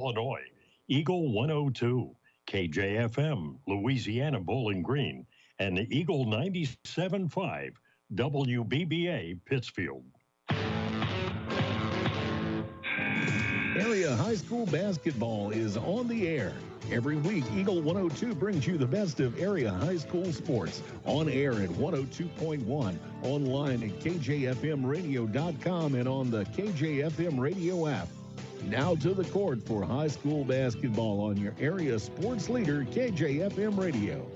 Illinois, Eagle 102, KJFM, Louisiana Bowling Green, and Eagle 97.5, WBBA Pittsfield. Area high school basketball is on the air. Every week, Eagle 102 brings you the best of area high school sports. On air at 102.1, online at KJFMradio.com, and on the KJFM radio app. Now to the court for high school basketball on your area sports leader, KJFM Radio.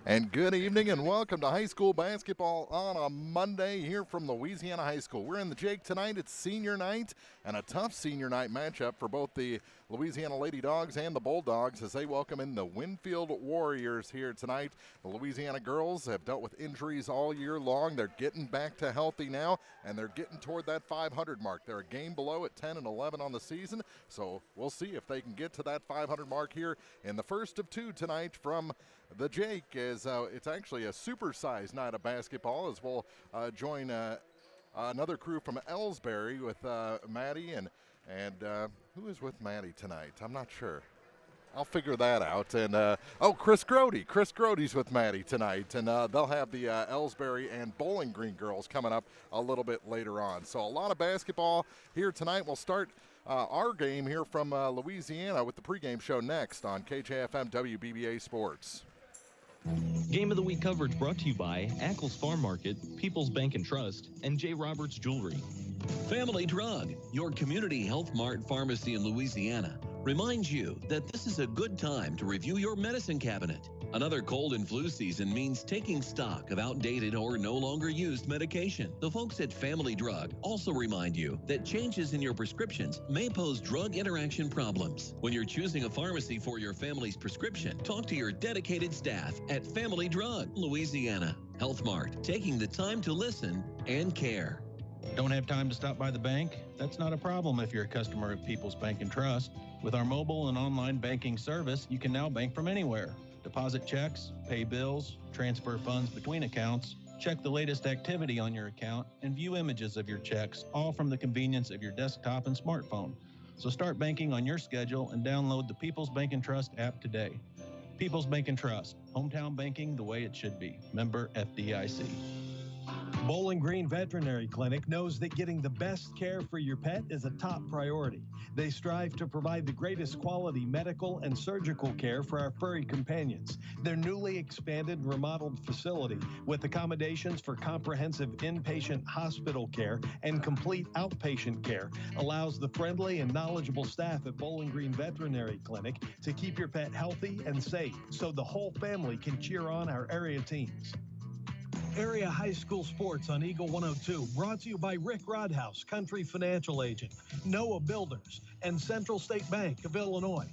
And good evening and welcome to high school basketball on a Monday here from Louisiana High School. We're in the Jake tonight. It's senior night and a tough senior night matchup for both the Louisiana Lady Dogs and the Bulldogs as they welcome in the Winfield Warriors here tonight. The Louisiana girls have dealt with injuries all year long. They're getting back to healthy now, and they're getting toward that 500 mark. They're a game below at 10-11 on the season, so we'll see if they can get to that 500 mark here in the first of two tonight from the Jake. As it's actually a supersized night of basketball as we'll join another crew from Ellsbury with Maddie and who is with Maddie tonight? I'm not sure. I'll figure that out. And Chris Grody. Chris Grody's with Maddie tonight, and they'll have the Ellsbury and Bowling Green girls coming up a little bit later on. So a lot of basketball here tonight. We'll start our game here from Louisiana with the pregame show next on KJFM WBBA Sports. Game of the Week coverage brought to you by Ackles Farm Market, People's Bank and Trust, and J. Roberts Jewelry. Family Drug, your community health mart pharmacy in Louisiana, reminds you that this is a good time to review your medicine cabinet. Another cold and flu season means taking stock of outdated or no longer used medication. The folks at Family Drug also remind you that changes in your prescriptions may pose drug interaction problems. When you're choosing a pharmacy for your family's prescription, talk to your dedicated staff at Family Drug, Louisiana. Health Mart, taking the time to listen and care. Don't have time to stop by the bank? That's not a problem if you're a customer of People's Bank and Trust. With our mobile and online banking service, you can now bank from anywhere. Deposit checks, pay bills, transfer funds between accounts, check the latest activity on your account, and view images of your checks, all from the convenience of your desktop and smartphone. So start banking on your schedule and download the People's Bank and Trust app today. People's Bank and Trust, hometown banking the way it should be. Member FDIC. Bowling Green Veterinary Clinic knows that getting the best care for your pet is a top priority. They strive to provide the greatest quality medical and surgical care for our furry companions. Their newly expanded and remodeled facility with accommodations for comprehensive inpatient hospital care and complete outpatient care allows the friendly and knowledgeable staff at Bowling Green Veterinary Clinic to keep your pet healthy and safe so the whole family can cheer on our area teams. Area high school sports on Eagle 102, brought to you by Rick Rodhouse, Country Financial Agent, Noah Builders, and Central State Bank of Illinois.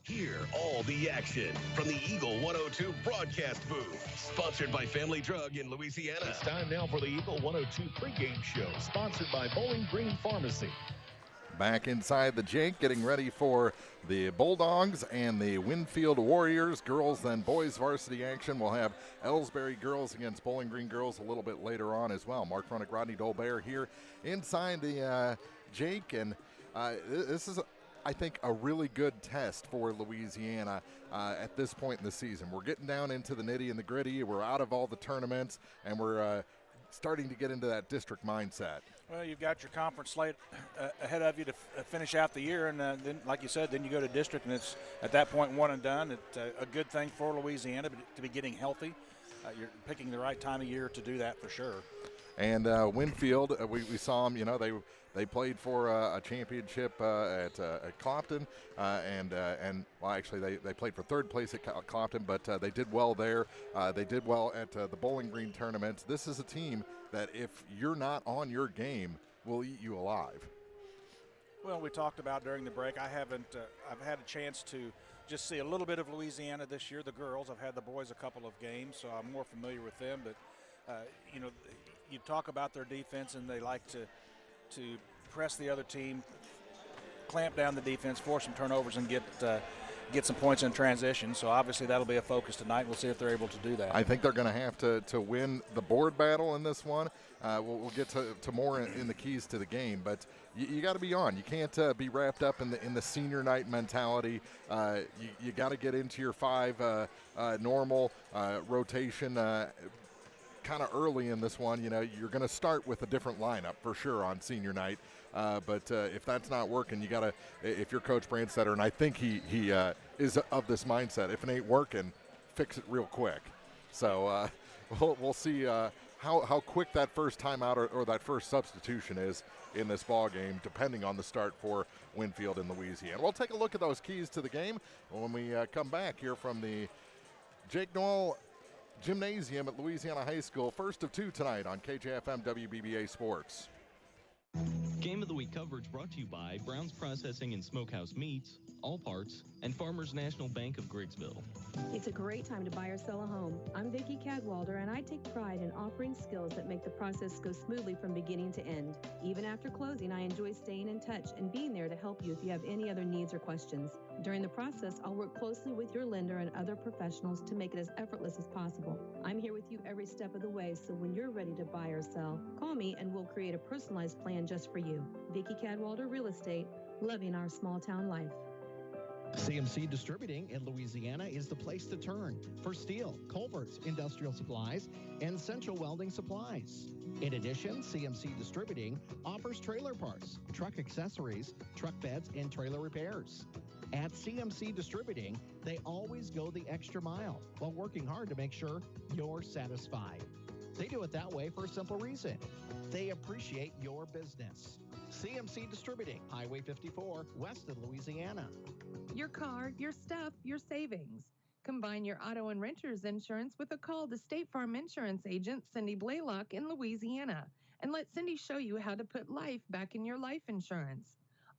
Hear all the action from the Eagle 102 broadcast booth, sponsored by Family Drug in Louisiana. It's time now for the Eagle 102 pregame show, sponsored by Bowling Green Pharmacy. Back inside the Jake, getting ready for the Bulldogs and the Winfield Warriors. Girls and boys varsity action. We'll have Ellsbury girls against Bowling Green girls a little bit later on as well. Mark Fronick, Rodney Dolbear here inside the Jake. And this is, I think, a really good test for Louisiana at this point in the season. We're getting down into the nitty and the gritty. We're out of all the tournaments, and we're starting to get into that district mindset. Well, you've got your conference slate ahead of you to finish out the year, and then, like you said, then you go to district, and it's at that point one and done. It's a good thing for Louisiana to be getting healthy. You're picking the right time of year to do that for sure. And Winfield, we saw them. You know, they played for a championship at Clopton, well, actually they played for third place at Clopton, but they did well there. They did well at the Bowling Green tournaments. This is a team that, if you're not on your game, will eat you alive. Well, we talked about during the break. I've had a chance to just see a little bit of Louisiana this year. The girls, I've had the boys a couple of games, so I'm more familiar with them. But you talk about their defense, and they like to press the other team, clamp down the defense, force some turnovers, and get get some points in transition. So obviously that'll be a focus tonight. We'll see if they're able to do that. I think they're going to have to win the board battle in this one. We'll get to more in the keys to the game, but you got to be on. You can't be wrapped up in the senior night mentality. You got to get into your 5 normal rotation kind of early in this one. You know, you're going to start with a different lineup for sure on senior night. But if that's not working, you got to, if you're Coach Brandstetter, and I think he is of this mindset, if it ain't working, fix it real quick. So we'll see how quick that first timeout or that first substitution is in this ball game, depending on the start for Winfield and Louisiana. We'll take a look at those keys to the game when we come back here from the Jake Noel Gymnasium at Louisiana High School. First of 2 tonight on KJFM WBBA Sports. Game of the Week coverage brought to you by Brown's Processing and Smokehouse Meats, All Parts, and Farmers National Bank of Griggsville. It's a great time to buy or sell a home. I'm Vicki Cadwalder, and I take pride in offering skills that make the process go smoothly from beginning to end. Even after closing, I enjoy staying in touch and being there to help you if you have any other needs or questions. During the process, I'll work closely with your lender and other professionals to make it as effortless as possible. I'm here with you every step of the way, so when you're ready to buy or sell, call me and we'll create a personalized plan just for you. Vicki Cadwalder Real Estate, loving our small town life. CMC Distributing in Louisiana is the place to turn for steel, culverts, industrial supplies, and central welding supplies. In addition, CMC Distributing offers trailer parts, truck accessories, truck beds, and trailer repairs. At CMC Distributing, they always go the extra mile while working hard to make sure you're satisfied. They do it that way for a simple reason. They appreciate your business. CMC Distributing, Highway 54, west of Louisiana. Your car, your stuff, your savings. Combine your auto and renter's insurance with a call to State Farm Insurance agent Cindy Blaylock in Louisiana, and let Cindy show you how to put life back in your life insurance.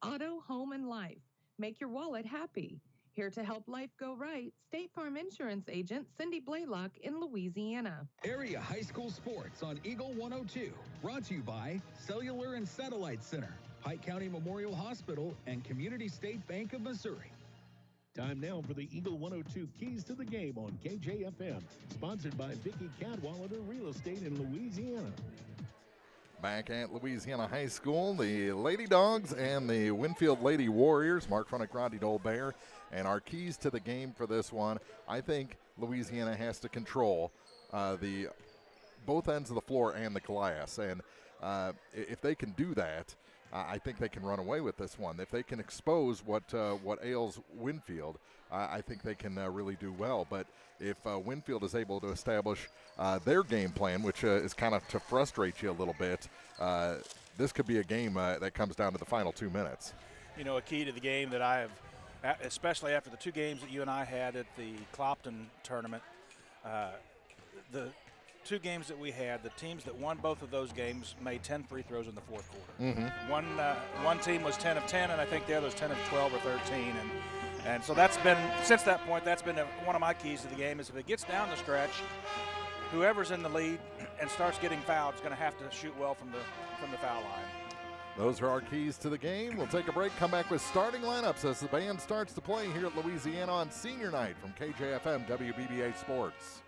Auto, home, and life. Make your wallet happy. Here to help life go right, State Farm Insurance agent Cindy Blaylock in Louisiana. Area high school sports on Eagle 102. Brought to you by Cellular and Satellite Center, Pike County Memorial Hospital, and Community State Bank of Missouri. Time now for the Eagle 102 Keys to the Game on KJFM. Sponsored by Vicki Cadwalder Real Estate in Louisiana. Back at Louisiana High School, the Lady Dogs and the Winfield Lady Warriors, Mark Fronick, Rodney Dolbear, and our keys to the game for this one. I think Louisiana has to control both ends of the floor and the glass, and if they can do that, I think they can run away with this one. If they can expose what ails Winfield, I think they can really do well. But if Winfield is able to establish their game plan, which is kind of to frustrate you a little bit, this could be a game that comes down to the final 2 minutes. You know, a key to the game that I have, especially after the 2 games that you and I had at the Clopton tournament, the 2 games that we had, the teams that won both of those games made 10 free throws in the fourth quarter. Mm-hmm. One team was 10 of 10, and I think the other was 10 of 12 or 13. And so that's been, since that point, that's been one of my keys to the game is if it gets down the stretch, whoever's in the lead and starts getting fouled is going to have to shoot well from the foul line. Those are our keys to the game. We'll take a break, come back with starting lineups as the band starts to play here at Louisiana on senior night from KJFM WBBA Sports.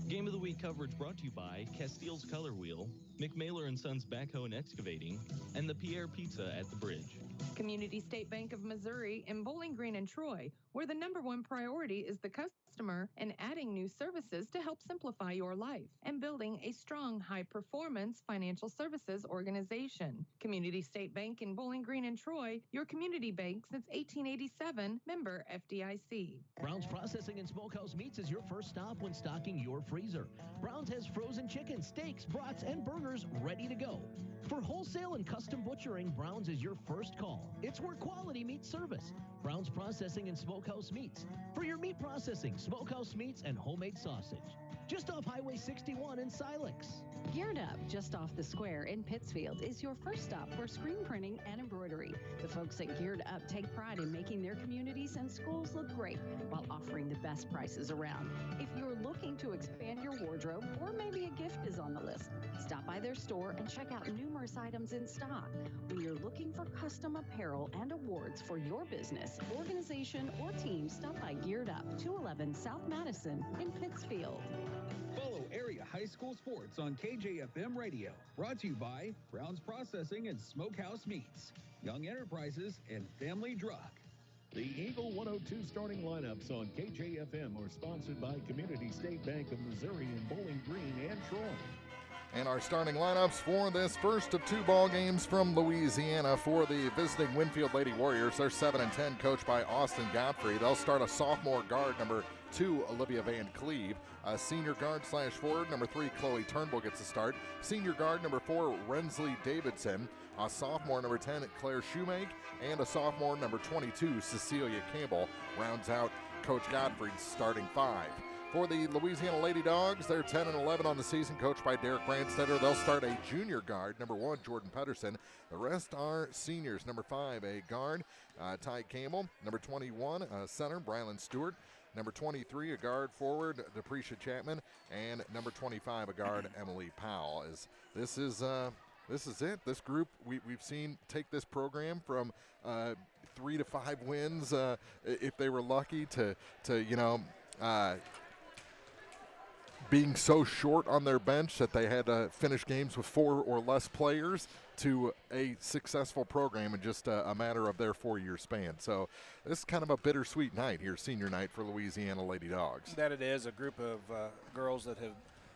Game of the Week coverage brought to you by Castile's Color Wheel, McMailer & Sons Backhoe and Excavating, and the Pierre Pizza at the Bridge. Community State Bank of Missouri in Bowling Green and Troy, where the #1 priority is the customer and adding new services to help simplify your life and building a strong, high-performance financial services organization. Community State Bank in Bowling Green and Troy, your community bank since 1887, member FDIC. Brown's Processing and Smokehouse Meats is your first stop when stocking your freezer. Brown's has frozen chicken, steaks, brats, and burgers ready to go. For wholesale and custom butchering, Brown's is your first call. It's where quality meets service. Brown's Processing and Smokehouse Meats. For your meat processing, smokehouse meats, and homemade sausage. just off Highway 61 in Silex. Geared Up, just off the square in Pittsfield, is your first stop for screen printing and embroidery. The folks at Geared Up take pride in making their communities and schools look great while offering the best prices around. If you're looking to expand your wardrobe, or maybe a gift is on the list, stop by their store and check out numerous items in stock. When you're looking for custom apparel and awards for your business, organization, or team, stop by Geared Up, 211 South Madison in Pittsfield. Follow area high school sports on KJFM Radio. Brought to you by Brown's Processing and Smokehouse Meats, Young Enterprises, and Family Drug. The Eagle 102 starting lineups on KJFM are sponsored by Community State Bank of Missouri in Bowling Green and Troy. And our starting lineups for this first of two ball games from Louisiana for the visiting Winfield Lady Warriors. They're 7-10, coached by Austin Godfrey. They'll start a sophomore guard, number 2, Olivia Van Cleve. A senior guard / forward, number 3, Chloe Turnbull gets a start. Senior guard, number 4, Rensley Davidson. A sophomore, number 10, Claire Shoemake. And a sophomore, number 22, Cecilia Campbell, rounds out Coach Godfrey's starting 5. For the Louisiana Lady Dogs, they're 10-11 on the season, coached by Derek Brandstetter. They'll start a junior guard, number 1, Jordan Pedersen. The rest are seniors. Number 5, a guard, Ty Campbell. Number 21, center, Brylan Stewart. Number 23, a guard forward, Deprecia Chapman. And number 25, a guard, Emily Powell. This is it. This group we've seen take this program from 3 to 5 wins, if they were lucky, to being so short on their bench that they had to finish games with 4 or less players, to a successful program in just a matter of their 4-year span. So this is kind of a bittersweet night here, senior night for Louisiana Lady Dogs. That it is, a group of girls that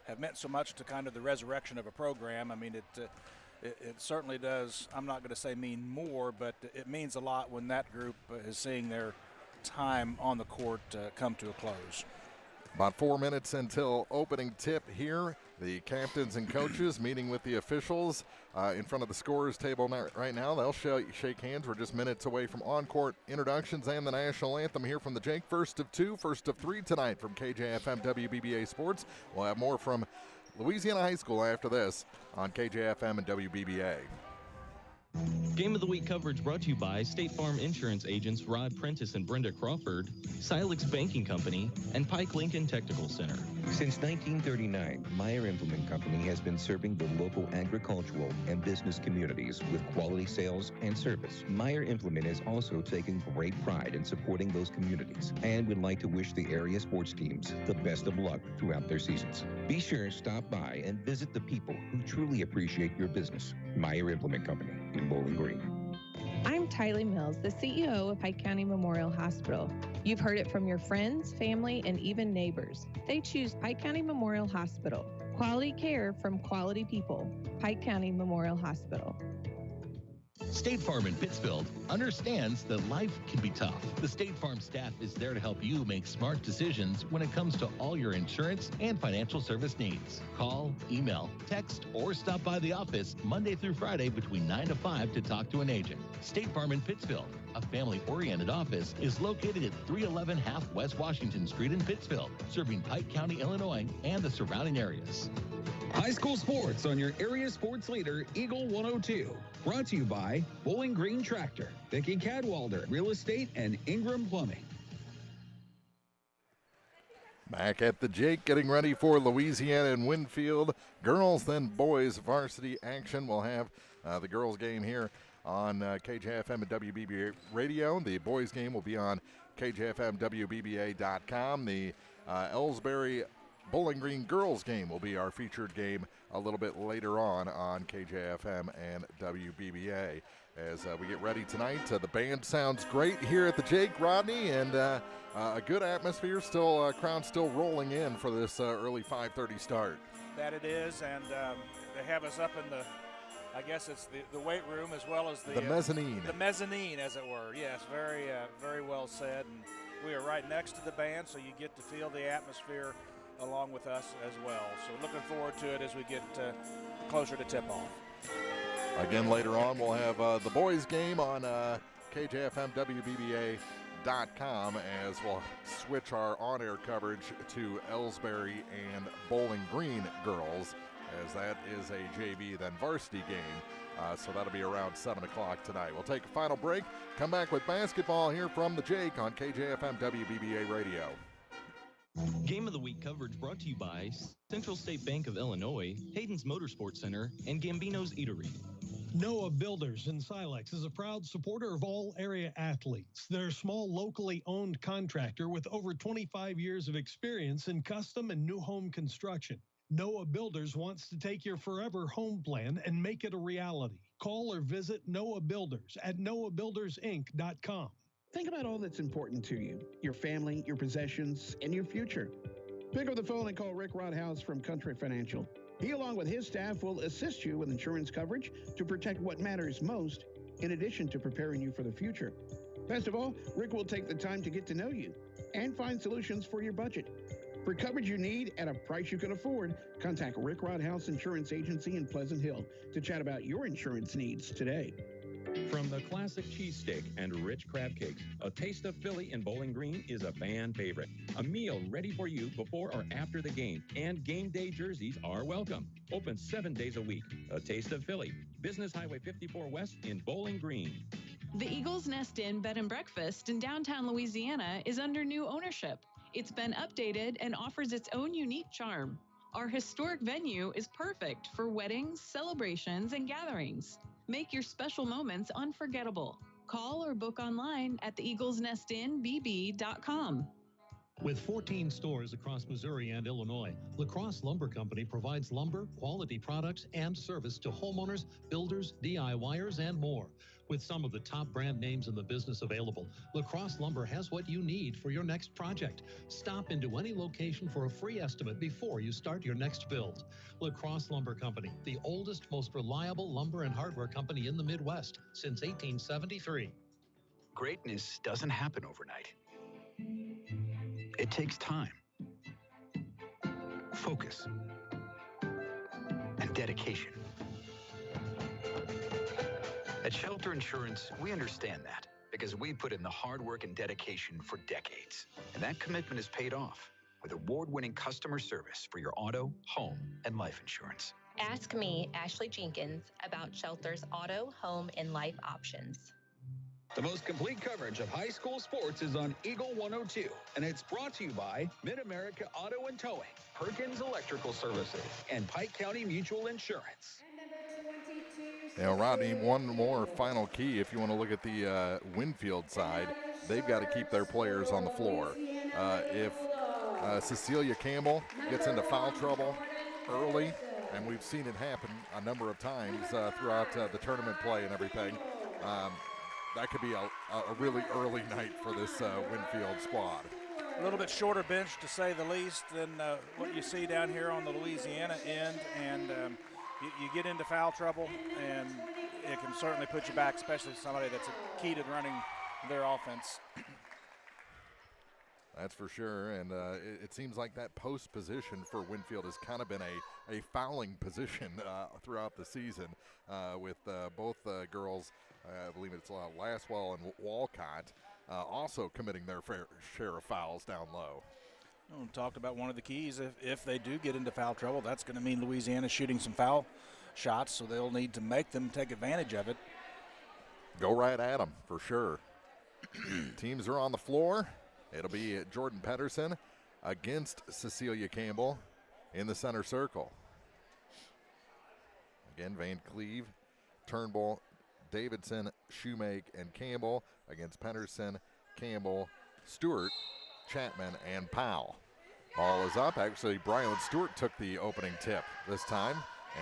have meant so much to kind of the resurrection of a program. I mean, it certainly does, I'm not going to say mean more, but it means a lot when that group is seeing their time on the court come to a close. About 4 minutes until opening tip here. The captains and coaches meeting with the officials in front of the scorers table right now. They'll shake hands. We're just minutes away from on-court introductions and the national anthem here from the Jake. First of 3 tonight from KJFM WBBA Sports. We'll have more from Louisiana High School after this on KJFM and WBBA. Game of the Week coverage brought to you by State Farm Insurance agents Rod Prentice and Brenda Crawford, Silex Banking Company, and Pike Lincoln Technical Center. Since 1939, Meyer Implement Company has been serving the local agricultural and business communities with quality sales and service. Meyer Implement has also taken great pride in supporting those communities and would like to wish the area sports teams the best of luck throughout their seasons. Be sure to stop by and visit the people who truly appreciate your business. Meyer Implement Company in Bowling Green. I'm Tylee Mills, the CEO of Pike County Memorial Hospital. You've heard it from your friends, family, and even neighbors. They choose Pike County Memorial Hospital. Quality care from quality people. Pike County Memorial Hospital. State Farm in Pittsfield understands that life can be tough. The State Farm staff is there to help you make smart decisions when it comes to all your insurance and financial service needs. Call, email, text, or stop by the office Monday through Friday between 9 to 5 to talk to an agent. State Farm in Pittsfield, a family-oriented office, is located at 311 Half West Washington Street in Pittsfield, serving Pike County, Illinois, and the surrounding areas. High school sports on your area sports leader, Eagle 102. Brought to you by Bowling Green Tractor, Vicki Cadwalder Real Estate, and Ingram Plumbing. Back at the Jake, getting ready for Louisiana and Winfield. Girls, then boys varsity action. We'll have the girls game here on KJFM and WBBA Radio. The boys game will be on KJFM, WBBA.com. The Ellsbury Bowling Green girls game will be our featured game a little bit later on KJFM and WBBA. As we get ready tonight, the band sounds great here at the Jake, Rodney, and a good atmosphere. Still, crowd still rolling in for this early 5:30 start. That it is, and they have us up in the, I guess it's the weight room as well as the mezzanine. The mezzanine, as it were. Yes, very well said. And we are right next to the band, so you get to feel the atmosphere along with us as well. So looking forward to it as we get closer to tip-off. Again, later on, we'll have the boys game on KJFM, WBBA. KJFM.com as we'll switch our on-air coverage to Ellsbury and Bowling Green girls, as that is a JV then varsity game. So that'll be around 7 o'clock tonight. We'll take a final break, come back with basketball here from the Jake on KJFM WBBA Radio. Game of the Week coverage brought to you by Central State Bank of Illinois, Hayden's Motorsports Center, and Gambino's Eatery. Noah Builders in Silex is a proud supporter of all area athletes. They're a small, locally owned contractor with over 25 years of experience in custom and new home construction. Noah Builders wants to take your forever home plan and make it a reality. Call or visit Noah Builders at noahbuildersinc.com. Think about all that's important to you, your family, your possessions, and your future. Pick up the phone and call Rick Rodhouse from Country Financial. He, along with his staff, will assist you with insurance coverage to protect what matters most, in addition to preparing you for the future. Best of all, Rick will take the time to get to know you and find solutions for your budget. For coverage you need at a price you can afford, contact Rick Rodhouse Insurance Agency in Pleasant Hill to chat about your insurance needs today. From the classic cheesesteak and rich crab cakes, a Taste of Philly in Bowling Green is a fan favorite. A meal ready for you before or after the game, and game day jerseys are welcome. Open 7 days a week. A Taste of Philly, Business Highway 54 West in Bowling Green. The Eagles Nest Inn Bed and Breakfast in downtown Louisiana is under new ownership. It's been updated and offers its own unique charm. Our historic venue is perfect for weddings, celebrations, and gatherings. Make your special moments unforgettable. Call or book online at theeaglesnestinbb.com. With 14 stores across Missouri and Illinois, La Crosse Lumber Company provides lumber, quality products, and service to homeowners, builders, DIYers, and more. With some of the top brand names in the business available, La Crosse Lumber has what you need for your next project. Stop into any location for a free estimate before you start your next build. La Crosse Lumber Company, the oldest, most reliable lumber and hardware company in the Midwest since 1873. Greatness doesn't happen overnight. It takes time, focus, and dedication. At Shelter Insurance, we understand that because we put in the hard work and dedication for decades. And that commitment is paid off with award-winning customer service for your auto, home, and life insurance. Ask me, Ashley Jenkins, about Shelter's auto, home, and life options. The most complete coverage of high school sports is on Eagle 102, and it's brought to you by Mid-America Auto and Towing, Perkins Electrical Services, and Pike County Mutual Insurance. Now, Rodney, one more final key. If you want to look at the Winfield side, they've got to keep their players on the floor. If Cecilia Campbell gets into foul trouble early, and we've seen it happen a number of times throughout the tournament play and everything, that could be a really early night for this Winfield squad. A little bit shorter bench, to say the least, than what you see down here on the Louisiana end, and you get into foul trouble, and it can certainly put you back, especially somebody that's key to running their offense. That's for sure, and it seems like that post position for Winfield has kind of been a fouling position throughout the season with both girls, I believe it's Laswell and Walcott, also committing their fair share of fouls down low. We talked about one of the keys. If they do get into foul trouble, that's going to mean Louisiana shooting some foul shots, so they'll need to make them take advantage of it. Go right at them, for sure. Teams are on the floor. It'll be Jordan Pedersen against Cecilia Campbell in the center circle. Again, Van Cleve, Turnbull, Davidson, Shoemake, and Campbell against Pedersen, Campbell, Stewart, Chapman, and Powell. Ball is up. Actually, Brylan Stewart took the opening tip this time,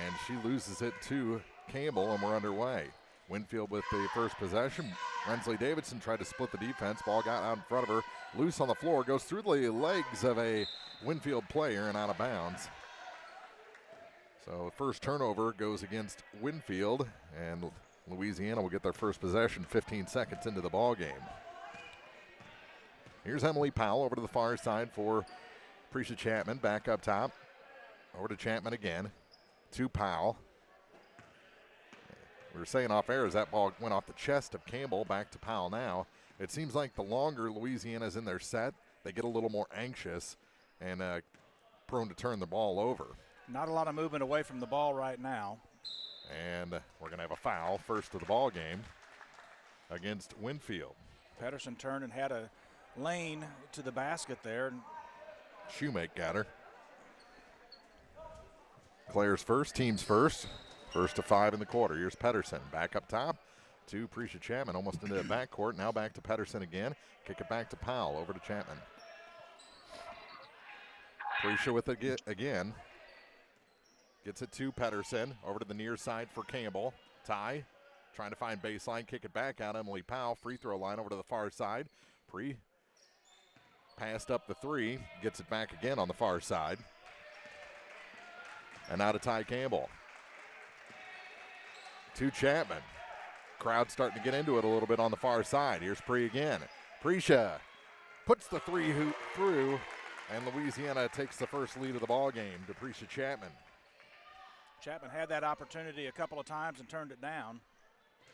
and she loses it to Campbell, and we're underway. Winfield with the first possession. Rensley Davidson tried to split the defense. Ball got out in front of her. Loose on the floor. Goes through the legs of a Winfield player and out of bounds. So first turnover goes against Winfield, and Louisiana will get their first possession 15 seconds into the ball game. Here's Emily Powell over to the far side for Prisha Chapman. Back up top. Over to Chapman again. To Powell. We were saying off air as that ball went off the chest of Campbell. Back to Powell now. it seems like the longer Louisiana's in their set, they get a little more anxious and prone to turn the ball over. Not a lot of movement away from the ball right now. And we're going to have a foul, first of the ball game, against Winfield. Pedersen turned and had a lane to the basket there. Shoemake got her. Claire's first, team's first. First to 5 in the quarter. Here's Pedersen back up top to Prisha Chapman, almost into the backcourt. Now back to Pedersen again. Kick it back to Powell, over to Chapman. Prisha with it again. Gets it to Pedersen, over to the near side for Campbell. Ty trying to find baseline, kick it back out. Emily Powell, free throw line over to the far side. Passed up the 3, gets it back again on the far side. And now to Ty Campbell. To Chapman. Crowd starting to get into it a little bit on the far side. Here's again. Prisha puts the 3 hoop through, and Louisiana takes the first lead of the ball game to Prisha Chapman. Chapman had that opportunity a couple of times and turned it down.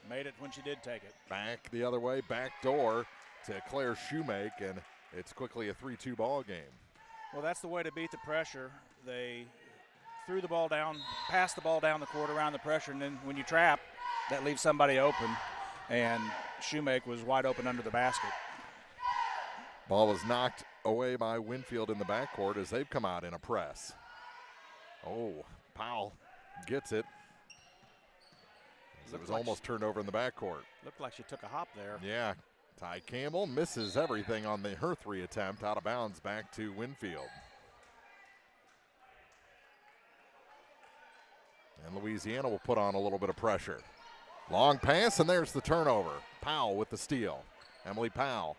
Made it when she did take it. Back the other way, back door to Claire Shoemake, and it's quickly a 3-2 ball game. Well, that's the way to beat the pressure. They threw the ball down, passed the ball down the court around the pressure, and then when you trap, that leaves somebody open, and Shoemake was wide open under the basket. Ball was knocked away by Winfield in the backcourt as they've come out in a press. Oh, Powell gets it. It was almost turned over in the backcourt. Looked like she took a hop there. Yeah. Ty Campbell misses everything on her 3 attempt, out of bounds back to Winfield. And Louisiana will put on a little bit of pressure. Long pass, and there's the turnover. Powell with the steal. Emily Powell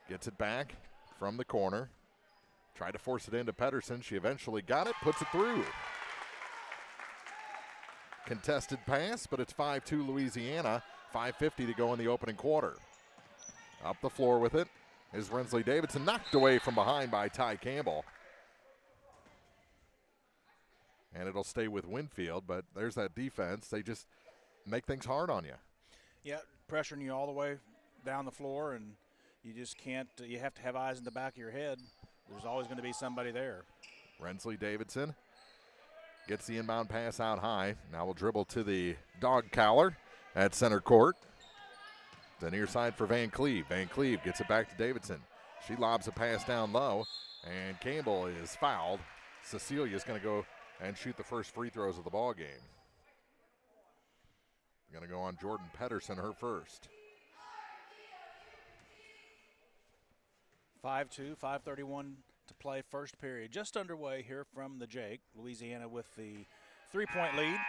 gets it back from the corner. Tried to force it into Pedersen. She eventually got it, puts it through. Contested pass, but it's 5-2 Louisiana. 5:50 to go in the opening quarter. Up the floor with it is Rensley Davidson, knocked away from behind by Ty Campbell. And it'll stay with Winfield, but there's that defense. They just make things hard on you. Yeah, pressuring you all the way down the floor, and you just can't, you have to have eyes in the back of your head. There's always going to be somebody there. Rensley Davidson gets the inbound pass out high. Now we'll dribble to the dog collar at center court. The near side for Van Cleve. Van Cleve gets it back to Davidson. She lobs a pass down low, and Campbell is fouled. Cecilia's going to go and shoot the first free throws of the ball game. Going to go on Jordan Pedersen, her first. 5-2, 5:31 to play, first period. Just underway here from the Jake. Louisiana with the 3-point lead.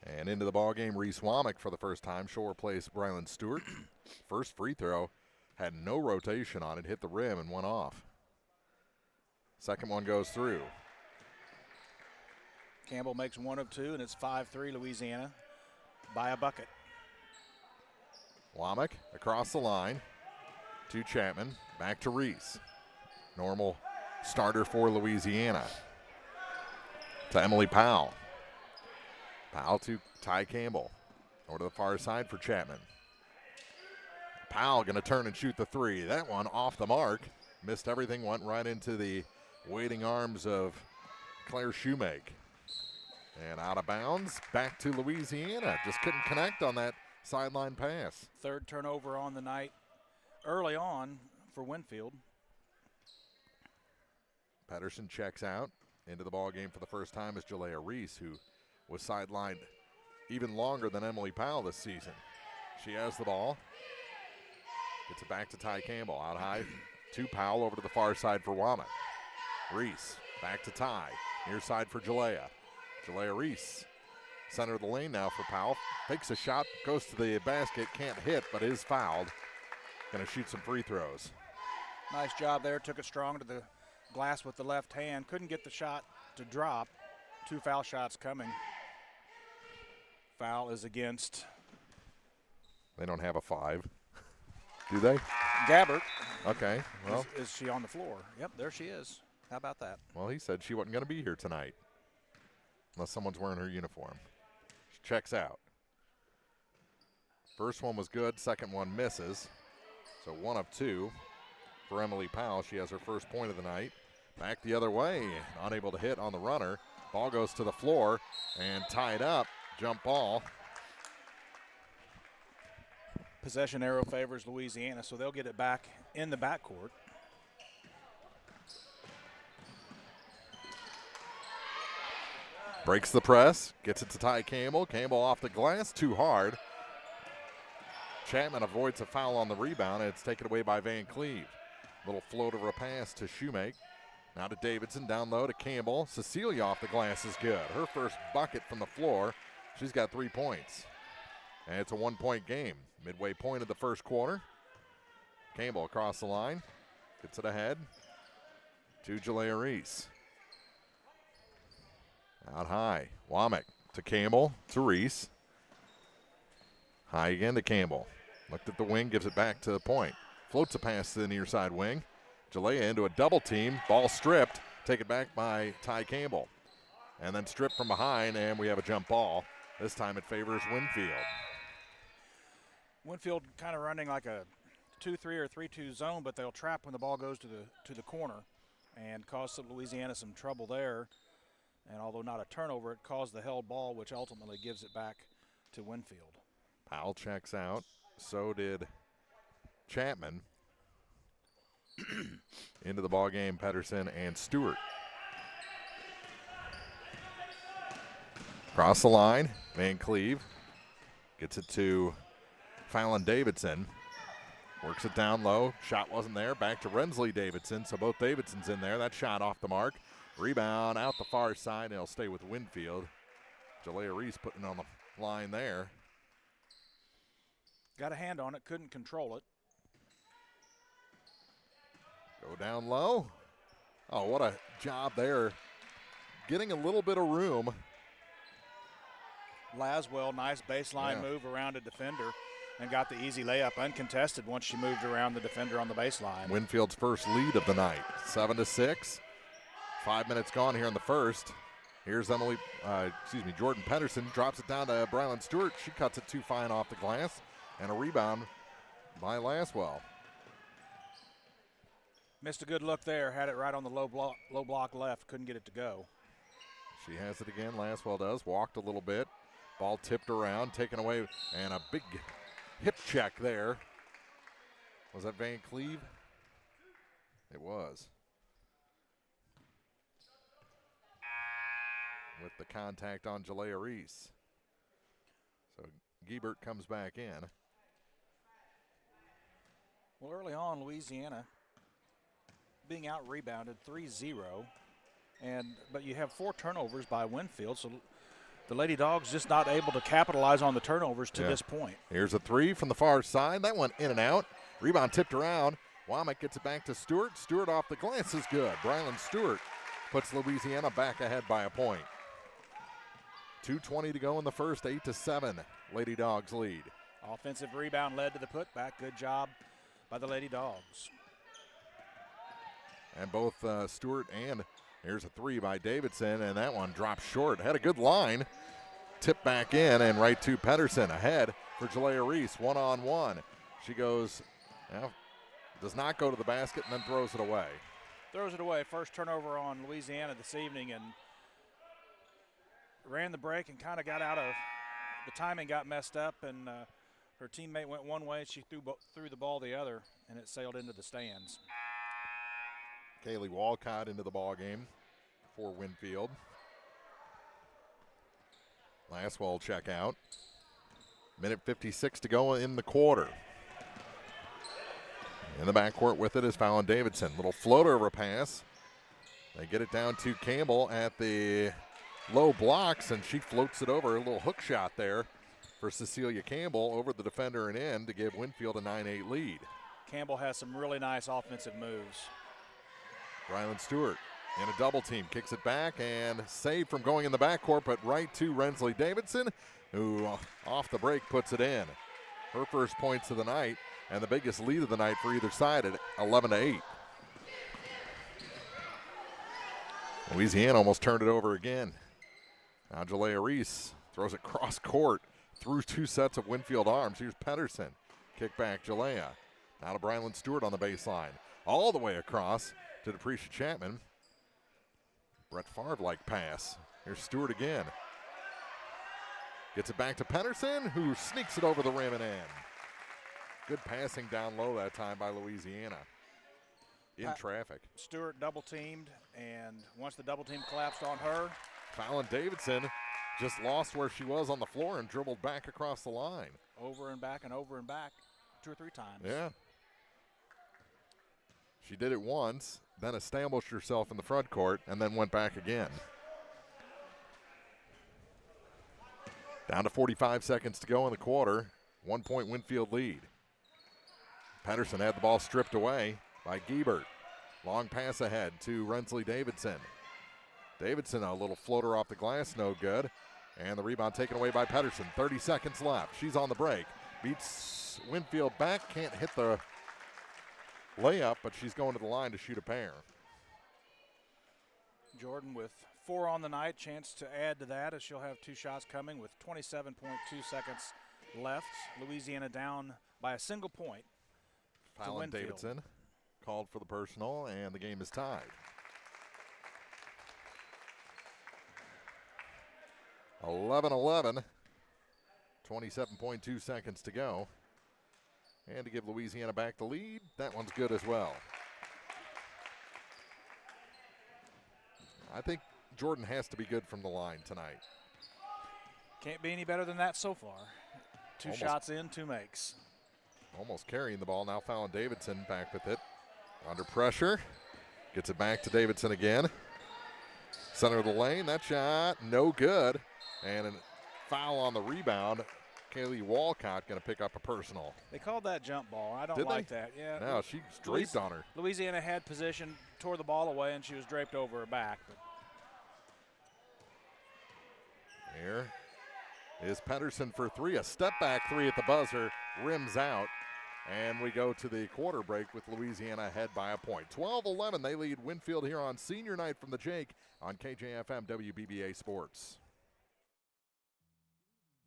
And into the ball game, Reese Womack for the first time. She'll replace Brylan Stewart. First free throw had no rotation on it, hit the rim and went off. Second one goes through. Campbell makes 1 of 2, and it's 5-3 Louisiana by a bucket. Womack across the line to Chapman, back to Reese. Normal starter for Louisiana. To Emily Powell. Powell to Ty Campbell. Over to the far side for Chapman. Powell going to turn and shoot the 3. That one off the mark. Missed everything, went right into the waiting arms of Claire Shoemake. And out of bounds, back to Louisiana. Just couldn't connect on that sideline pass. Third turnover on the night early on for Winfield. Pedersen checks out. Into the ball game for the first time is Jalea Reese, who was sidelined even longer than Emily Powell this season. She has the ball. Gets it back to Ty Campbell. Out high to Powell, over to the far side for Womack. Reese back to Ty. Near side for Jalea. Jalea Reese, center of the lane now for Powell. Takes a shot, goes to the basket, can't hit, but is fouled. Going to shoot some free throws. Nice job there. Took it strong to the glass with the left hand. Couldn't get the shot to drop. 2 foul shots coming. Foul is against. They don't have a 5, do they? Gabbert. Okay, well. Is she on the floor? Yep, there she is. How about that? Well, he said she wasn't going to be here tonight unless someone's wearing her uniform. She checks out. First one was good, second one misses. So 1 of 2 for Emily Powell. She has her first point of the night. Back the other way, unable to hit on the runner. Ball goes to the floor and tied up. Jump ball. Possession arrow favors Louisiana, so they'll get it back in the backcourt. Breaks the press, gets it to Ty Campbell. Campbell off the glass, too hard. Chapman avoids a foul on the rebound, and it's taken away by Van Cleve. Little float of a pass to Shoemake. Now to Davidson, down low to Campbell. Cecilia off the glass is good. Her first bucket from the floor. She's got 3 points. And it's a 1-point game. Midway point of the first quarter. Campbell across the line. Gets it ahead to Jalea Reese. Out high. Womack to Campbell to Reese. High again to Campbell. Looked at the wing, gives it back to the point. Floats a pass to the near side wing. Jalea into a double team. Ball stripped. Taken back by Ty Campbell. And then stripped from behind, and we have a jump ball. This time it favors Winfield. Winfield kind of running like a 2-3 or 3-2 zone, but they'll trap when the ball goes to the corner and cause Louisiana some trouble there. And although not a turnover, it caused the held ball, which ultimately gives it back to Winfield. Powell checks out. So did Chapman. Into the ball game, Pedersen and Stewart. Across the line, Van Cleve gets it to Fallon Davidson. Works it down low. Shot wasn't there. Back to Rensley Davidson. So both Davidsons in there. That shot off the mark. Rebound out the far side, and it'll stay with Winfield. Jalea Reese putting it on the line there. Got a hand on it, couldn't control it. Go down low. Oh, what a job there. Getting a little bit of room. Laswell, nice baseline move around a defender and got the easy layup uncontested once she moved around the defender on the baseline. Winfield's first lead of the night, 7-6. 5 minutes gone here in the first. Here's Jordan Pedersen drops it down to Brylan Stewart. She cuts it too fine off the glass, and a rebound by Laswell. Missed a good look there, had it right on the low block left, couldn't get it to go. She has it again, Laswell does, walked a little bit. Ball tipped around, taken away, and a big hip check there. Was that Van Cleve? It was. With the contact on Jalea Reese. So Giebert comes back in. Well, early on, Louisiana being out-rebounded 3-0, but you have 4 turnovers by Winfield, so the Lady Dogs just not able to capitalize on the turnovers to this point. Here's a 3 from the far side. That went in and out. Rebound tipped around. Womack gets it back to Stewart. Stewart off the glass is good. Brylan Stewart puts Louisiana back ahead by a point. 2:20 to go in the first, 8-7. Lady Dogs lead. Offensive rebound led to the putback. Good job by the Lady Dogs. And both Stewart and here's a 3 by Davidson, and that one dropped short. Had a good line. Tipped back in and right to Pedersen. Ahead for Jalea Reese, one-on-one. She goes, does not go to the basket and then throws it away. Throws it away. First turnover on Louisiana this evening, and ran the break and kind of got out of the timing, got messed up, and her teammate went one way. She threw the ball the other, and it sailed into the stands. Kaylee Walcott into the ball game for Winfield. Laswell check out. Minute 56 to go in the quarter. In the backcourt with it is Fallon Davidson. Little floater over pass. They get it down to Campbell at the low blocks, and she floats it over. A little hook shot there for Cecilia Campbell over the defender and in to give Winfield a 9-8 lead. Campbell has some really nice offensive moves. Brylan Stewart in a double team, kicks it back and saved from going in the backcourt, but right to Rensley Davidson, who off the break puts it in. Her first points of the night and the biggest lead of the night for either side at 11-8. Louisiana almost turned it over again. Now Jalea Reese throws it cross court, through 2 sets of Winfield arms. Here's Pedersen. Kick back, Jalea. Now to Brylan Stewart on the baseline. All the way across to Depresha Chapman. Brett Favre-like pass. Here's Stewart again. Gets it back to Pedersen, who sneaks it over the rim and in. Good passing down low that time by Louisiana. In traffic. Stewart double teamed, and once the double team collapsed on her, Fallon Davidson just lost where she was on the floor and dribbled back across the line. over and back 2 or 3 times. Yeah. She did it once, then established herself in the front court, and then went back again. Down to 45 seconds to go in the quarter. 1-point Winfield lead. Pedersen had the ball stripped away by Giebert. Long pass ahead to Rensley Davidson. Davidson, a little floater off the glass, no good. And the rebound taken away by Pedersen. 30 seconds left. She's on the break. Beats Winfield back. Can't hit the layup, but she's going to the line to shoot a pair. Jordan with 4 on the night. Chance to add to that as she'll have 2 shots coming with 27.2 seconds left. Louisiana down by a single point. Fallon Davidson called for the personal, and the game is tied. 11-11, 27.2 seconds to go. And to give Louisiana back the lead, that one's good as well. I think Jordan has to be good from the line tonight. Can't be any better than that so far. 2 Almost. shots in, 2 makes. Almost carrying the ball. Now Fallon Davidson back with it. Under pressure. Gets it back to Davidson again. Center of the lane. That shot, no good. And a foul on the rebound. Kaylee Walcott going to pick up a personal. They called that jump ball. I don't Did like they? that. Yeah. No, she's draped on her. Louisiana had position, tore the ball away, and she was draped over her back. But here is Pedersen for 3. A step back 3 at the buzzer. Rims out. And we go to the quarter break with Louisiana ahead by a point. 12-11, they lead Winfield here on senior night from the Jake on KJFM WBBA Sports.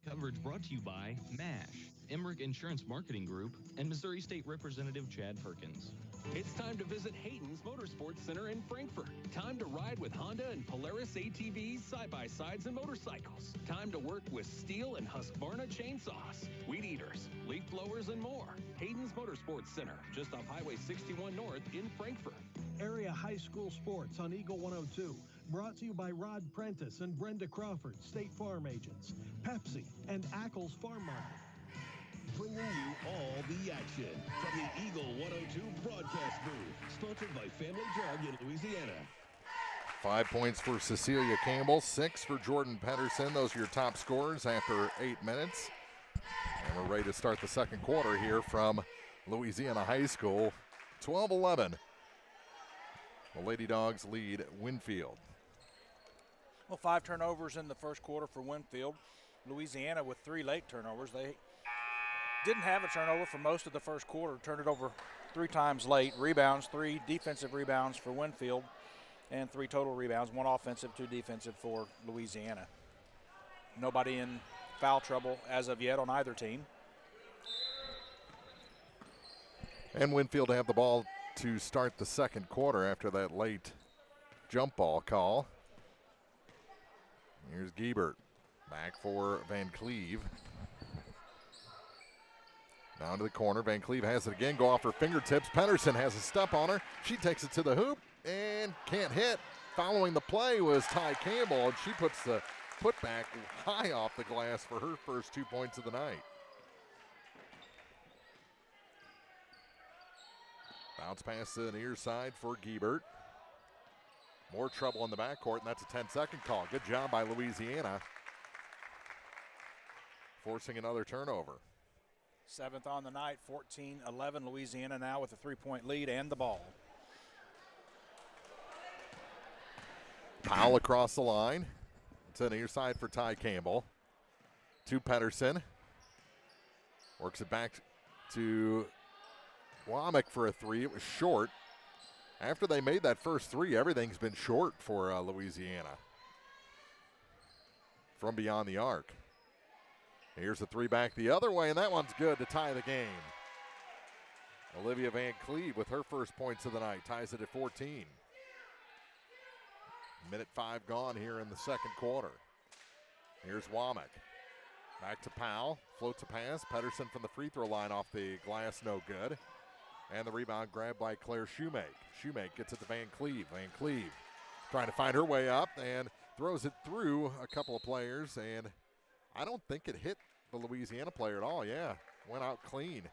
Coverage brought to you by MASH, Emmerich Insurance Marketing Group, and Missouri State Representative Chad Perkins. It's time to visit Hayden's Motorsports Center in Frankfort. Time to ride with Honda and Polaris ATVs, side-by-sides, and motorcycles. Time to work with Steel and Husqvarna chainsaws, weed eaters, leaf blowers, and more. Hayden's Motorsports Center, just off Highway 61 North in Frankfort. Area High School Sports on Eagle 102. Brought to you by Rod Prentice and Brenda Crawford, State Farm Agents, Pepsi, and Ackles Farm Market. Bringing you all the action from the Eagle 102 broadcast booth. Sponsored by Family Drug in Louisiana. 5 points for Cecilia Campbell, 6 for Jordan Pedersen. Those are your top scorers after 8 minutes. And we're ready to start the second quarter here from Louisiana High School. 12-11. The Lady Dogs lead Winfield. well, 5 turnovers in the first quarter for Winfield. Louisiana with 3 late turnovers. They didn't have a turnover for most of the first quarter. Turned it over 3 times late. Rebounds, 3 defensive rebounds for Winfield, and 3 total rebounds, 1 offensive, 2 defensive for Louisiana. Nobody in foul trouble as of yet on either team. And Winfield have the ball to start the second quarter after that late jump ball call. Here's Giebert. Back for Van Cleve. Down to the corner. Van Cleve has it again. Go off her fingertips. Pedersen has a step on her. She takes it to the hoop and can't hit. Following the play was Ty Campbell, and she puts the putback high off the glass for her first 2 points of the night. Bounce pass to the near side for Giebert. More trouble in the backcourt, and that's a 10-second call. Good job by Louisiana, forcing another turnover. 7th on the night, 14-11. Louisiana now with a 3-point lead and the ball. Powell across the line. It's on the near side for Ty Campbell. To Pedersen. Works it back to Womack for a 3. It was short. After they made that first 3, everything's been short for Louisiana from beyond the arc. Here's the three back the other way, and that one's good to tie the game. Olivia Van Cleve with her first points of the night ties it at 14. Minute 5 gone here in the second quarter. Here's Womack. Back to Powell. Floats a pass. Pedersen from the free throw line off the glass, no good. And the rebound grabbed by Claire Shoemake. Shoemake gets it to Van Cleve. Van Cleve trying to find her way up and throws it through a couple of players. And I don't think it hit the Louisiana player at all. Yeah, went out clean.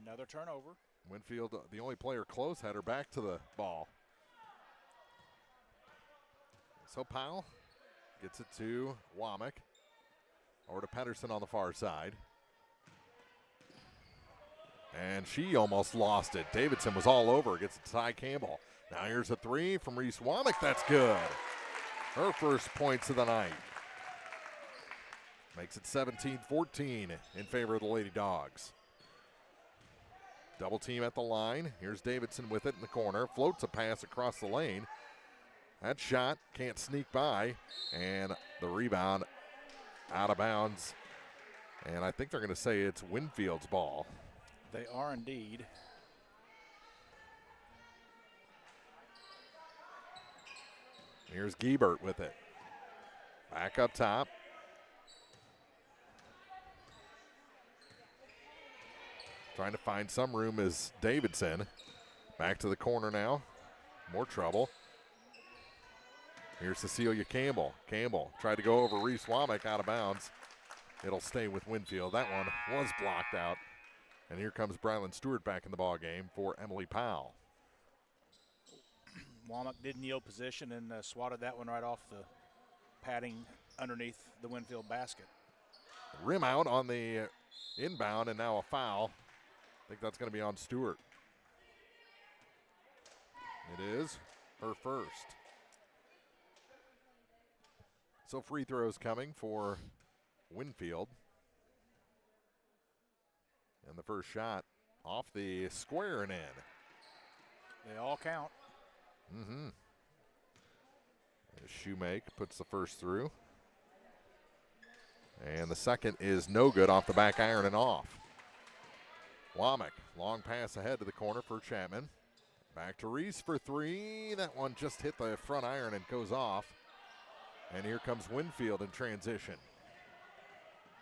Another turnover. Winfield, the only player close, had her back to the ball. So Powell gets it to Womack. Over to Pedersen on the far side. And she almost lost it. Davidson was all over. Gets it to Ty Campbell. Now here's a three from Reese Womack. That's good. Her first points of the night. Makes it 17-14 in favor of the Lady Dogs. Double team at the line. Here's Davidson with it in the corner. Floats a pass across the lane. That shot can't sneak by. And the rebound out of bounds. And I think they're going to say it's Winfield's ball. They are indeed. Here's Giebert with it. Back up top. Trying to find some room is Davidson. Back to the corner now. More trouble. Here's Cecilia Campbell. Campbell tried to go over Reese Womack, out of bounds. It'll stay with Winfield. That one was blocked out. And here comes Brylan Stewart back in the ball game for Emily Powell. Womack did kneel position and swatted that one right off the padding underneath the Winfield basket. Rim out on the inbound, and now a foul. I think that's going to be on Stewart. It is her first. So free throws coming for Winfield. And the first shot off the square and in. They all count. Mm-hmm. Shoemake puts the first through. And the second is no good, off the back iron and off. Womack, long pass ahead to the corner for Chapman. Back to Reese for three. That one just hit the front iron and goes off. And here comes Winfield in transition.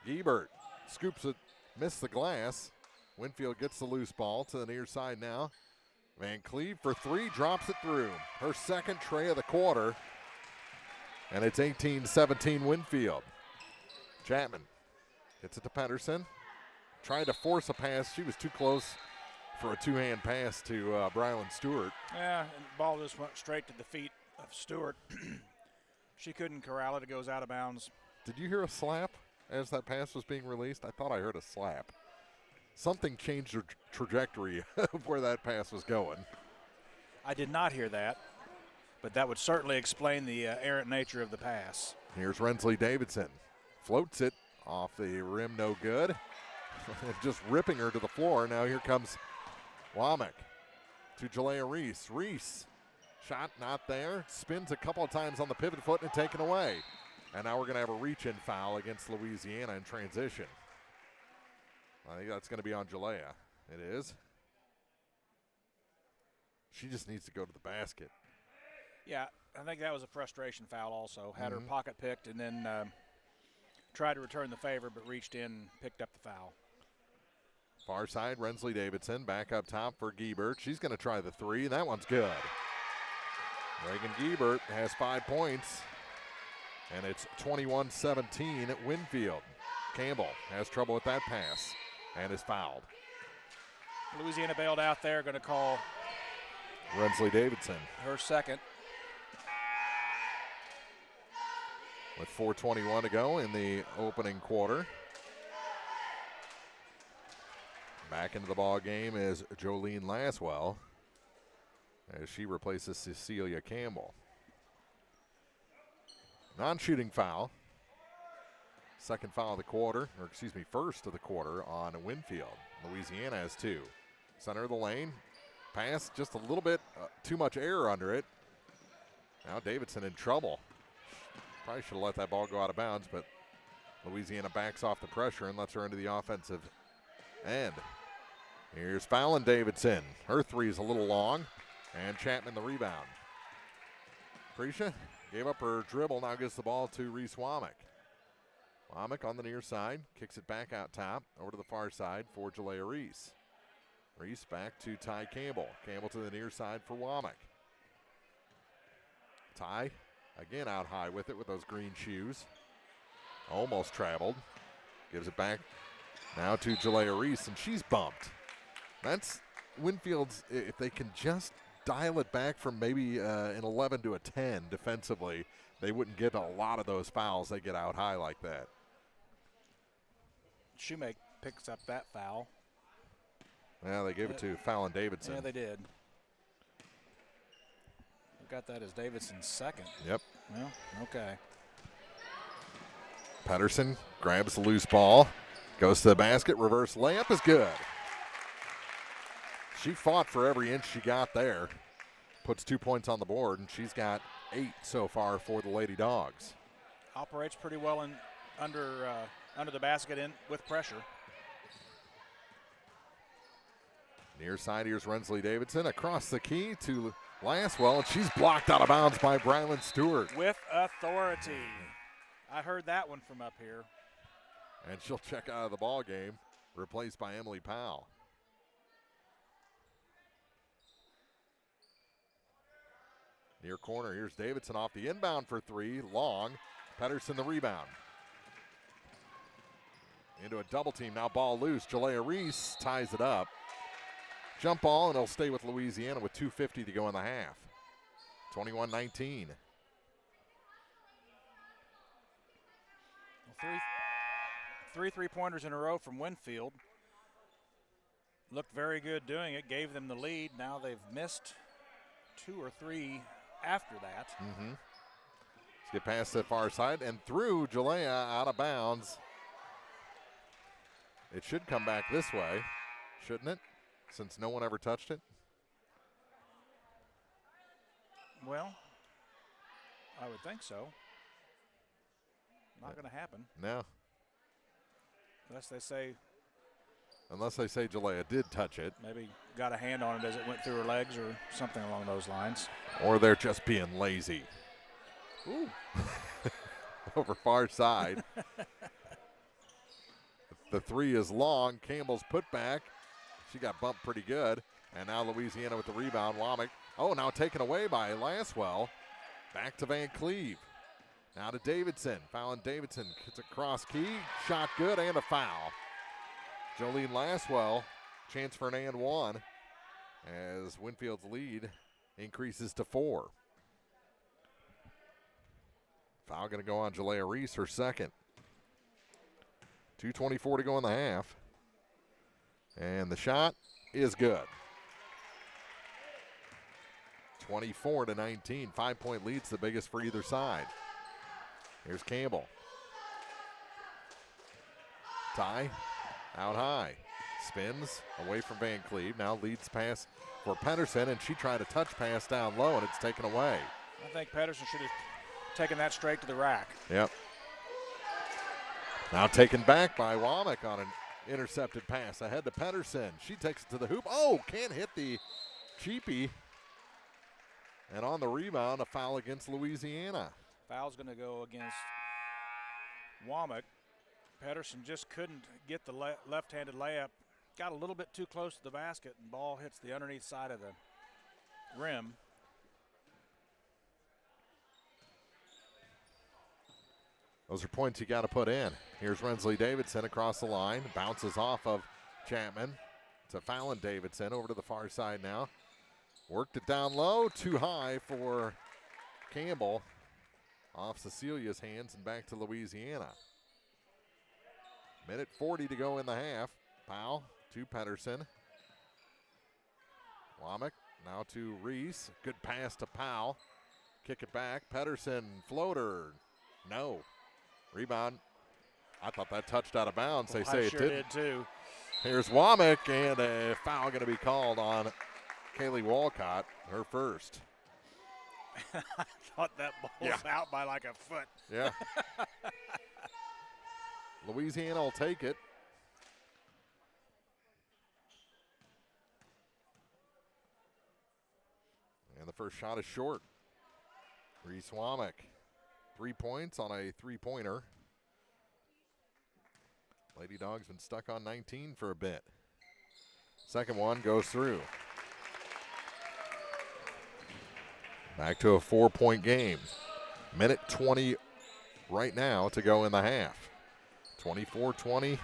Giebert scoops it, missed the glass. Winfield gets the loose ball to the near side now. Van Cleve for three, drops it through. Her second tray of the quarter. And it's 18-17 Winfield. Chapman gets it to Pedersen. Tried to force a pass. She was too close for a two-hand pass to Brylan Stewart. Yeah, and the ball just went straight to the feet of Stewart. She couldn't corral it. It goes out of bounds. Did you hear a slap as that pass was being released? I thought I heard a slap. Something changed the trajectory of where that pass was going. I did not hear that, but that would certainly explain the errant nature of the pass. Here's Rensley Davidson. Floats it off the rim, no good. Just ripping her to the floor. Now here comes Womack to Jalea Reese. Reese, shot not there. Spins a couple of times on the pivot foot and taken away. And now we're going to have a reach-in foul against Louisiana in transition. I think that's going to be on Jalea. It is. She just needs to go to the basket. Yeah, I think that was a frustration foul also. Had her pocket picked and then tried to return the favor, but reached in, picked up the foul. Far side, Rensley Davidson back up top for Giebert. She's going to try the three, and that one's good. Reagan Giebert has 5 points, and it's 21-17 at Winfield. Campbell has trouble with that pass and is fouled. Louisiana bailed out there, going to call Rensley Davidson. Her second. With 4:21 to go in the opening quarter. Back into the ball game is Jolene Laswell as she replaces Cecilia Campbell. Non-shooting foul. Second foul of the quarter, or excuse me, first of the quarter on Winfield. Louisiana has 2. Center of the lane. Pass just a little bit too much air under it. Now Davidson in trouble. Probably should have let that ball go out of bounds, but Louisiana backs off the pressure and lets her into the offensive end. Here's Fallon Davidson. Her three is a little long, and Chapman the rebound. Prisha gave up her dribble, now gives the ball to Reese Womack. Womack on the near side, kicks it back out top, over to the far side for Jalea Reese. Reese back to Ty Campbell. Campbell to the near side for Womack. Ty again out high with it with those green shoes. Almost traveled. Gives it back now to Jalea Reese, and she's bumped. That's Winfield's, if they can just dial it back from maybe an 11 to a 10 defensively, they wouldn't get a lot of those fouls. They get out high like that. Shoemake picks up that foul. Yeah, they gave it to Fallon Davidson. Yeah, they did. We got that as Davidson's second. Yep. Well, okay. Pedersen grabs the loose ball, goes to the basket, reverse layup is good. She fought for every inch she got there. Puts 2 points on the board, and she's got 8 so far for the Lady Dogs. Operates pretty well in under the basket in with pressure. Near side, here's Rensley Davidson across the key to Lasswell, and she's blocked out of bounds by Brylan Stewart. With authority. I heard that one from up here. And she'll check out of the ball game, replaced by Emily Powell. Near corner, here's Davidson off the inbound for three, long. Pedersen the rebound. Into a double team, now ball loose. Jalea Reese ties it up. Jump ball, and it'll stay with Louisiana with 2:50 to go in the half. 21-19. Three three-pointers in a row from Winfield. Looked very good doing it, gave them the lead. Now they've missed 2 or 3 after that. Let's get past the far side and through Jalea out of bounds. It should come back this way, shouldn't it? Since no one ever touched it. Well, I would think so. Not going to happen. No. Unless they say Jalea did touch it. maybe got a hand on it as it went through her legs or something along those lines. Or they're just being lazy. Ooh. Over far side. The three is long. Campbell's put back. She got bumped pretty good. And now Louisiana with the rebound. Womack. Oh, now taken away by Lasswell. Back to Van Cleve. Now to Davidson. Fallon Davidson gets a cross key. Shot good and a foul. Jolene Lasswell. Chance for an and one as Winfield's lead increases to 4. Foul going to go on Jalea Reese, her second. 2:24 to go in the half. And the shot is good. 24-19. 5-point lead's the biggest for either side. Here's Campbell. Ty out high. Spins away from Van Cleve. Now leads pass for Pedersen, and she tried a touch pass down low, and it's taken away. I think Pedersen should have taken that straight to the rack. Yep. Now taken back by Womack on an intercepted pass ahead to Pedersen. She takes it to the hoop. Oh, can't hit the cheapie. And on the rebound, a foul against Louisiana. Foul's going to go against Womack. Pedersen just couldn't get the left-handed layup. Got a little bit too close to the basket, and ball hits the underneath side of the rim. Those are points you got to put in. Here's Rensley Davidson across the line. Bounces off of Chapman to Fallon Davidson over to the far side now. Worked it down low, too high for Campbell. Off Cecilia's hands and back to Louisiana. Minute 40 to go in the half. Powell to Pedersen. Womack now to Reese. Good pass to Powell. Kick it back. Pedersen floater. No. Rebound. I thought that touched out of bounds. They say it didn't. Did too. Here's Womack, and a foul going to be called on Kaylee Walcott, her first. I thought that ball was out by like a foot. Yeah. Louisiana will take it. And the first shot is short. Reese Womack, 3 points on a three-pointer. Lady Dawgs been stuck on 19 for a bit. Second one goes through. Back to a 4-point game. Minute 20 right now to go in the half. 24-20,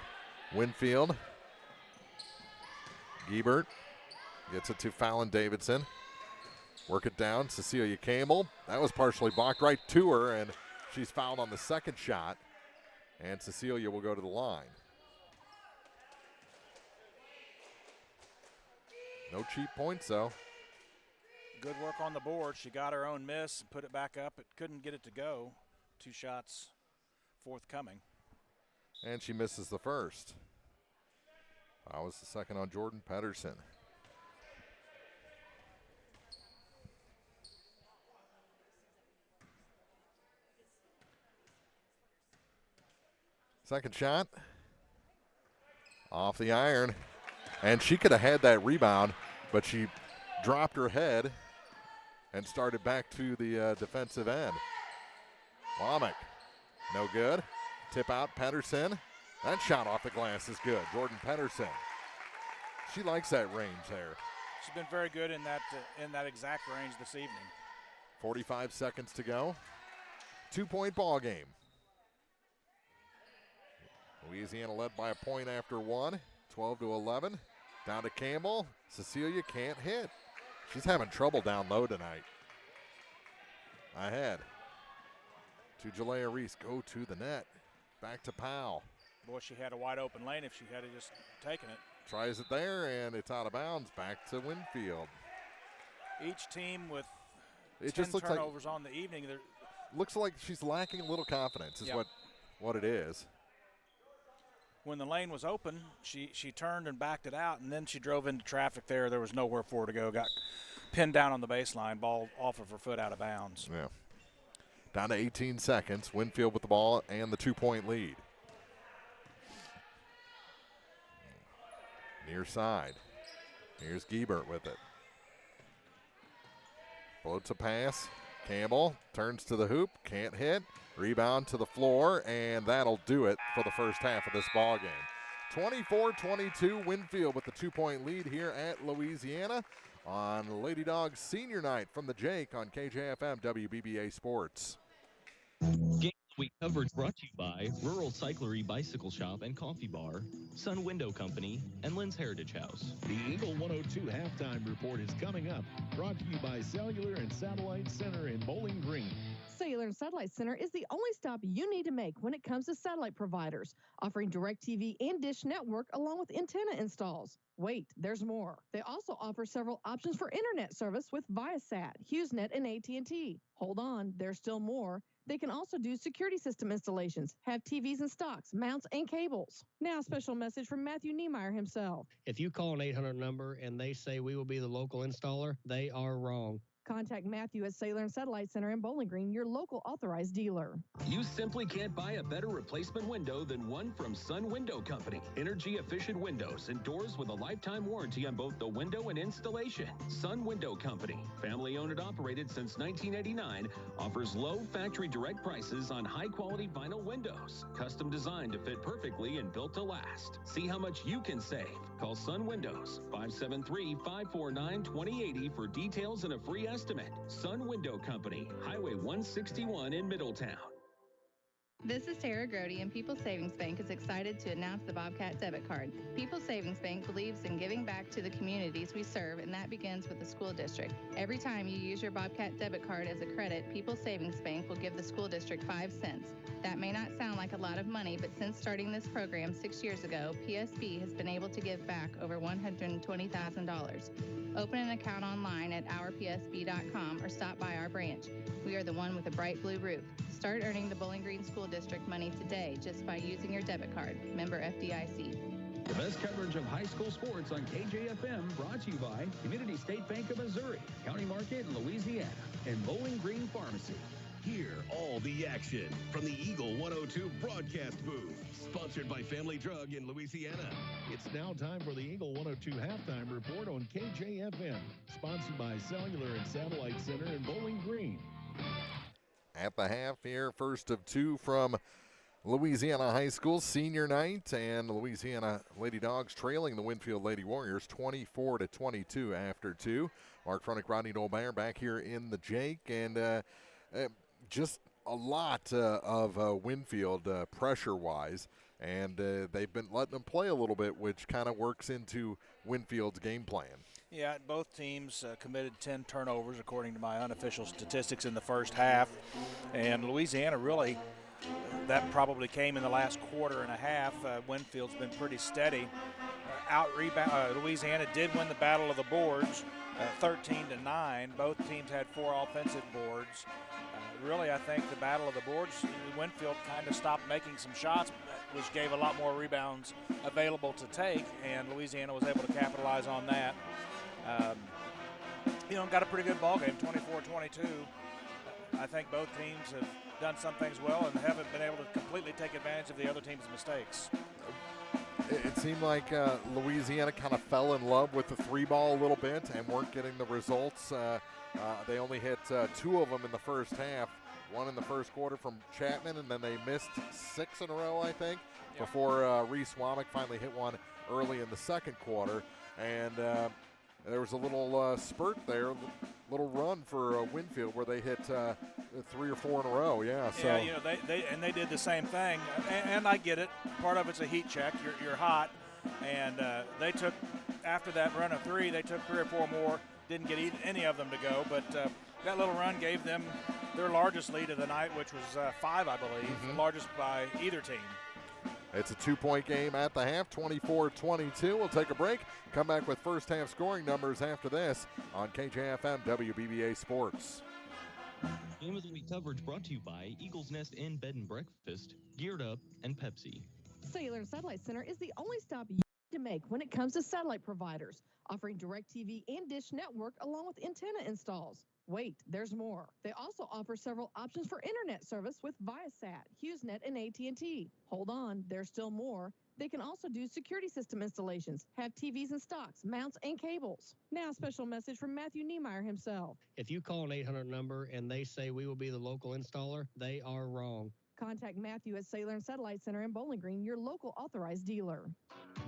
Winfield. Giebert gets it to Fallon Davidson. Work it down, Cecilia Campbell. That was partially blocked right to her, and she's fouled on the second shot. And Cecilia will go to the line. No cheap points, though. Good work on the board. She got her own miss and put it back up. It couldn't get it to go. 2 shots forthcoming. And she misses the first. That was the second on Jordan Pedersen. Second shot. Off the iron. And she could have had that rebound, but she dropped her head and started back to the defensive end. Womack, no good. Tip out Pedersen. That shot off the glass is good. Jordan Pedersen. She likes that range there. She's been very good in that exact range this evening. 45 seconds to go. 2-point ball game. Louisiana led by a point after one. 12-11. Down to Campbell. Cecilia can't hit. She's having trouble down low tonight. Ahead to Jalea Reese. Go to the net. Back to Powell. Boy, she had a wide open lane if she had just taken it. Tries it there, and it's out of bounds. Back to Winfield. Each team with it 10 just looks turnovers like, on the evening. Looks like she's lacking a little confidence is what it is. When the lane was open, she turned and backed it out, and then she drove into traffic there. There was nowhere for her to go. Got pinned down on the baseline, ball off of her foot out of bounds. Yeah. Down to 18 seconds. Winfield with the ball and the 2-point lead. Near side. Here's Giebert with it. Floats a pass. Campbell turns to the hoop. Can't hit. Rebound to the floor, and that'll do it for the first half of this ball game. 24-22, Winfield with the 2-point lead here at Louisiana on Lady Dawgs Senior Night from the Jake on KJFM WBBA Sports. Game of the Week coverage brought to you by Rural Cyclery Bicycle Shop and Coffee Bar, Sun Window Company, and Lynn's Heritage House. The Eagle 102 halftime report is coming up. Brought to you by Cellular and Satellite Center in Bowling Green. Cellular and Satellite Center is the only stop you need to make when it comes to satellite providers, offering DirecTV and Dish Network along with antenna installs. Wait, there's more. They also offer several options for internet service with Viasat, HughesNet, and AT&T. Hold on, there's still more. They can also do security system installations, have TVs in stocks, mounts, and cables. Now, a special message from Matthew Niemeyer himself. If you call an 800 number and they say we will be the local installer, they are wrong. Contact Matthew at Cellular and Satellite Center in Bowling Green, your local authorized dealer. You simply can't buy a better replacement window than one from Sun Window Company. Energy-efficient windows and doors with a lifetime warranty on both the window and installation. Sun Window Company, family-owned and operated since 1989, offers low factory direct prices on high-quality vinyl windows. Custom designed to fit perfectly and built to last. See how much you can save. Call Sun Windows, 573-549-2080 for details and a free estimate. Sun Window Company, Highway 161 in Middletown. This is Tara Grody, and People's Savings Bank is excited to announce the Bobcat Debit Card. People's Savings Bank believes in giving back to the communities we serve, and that begins with the school district. Every time you use your Bobcat Debit Card as a credit, People's Savings Bank will give the school district 5 cents. That may not sound like a lot of money, but since starting this program 6 years ago, PSB has been able to give back over $120,000. Open an account online at ourpsb.com or stop by our branch. We are the one with a bright blue roof. Start earning the Bowling Green School District money today just by using your debit card. Member FDIC. The best coverage of high school sports on KJFM, brought to you by Community State Bank of Missouri, County Market in Louisiana, and Bowling Green Pharmacy. Hear all the action from the Eagle 102 broadcast booth. Sponsored by Family Drug in Louisiana. It's now time for the Eagle 102 halftime report on KJFM. Sponsored by Cellular and Satellite Center in Bowling Green. At the half here, first of two from Louisiana High School senior night, and the Louisiana Lady Dogs trailing the Winfield Lady Warriors 24-22 after two. Mark Fronick, Rodney Dolbear back here in the Jake, and just a lot of Winfield pressure-wise, and they've been letting them play a little bit, which kind of works into Winfield's game plan. Yeah, both teams committed 10 turnovers according to my unofficial statistics in the first half, and Louisiana really, that probably came in the last quarter and a half. Winfield's been pretty steady. Louisiana did win the battle of the boards, 13-9. Both teams had 4 offensive boards. Really, I think the battle of the boards, Winfield kind of stopped making some shots, which gave a lot more rebounds available to take, and Louisiana was able to capitalize on that. Got a pretty good ball game, 24-22. I think both teams have done some things well and haven't been able to completely take advantage of the other team's mistakes. It seemed like Louisiana kind of fell in love with the 3-ball a little bit and weren't getting the results. They only hit 2 of them in the first half, one in the first quarter from Chapman, and then they missed 6 in a row, I think, before Reese Womack finally hit one early in the second quarter. And there was a little spurt there, little run for Winfield where they hit 3 or 4 in a row. Yeah, so they did the same thing, and I get it. Part of it's a heat check. You're hot, and they took, after that run of 3, they took 3 or 4 more. Didn't get any of them to go, but that little run gave them their largest lead of the night, which was 5, I believe, the largest by either team. It's a 2-point game at the half, 24-22. We'll take a break, come back with first half scoring numbers after this on KJFM WBBA Sports. Game of the Week coverage brought to you by Eagles Nest Inn Bed and Breakfast, Geared Up, and Pepsi. Cellular and Satellite Center is the only stop you need to make when it comes to satellite providers, offering DirecTV and Dish Network along with antenna installs. Wait, there's more. They also offer several options for internet service with Viasat, HughesNet, and AT&T. Hold on, there's still more. They can also do security system installations, have TVs in stocks, mounts, and cables. Now, a special message from Matthew Niemeyer himself. If you call an 800 number and they say we will be the local installer, they are wrong. Contact Matthew at Cellular and Satellite Center in Bowling Green, your local authorized dealer.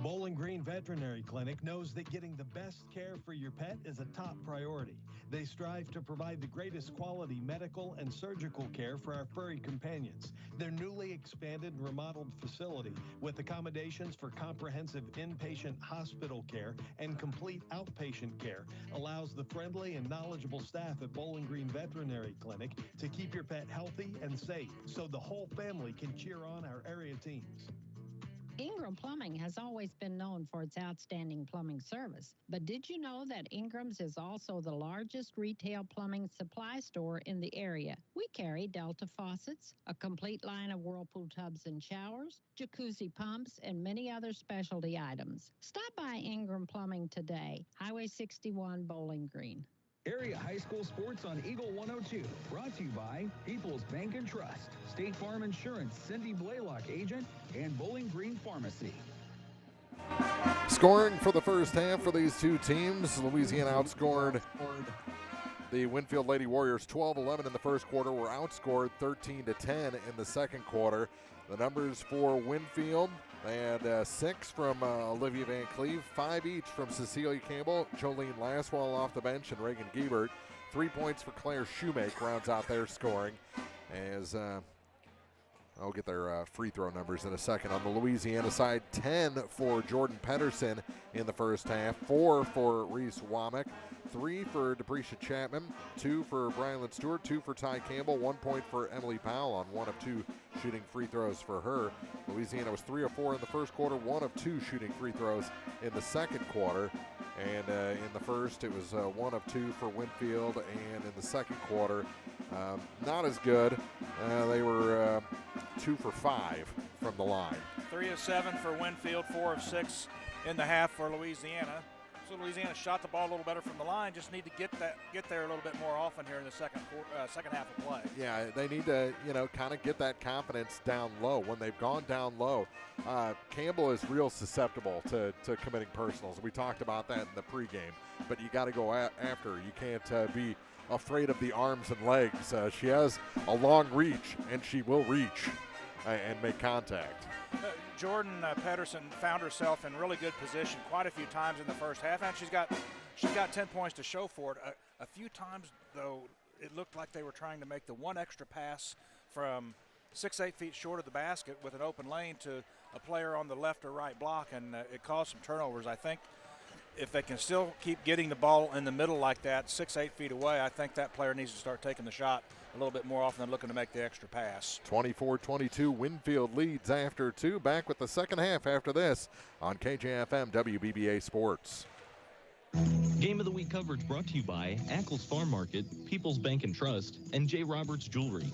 Bowling Green Veterinary Clinic knows that getting the best care for your pet is a top priority. They strive to provide the greatest quality medical and surgical care for our furry companions. Their newly expanded and remodeled facility, with accommodations for comprehensive inpatient hospital care and complete outpatient care, allows the friendly and knowledgeable staff at Bowling Green Veterinary Clinic to keep your pet healthy and safe, so the whole family can cheer on our area teams. Ingram Plumbing has always been known for its outstanding plumbing service. But did you know that Ingram's is also the largest retail plumbing supply store in the area? We carry Delta faucets, a complete line of Whirlpool tubs and showers, jacuzzi pumps, and many other specialty items. Stop by Ingram Plumbing today, Highway 61, Bowling Green. Area high school sports on Eagle 102. Brought to you by People's Bank and Trust, State Farm Insurance, Cindy Blaylock agent, and Bowling Green Pharmacy. Scoring for the first half for these two teams. Louisiana outscored the Winfield Lady Warriors 12-11 in the first quarter. Were outscored 13-10 in the second quarter. The numbers for Winfield: they had 6 from Olivia Van Cleve, 5 each from Cecilia Campbell, Jolene Laswell off the bench, and Reagan Giebert. 3 points for Claire Shoemake rounds out their scoring. As I'll get their free throw numbers in a second. On the Louisiana side, 10 for Jordan Pedersen in the first half, 4 for Reese Womack, 3 for Depresha Chapman, 2 for Brylan Stewart, 2 for Ty Campbell, 1 point for Emily Powell on 1 of 2 shooting free throws for her. Louisiana was 3 of 4 in the first quarter, 1 of 2 shooting free throws in the second quarter. And in the first, it was 1 of 2 for Winfield, and in the second quarter, not as good. They were 2 for 5 from the line. 3 of 7 for Winfield, 4 of 6 in the half for Louisiana. So Louisiana shot the ball a little better from the line. Just need to get there a little bit more often here in the second half of play. Yeah, they need to, kind of get that confidence down low. When they've gone down low, Campbell is real susceptible to committing personals. We talked about that in the pregame. But you got to go after her. You can't be afraid of the arms and legs. She has a long reach, and she will reach and make contact. Jordan Pedersen found herself in really good position quite a few times in the first half, and she's got 10 points to show for it. A few times, though, it looked like they were trying to make the one extra pass from 6-8 feet short of the basket with an open lane to a player on the left or right block, and it caused some turnovers. I think if they can still keep getting the ball in the middle like that, 6-8 feet away, I think that player needs to start taking the shot a little bit more often than looking to make the extra pass. 24-22, Winfield leads after 2. Back with the second half after this on KJFM WBBA Sports. Game of the Week coverage brought to you by Ackles Farm Market, People's Bank and Trust, and J. Roberts Jewelry.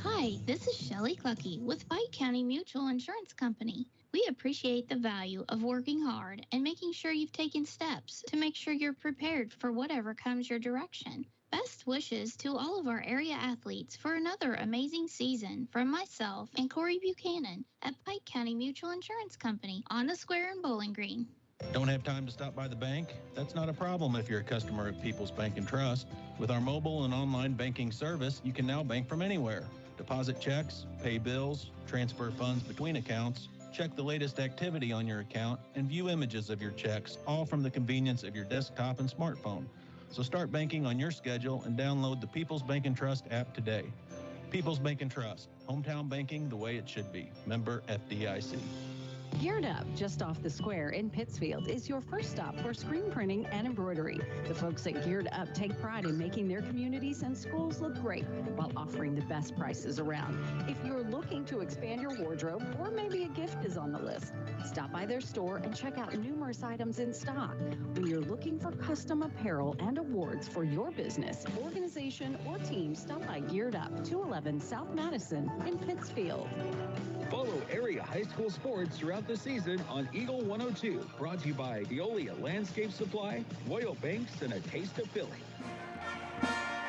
Hi, this is Shelley Clucky with Pike County Mutual Insurance Company. We appreciate the value of working hard and making sure you've taken steps to make sure you're prepared for whatever comes your direction. Best wishes to all of our area athletes for another amazing season from myself and Corey Buchanan at Pike County Mutual Insurance Company on the Square in Bowling Green. Don't have time to stop by the bank? That's not a problem if you're a customer of People's Bank and Trust. With our mobile and online banking service, you can now bank from anywhere. Deposit checks, pay bills, transfer funds between accounts, check the latest activity on your account, and view images of your checks, all from the convenience of your desktop and smartphone. So start banking on your schedule and download the People's Bank and Trust app today. People's Bank and Trust, hometown banking the way it should be. Member FDIC. Geared Up, just off the square in Pittsfield, is your first stop for screen printing and embroidery. The folks at Geared Up take pride in making their communities and schools look great while offering the best prices around. If you're looking to expand your wardrobe, or maybe a gift is on the list, stop by their store and check out numerous items in stock. When you're looking for custom apparel and awards for your business, organization, or team, stop by Geared Up, 211 South Madison in Pittsfield. Follow area high school sports throughout the season on Eagle 102. Brought to you by Veolia Landscape Supply, Royal Banks, and a taste of Philly.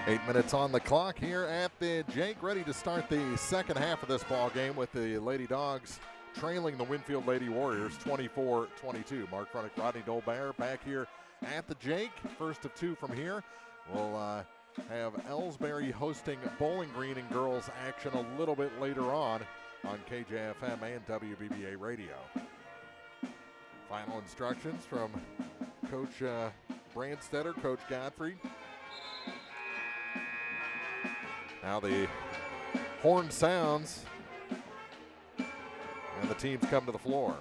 8 minutes on the clock here at the Jake, ready to start the second half of this ball game with the Lady Dogs trailing the Winfield Lady Warriors 24-22. Mark Fronick, Rodney Dolbear back here at the Jake. First of 2 from here. We'll have Ellsbury hosting Bowling Green and girls action a little bit later on KJFM and WBBA Radio. Final instructions from Coach Brandstetter, Coach Godfrey. Now the horn sounds and the teams come to the floor.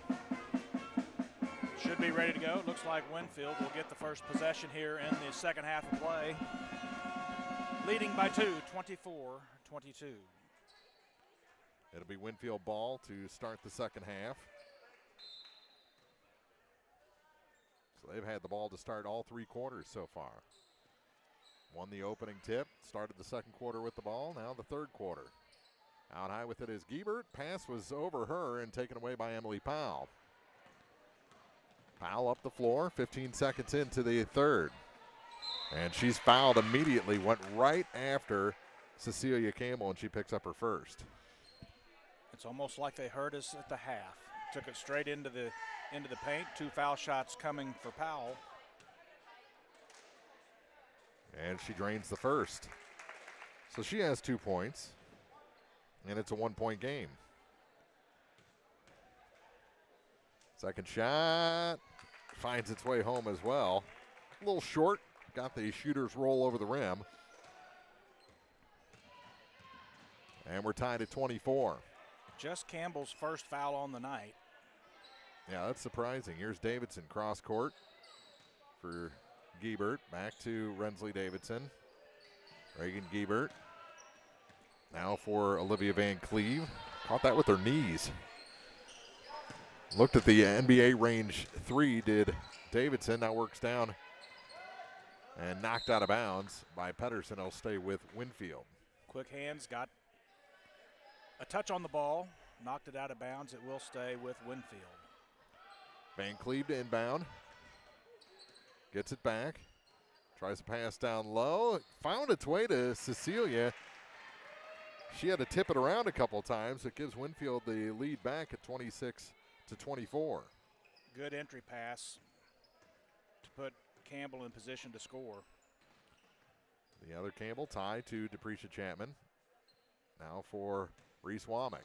Should be ready to go. It looks like Winfield will get the first possession here in the second half of play. Leading by 2, 24-22. It'll be Winfield ball to start the second half. So they've had the ball to start all 3 quarters so far. Won the opening tip, started the second quarter with the ball, now the third quarter. Out high with it is Giebert. Pass was over her and taken away by Emily Powell. Powell up the floor, 15 seconds into the third. And she's fouled immediately, went right after Cecilia Campbell, and she picks up her first. It's almost like they heard us at the half. Took it straight into the paint. 2 foul shots coming for Powell. And she drains the first. So she has 2 points. And it's a 1-point game. Second shot finds its way home as well. A little short. Got the shooter's roll over the rim. And we're tied at 24. Just Campbell's first foul on the night. Yeah, that's surprising. Here's Davidson cross court for Giebert. Back to Rensley Davidson. Reagan Giebert. Now for Olivia Van Cleve. Caught that with her knees. Looked at the NBA range 3, did Davidson. Now works down and knocked out of bounds by Pedersen. He'll stay with Winfield. Quick hands, got a touch on the ball, knocked it out of bounds. It will stay with Winfield. Van Cleve to inbound. Gets it back. Tries to pass down low. Found its way to Cecilia. She had to tip it around a couple times. It gives Winfield the lead back at 26-24. Good entry pass to put Campbell in position to score. The other Campbell, Ty to Deprecia Chapman. Now for Reese Womack.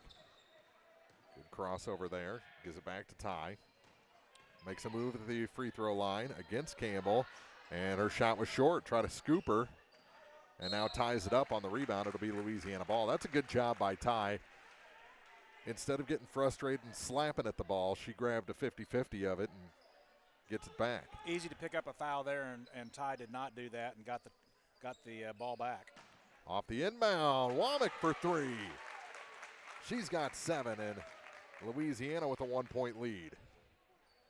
Good crossover there. Gives it back to Ty. Makes a move at the free throw line against Campbell. And her shot was short. Try to scoop her. And now ties it up on the rebound. It'll be Louisiana ball. That's a good job by Ty. Instead of getting frustrated and slapping at the ball, she grabbed a 50-50 of it and gets it back. Easy to pick up a foul there, and Ty did not do that and got the ball back. Off the inbound, Womack for three. She's got 7, and Louisiana with a 1-point lead.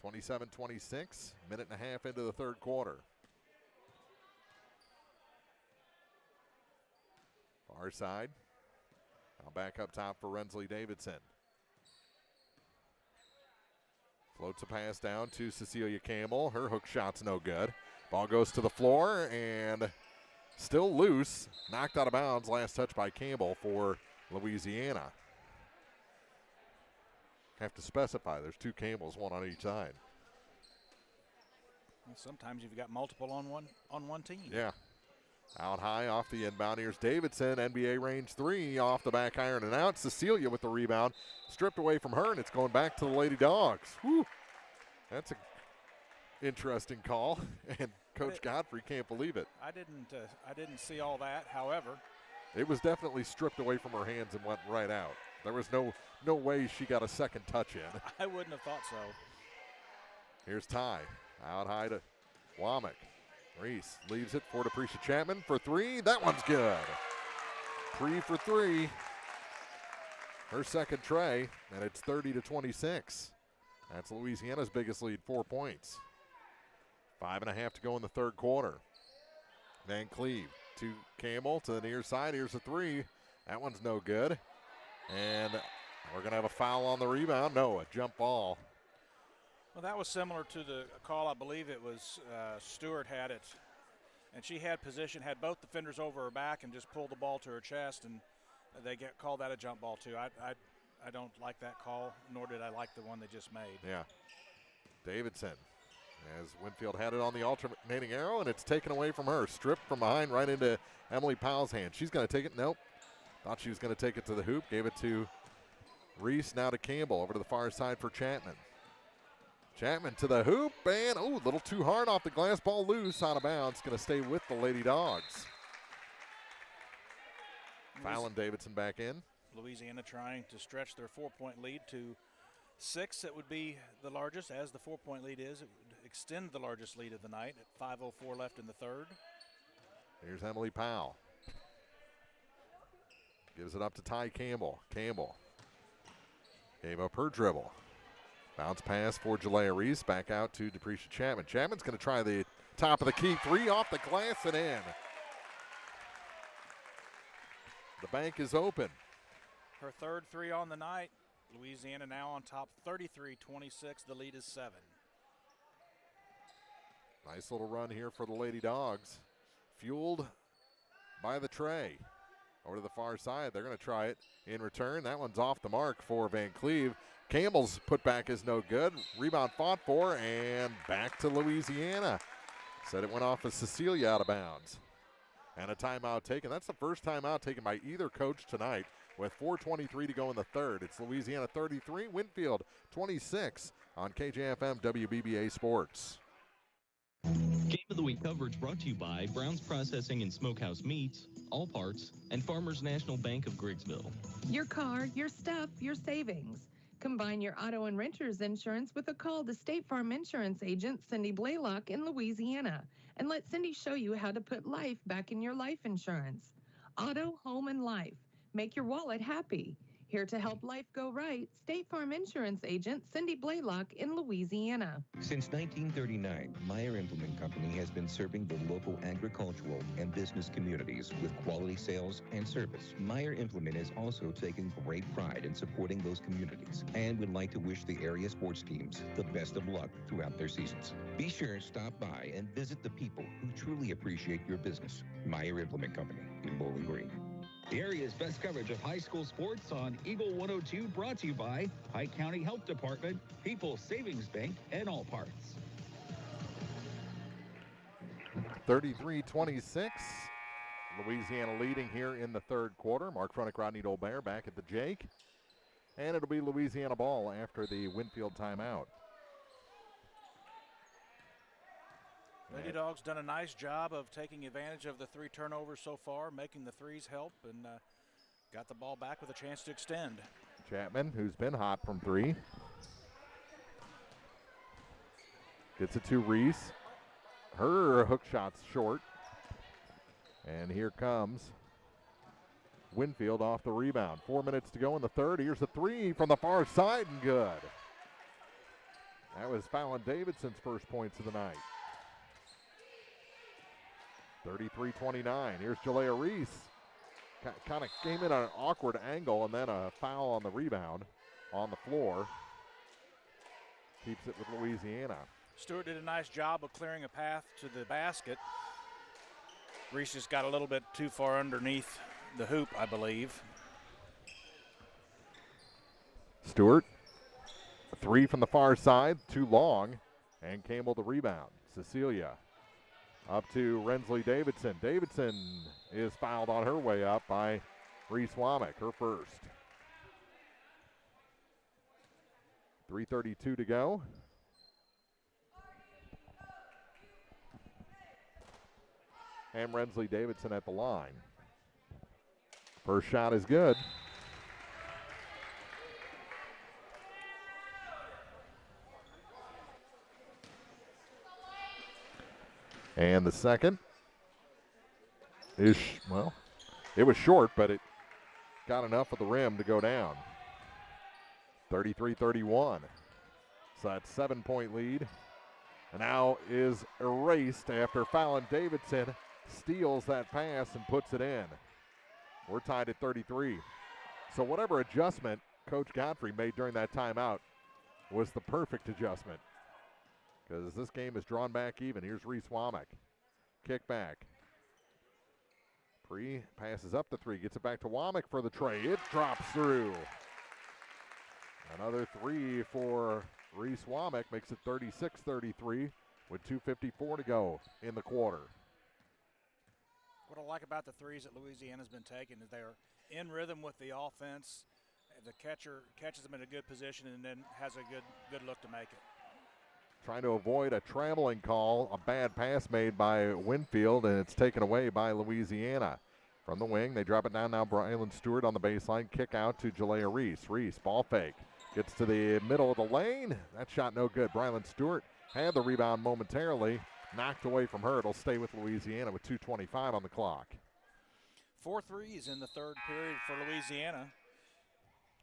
27-26, minute and a half into the third quarter. Far side. Now back up top for Rensley Davidson. Floats a pass down to Cecilia Campbell. Her hook shot's no good. Ball goes to the floor and still loose. Knocked out of bounds. Last touch by Campbell for Louisiana. Have to specify. There's 2 Campbells, one on each side. Well, sometimes you've got multiple on one team. Yeah. Out high off the inbound. Here's Davidson, NBA range 3 off the back iron and out. Cecilia with the rebound. Stripped away from her, and it's going back to the Lady Dawgs. Whew. That's an interesting call, and Coach Godfrey can't believe it. I didn't see all that. However, it was definitely stripped away from her hands and went right out. There was no way she got a second touch in. I wouldn't have thought so. Here's Ty. Out high to Womack. Reese leaves it for Deprecia Chapman for 3. That one's good. 3 for 3. Her second tray, and it's 30-26. That's Louisiana's biggest lead, 4 points. 5.5 to go in the third quarter. Van Cleve to Campbell to the near side. Here's a 3. That one's no good. And we're going to have a foul on the rebound. No, a jump ball. Well, that was similar to the call. I believe it was Stewart had it, and she had position, had both defenders over her back, and just pulled the ball to her chest, and they called that a jump ball too. I don't like that call, nor did I like the one they just made. Yeah. Davidson, as Winfield had it on the alternating arrow, and it's taken away from her. Stripped from behind right into Emily Powell's hand. She's going to take it. Nope. Thought she was going to take it to the hoop. Gave it to Reese, now to Campbell. Over to the far side for Chapman. Chapman to the hoop, and a little too hard off the glass. Ball loose, out of bounds. Going to stay with the Lady Dawgs. Fallon Davidson back in. Louisiana trying to stretch their 4-point lead to 6. It would be the largest, as the 4-point lead is. It would extend the largest lead of the night at 5:04 left in the third. Here's Emily Powell. Gives it up to Ty Campbell. Campbell gave up her dribble. Bounce pass for Jalea Reese. Back out to Deprecia Chapman. Chapman's going to try the top of the key. 3 off the glass and in. The bank is open. Her third 3 on the night. Louisiana now on top 33-26. The lead is 7. Nice little run here for the Lady Dawgs. Fueled by the tray. Over to the far side. They're going to try it in return. That one's off the mark for Van Cleve. Campbell's putback is no good. Rebound fought for, and back to Louisiana. Said it went off of Cecilia out of bounds. And a timeout taken. That's the first timeout taken by either coach tonight with 4:23 to go in the third. It's Louisiana 33, Winfield 26 on KJFM WBBA Sports. Game of the Week coverage brought to you by Brown's Processing and Smokehouse Meats, All Parts, and Farmers National Bank of Griggsville. Your car, your stuff, your savings. Combine your auto and renter's insurance with a call to State Farm Insurance agent Cindy Blaylock in Louisiana, and let Cindy show you how to put life back in your life insurance. Auto, home, and life. Make your wallet happy. Here to help life go right, State Farm Insurance Agent Cindy Blaylock in Louisiana. Since 1939, Meyer Implement Company has been serving the local agricultural and business communities with quality sales and service. Meyer Implement has also taken great pride in supporting those communities and would like to wish the area sports teams the best of luck throughout their seasons. Be sure to stop by and visit the people who truly appreciate your business. Meyer Implement Company in Bowling Green. The area's best coverage of high school sports on Eagle 102, brought to you by Pike County Health Department, People's Savings Bank, and All Parts. 33-26. Louisiana leading here in the third quarter. Mark Fronick, Rodney Dolbear back at the Jake. And it'll be Louisiana ball after the Winfield timeout. Lady Dogs done a nice job of taking advantage of the 3 turnovers so far, making the threes help, and got the ball back with a chance to extend. Chapman, who's been hot from 3. Gets it to Reese. Her hook shot's short. And here comes Winfield off the rebound. 4 minutes to go in the third. Here's a 3 from the far side and good. That was Fallon Davidson's first points of the night. 33-29. Here's Jalea Reese. Kind of came in at an awkward angle and then a foul on the rebound on the floor. Keeps it with Louisiana. Stewart did a nice job of clearing a path to the basket. Reese just got a little bit too far underneath the hoop, I believe. Stewart, a 3 from the far side, too long, and Campbell the rebound. Cecilia up to Rensley Davidson. Davidson is fouled on her way up by Reese Womack, her first. 3:32 to go. And Rensley Davidson at the line. First shot is good. And the second is, well, it was short, but it got enough of the rim to go down. 33-31. So that 7-point lead now is erased after Fallon Davidson steals that pass and puts it in. We're tied at 33. So whatever adjustment Coach Godfrey made during that timeout was the perfect adjustment, because this game is drawn back even. Here's Reese Womack. Kick back. Pre passes up the 3, gets it back to Womack for the tray. It drops through. Another 3 for Reese Womack makes it 36-33 with 2:54 to go in the quarter. What I like about the threes that Louisiana's been taking is they're in rhythm with the offense. The catcher catches them in a good position and then has a good look to make it. Trying to avoid a traveling call, a bad pass made by Winfield, and it's taken away by Louisiana. From the wing, they drop it down now. Brylan Stewart on the baseline, kick out to Jalea Reese. Reese, ball fake, gets to the middle of the lane. That shot no good. Brylan Stewart had the rebound momentarily, knocked away from her. It'll stay with Louisiana with 2:25 on the clock. 4 threes in the third period for Louisiana.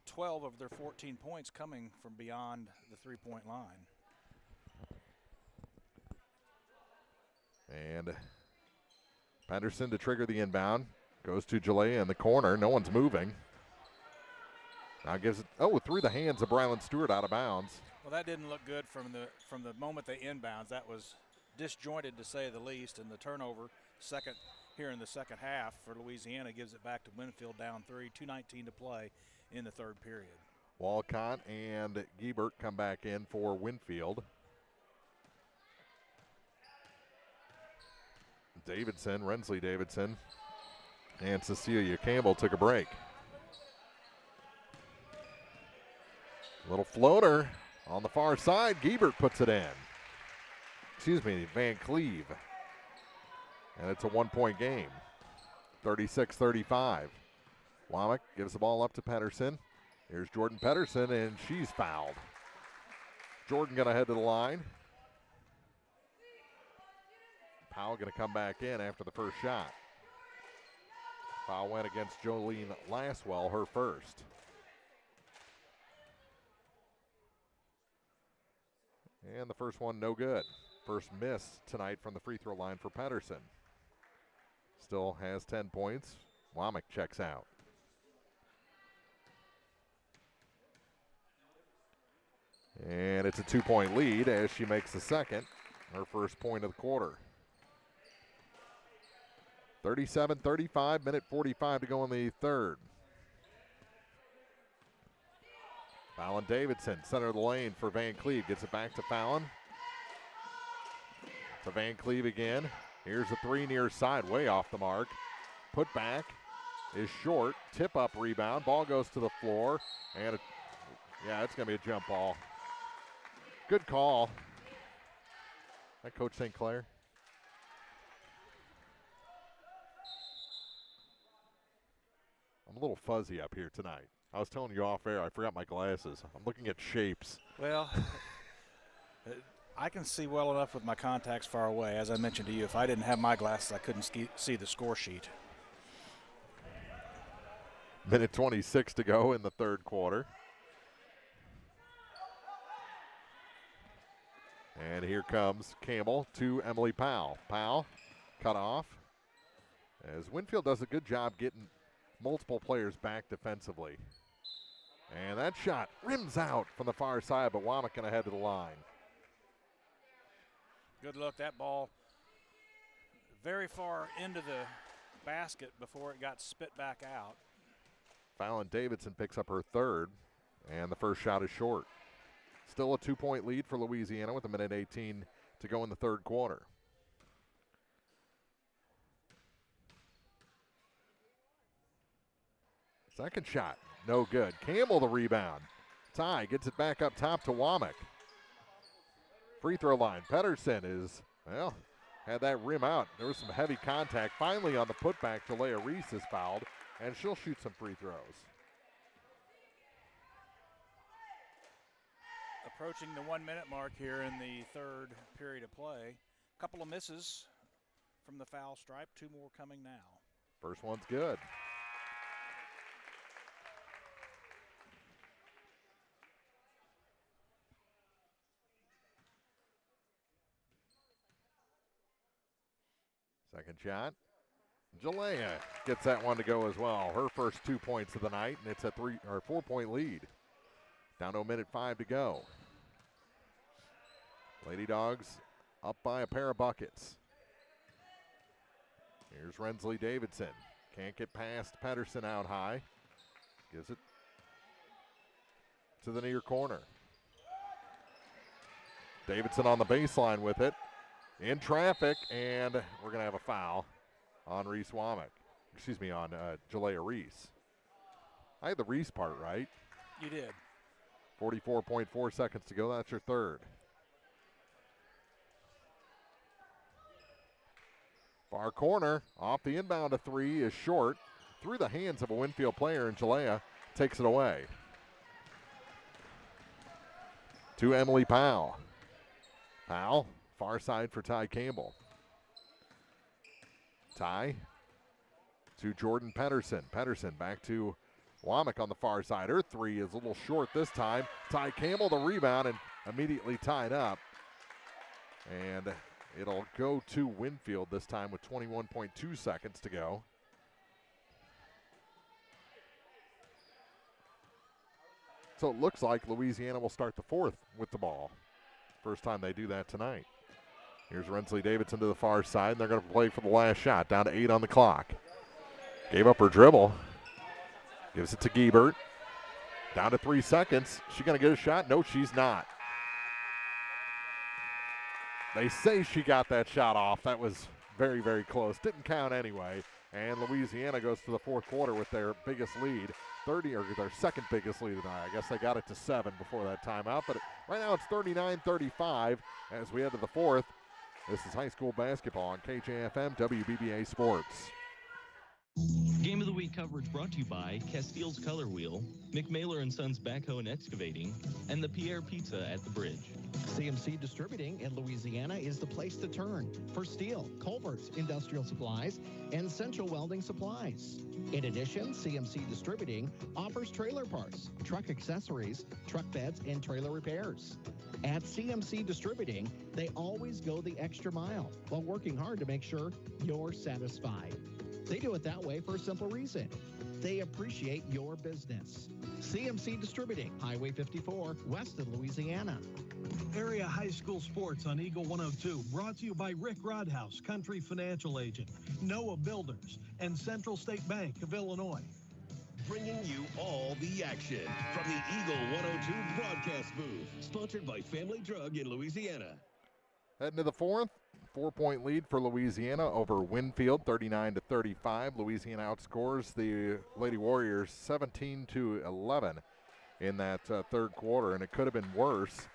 12 of their 14 points coming from beyond the three-point line. And Patterson to trigger the inbound. Goes to Jalea in the corner. No one's moving. Now gives it, through the hands of Brylan Stewart out of bounds. Well, that didn't look good from the moment they inbounds. That was disjointed, to say the least, and the turnover here in the second half for Louisiana gives it back to Winfield down 3, 2:19 to play in the third period. Walcott and Giebert come back in for Winfield. Davidson, Rensley Davidson, and Cecilia Campbell took a break. Little floater on the far side. Giebert puts it in. Van Cleve. And it's a 1-point game. 36-35. Womack gives the ball up to Pedersen. Here's Jordan Pedersen, and she's fouled. Jordan going to head to the line. Powell going to come back in after the first shot. Foul went against Jolene Laswell, her first. And the first one, no good. First miss tonight from the free throw line for Pedersen. Still has 10 points. Womack checks out. And it's a 2-point lead as she makes the second, her first point of the quarter. 37-35, minute 45 to go in the third. Fallon Davidson, center of the lane for Van Cleve. Gets it back to Fallon. To Van Cleve again. Here's a three near side, way off the mark. Put back is short. Tip up rebound. Ball goes to the floor. And it's going to be a jump ball. Good call. That Coach St. Clair. I'm a little fuzzy up here tonight. I was telling you off air, I forgot my glasses. I'm looking at shapes. Well, I can see well enough with my contacts far away. As I mentioned to you, if I didn't have my glasses, I couldn't see the score sheet. Minute 26 to go in the third quarter. And here comes Campbell to Emily Powell. Powell cut off as Winfield does a good job getting multiple players back defensively. And that shot rims out from the far side, but Womack going to head to the line. Good look. That ball very far into the basket before it got spit back out. Fallon Davidson picks up her third, and the first shot is short. Still a 2-point lead for Louisiana with a minute 18 to go in the third quarter. Second shot, no good. Campbell the rebound. Ty gets it back up top to Womack. Free throw line. Pedersen had that rim out. There was some heavy contact. Finally on the putback, Jalea Reese is fouled, and she'll shoot some free throws. Approaching the 1 minute mark here in the third period of play. A couple of misses from the foul stripe, 2 more coming now. First one's good. Second shot. Jalea gets that one to go as well. Her first 2 points of the night, and it's a 4-point lead. Down to a minute 5 to go. Lady Dogs up by a pair of buckets. Here's Rensley Davidson. Can't get past Pedersen out high. Gives it to the near corner. Davidson on the baseline with it. In traffic, and we're going to have a foul on Reese Womack. Excuse me, on Jalea Reese. I had the Reese part right. You did. 44.4 seconds to go. That's your third. Far corner, off the inbound to three is short. Through the hands of a Winfield player, and Jalea takes it away. To Emily Powell. Powell, far side for Ty Campbell. Ty to Jordan Pedersen. Pedersen back to Womack on the far side. Her three is a little short this time. Ty Campbell the rebound and immediately tied up. And it'll go to Winfield this time with 21.2 seconds to go. So it looks like Louisiana will start the fourth with the ball. First time they do that tonight. Here's Rensley Davidson to the far side, and they're going to play for the last shot. Down to 8 on the clock. Gave up her dribble. Gives it to Giebert. Down to 3 seconds. She going to get a shot? No, she's not. They say she got that shot off. That was very, very close. Didn't count anyway. And Louisiana goes to the fourth quarter with their biggest lead. Their second biggest lead tonight. I guess they got it to 7 before that timeout. But right now it's 39-35 as we head to the fourth. This is high school basketball on KJFM WBBA Sports. Game of the Week coverage brought to you by Castile's Color Wheel, McMailer & Sons Backhoe and Excavating, and the Pierre Pizza at the Bridge. CMC Distributing in Louisiana is the place to turn for steel, culverts, industrial supplies, and central welding supplies. In addition, CMC Distributing offers trailer parts, truck accessories, truck beds, and trailer repairs. At CMC Distributing, they always go the extra mile while working hard to make sure you're satisfied. They do it that way for a simple reason. They appreciate your business. CMC Distributing, Highway 54, west of Louisiana. Area high school sports on Eagle 102, brought to you by Rick Rodhouse, Country Financial Agent, Noah Builders, and Central State Bank of Illinois. Bringing you all the action from the Eagle 102 broadcast booth. Sponsored by Family Drug in Louisiana. Heading to the fourth. 4-point lead for Louisiana over Winfield, 39-35. Louisiana outscores the Lady Warriors 17-11 in that third quarter, and it could have been worse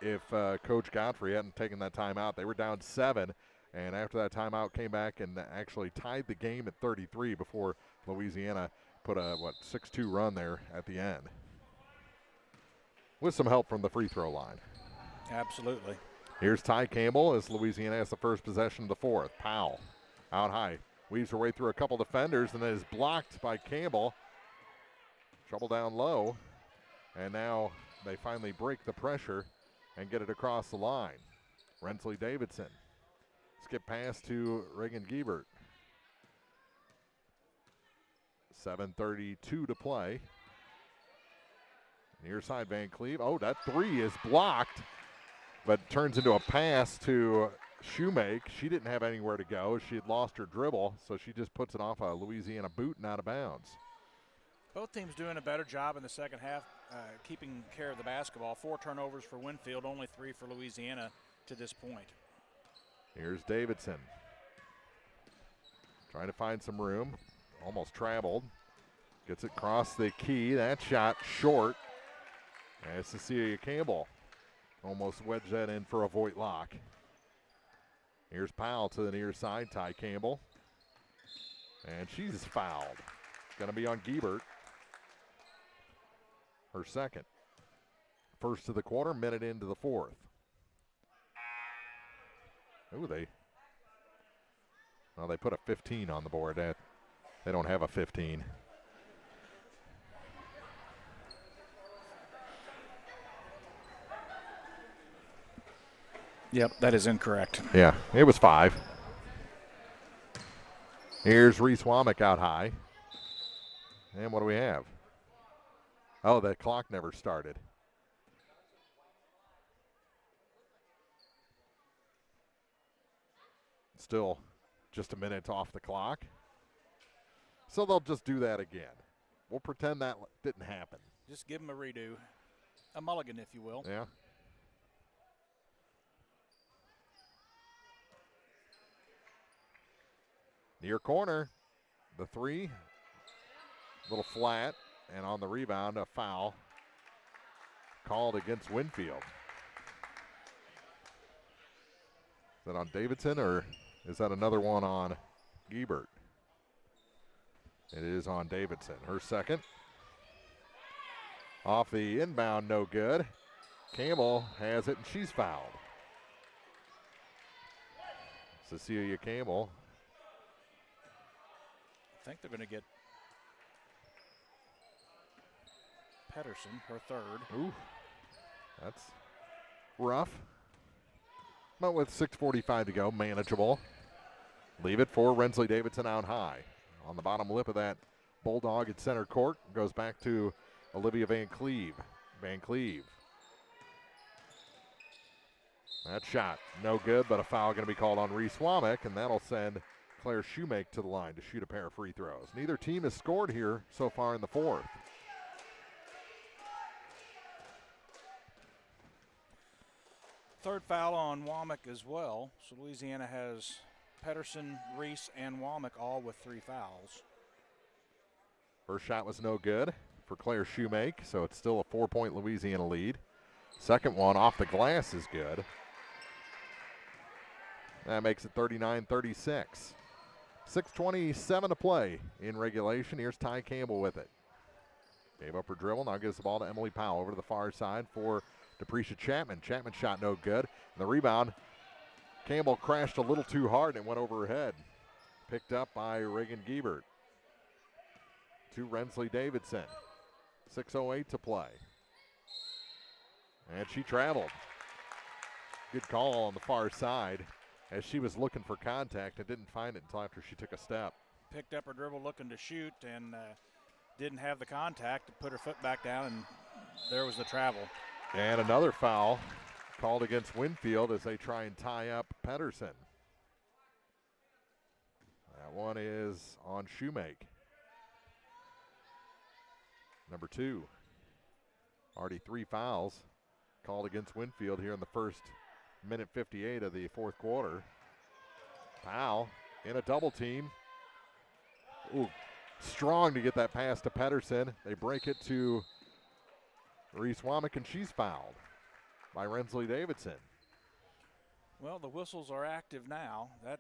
if Coach Godfrey hadn't taken that timeout. They were down 7, and after that timeout came back and actually tied the game at 33 before Louisiana put a 6-2 run there at the end with some help from the free throw line. Absolutely. Here's Ty Campbell as Louisiana has the first possession of the fourth. Powell out high, weaves her way through a couple defenders and then is blocked by Campbell. Trouble down low, and now they finally break the pressure and get it across the line. Rensley Davidson. Skip pass to Reagan Giebert. 7:32 to play. Near side Van Cleve. Oh, that three is blocked, but turns into a pass to Shoemake. She didn't have anywhere to go. She had lost her dribble, so she just puts it off a Louisiana boot and out of bounds. Both teams doing a better job in the second half, keeping care of the basketball. 4 turnovers for Winfield, only 3 for Louisiana to this point. Here's Davidson. Trying to find some room. Almost traveled. Gets it across the key. That shot short. And Cecilia Campbell almost wedged that in for a Voigt lock. Here's Powell to the near side. Ty Campbell. And she's fouled. Going to be on Giebert. Her second. First of the quarter, minute into the fourth. Ooh, they put a 15 on the board. They don't have a 15. Yep, that is incorrect. Yeah, it was 5. Here's Reese Womack out high. And what do we have? Oh, the clock never started. Still just a minute off the clock. So they'll just do that again. We'll pretend that didn't happen. Just give them a redo. A mulligan, if you will. Yeah. Near corner, the three, little flat, and on the rebound, a foul called against Winfield. Is that on Davidson, or is that another one on Giebert? It is on Davidson. Her second. Off the inbound, no good. Campbell has it, and she's fouled. Cecilia Campbell. I think they're going to get Pedersen, her third. Ooh, that's rough. But with 6:45 to go, manageable. Leave it for Rensley Davidson out high. On the bottom lip of that Bulldog at center court, goes back to Olivia Van Cleve. Van Cleve. That shot, no good, but a foul going to be called on Reese Womack, and that'll send Claire Shoemake to the line to shoot a pair of free throws. Neither team has scored here so far in the fourth. Third foul on Womack as well. So Louisiana has Pedersen, Reese, and Womack all with 3 fouls. First shot was no good for Claire Shoemake, so it's still a 4-point Louisiana lead. Second one off the glass is good. That makes it 39-36. 6:27 to play in regulation. Here's Ty Campbell with it. Gave up her dribble, now gives the ball to Emily Powell over to the far side for Deprecia Chapman. Chapman shot no good. And the rebound, Campbell crashed a little too hard and went over her head. Picked up by Reagan Giebert. To Rensley Davidson. 6:08 to play. And she traveled. Good call on the far side as she was looking for contact and didn't find it until after she took a step. Picked up her dribble looking to shoot and didn't have the contact to put her foot back down, and there was the travel. And another foul called against Winfield as they try and tie up Pedersen. That one is on Shoemake. Number 2. Already 3 fouls called against Winfield here in the first minute 58 of the fourth quarter. Powell in a double team. Ooh, strong to get that pass to Pedersen. They break it to Reese Womack, and she's fouled by Rensley Davidson. Well, the whistles are active now. That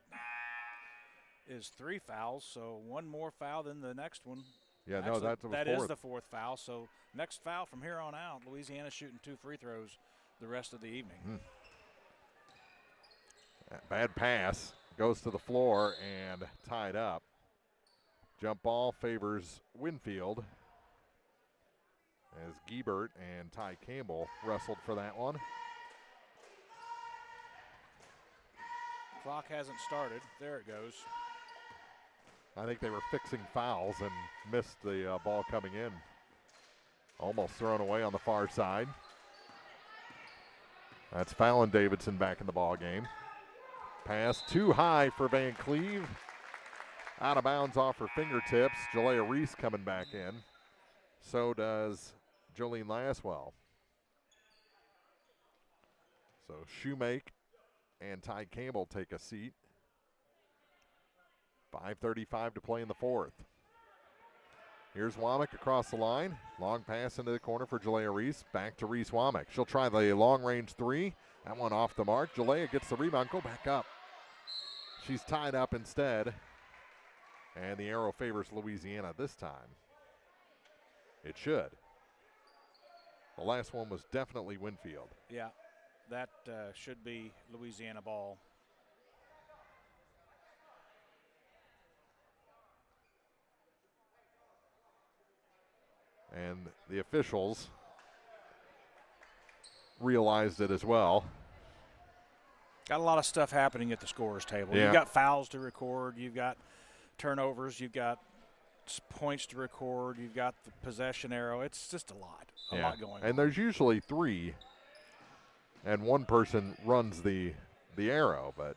is 3 fouls, so one more foul than the next one. Yeah, actually, no, that's that is the 4th foul. So next foul from here on out, Louisiana shooting 2 free throws the rest of the evening. Bad pass goes to the floor and tied up. Jump ball favors Winfield as Giebert and Ty Campbell wrestled for that one. Clock hasn't started. There it goes. I think they were fixing fouls and missed the ball coming in. Almost thrown away on the far side. That's Fallon Davidson back in the ball game. Pass too high for Van Cleve. Out of bounds off her fingertips. Jalea Reese coming back in. So does Jolene Laswell. So Shoemake and Ty Campbell take a seat. 5:35 to play in the fourth. Here's Womack across the line. Long pass into the corner for Jalea Reese. Back to Reese Womack. She'll try the long-range 3. That one off the mark. Jalea gets the rebound. Go back up. She's tied up instead. And the arrow favors Louisiana this time. It should. The last one was definitely Winfield. Yeah, that should be Louisiana ball. And the officials realized it as well. Got a lot of stuff happening at the scorer's table. Yeah. You've got fouls to record. You've got turnovers. You've got points to record. You've got the possession arrow. It's just a lot going on. And there's usually 3, and one person runs the arrow. But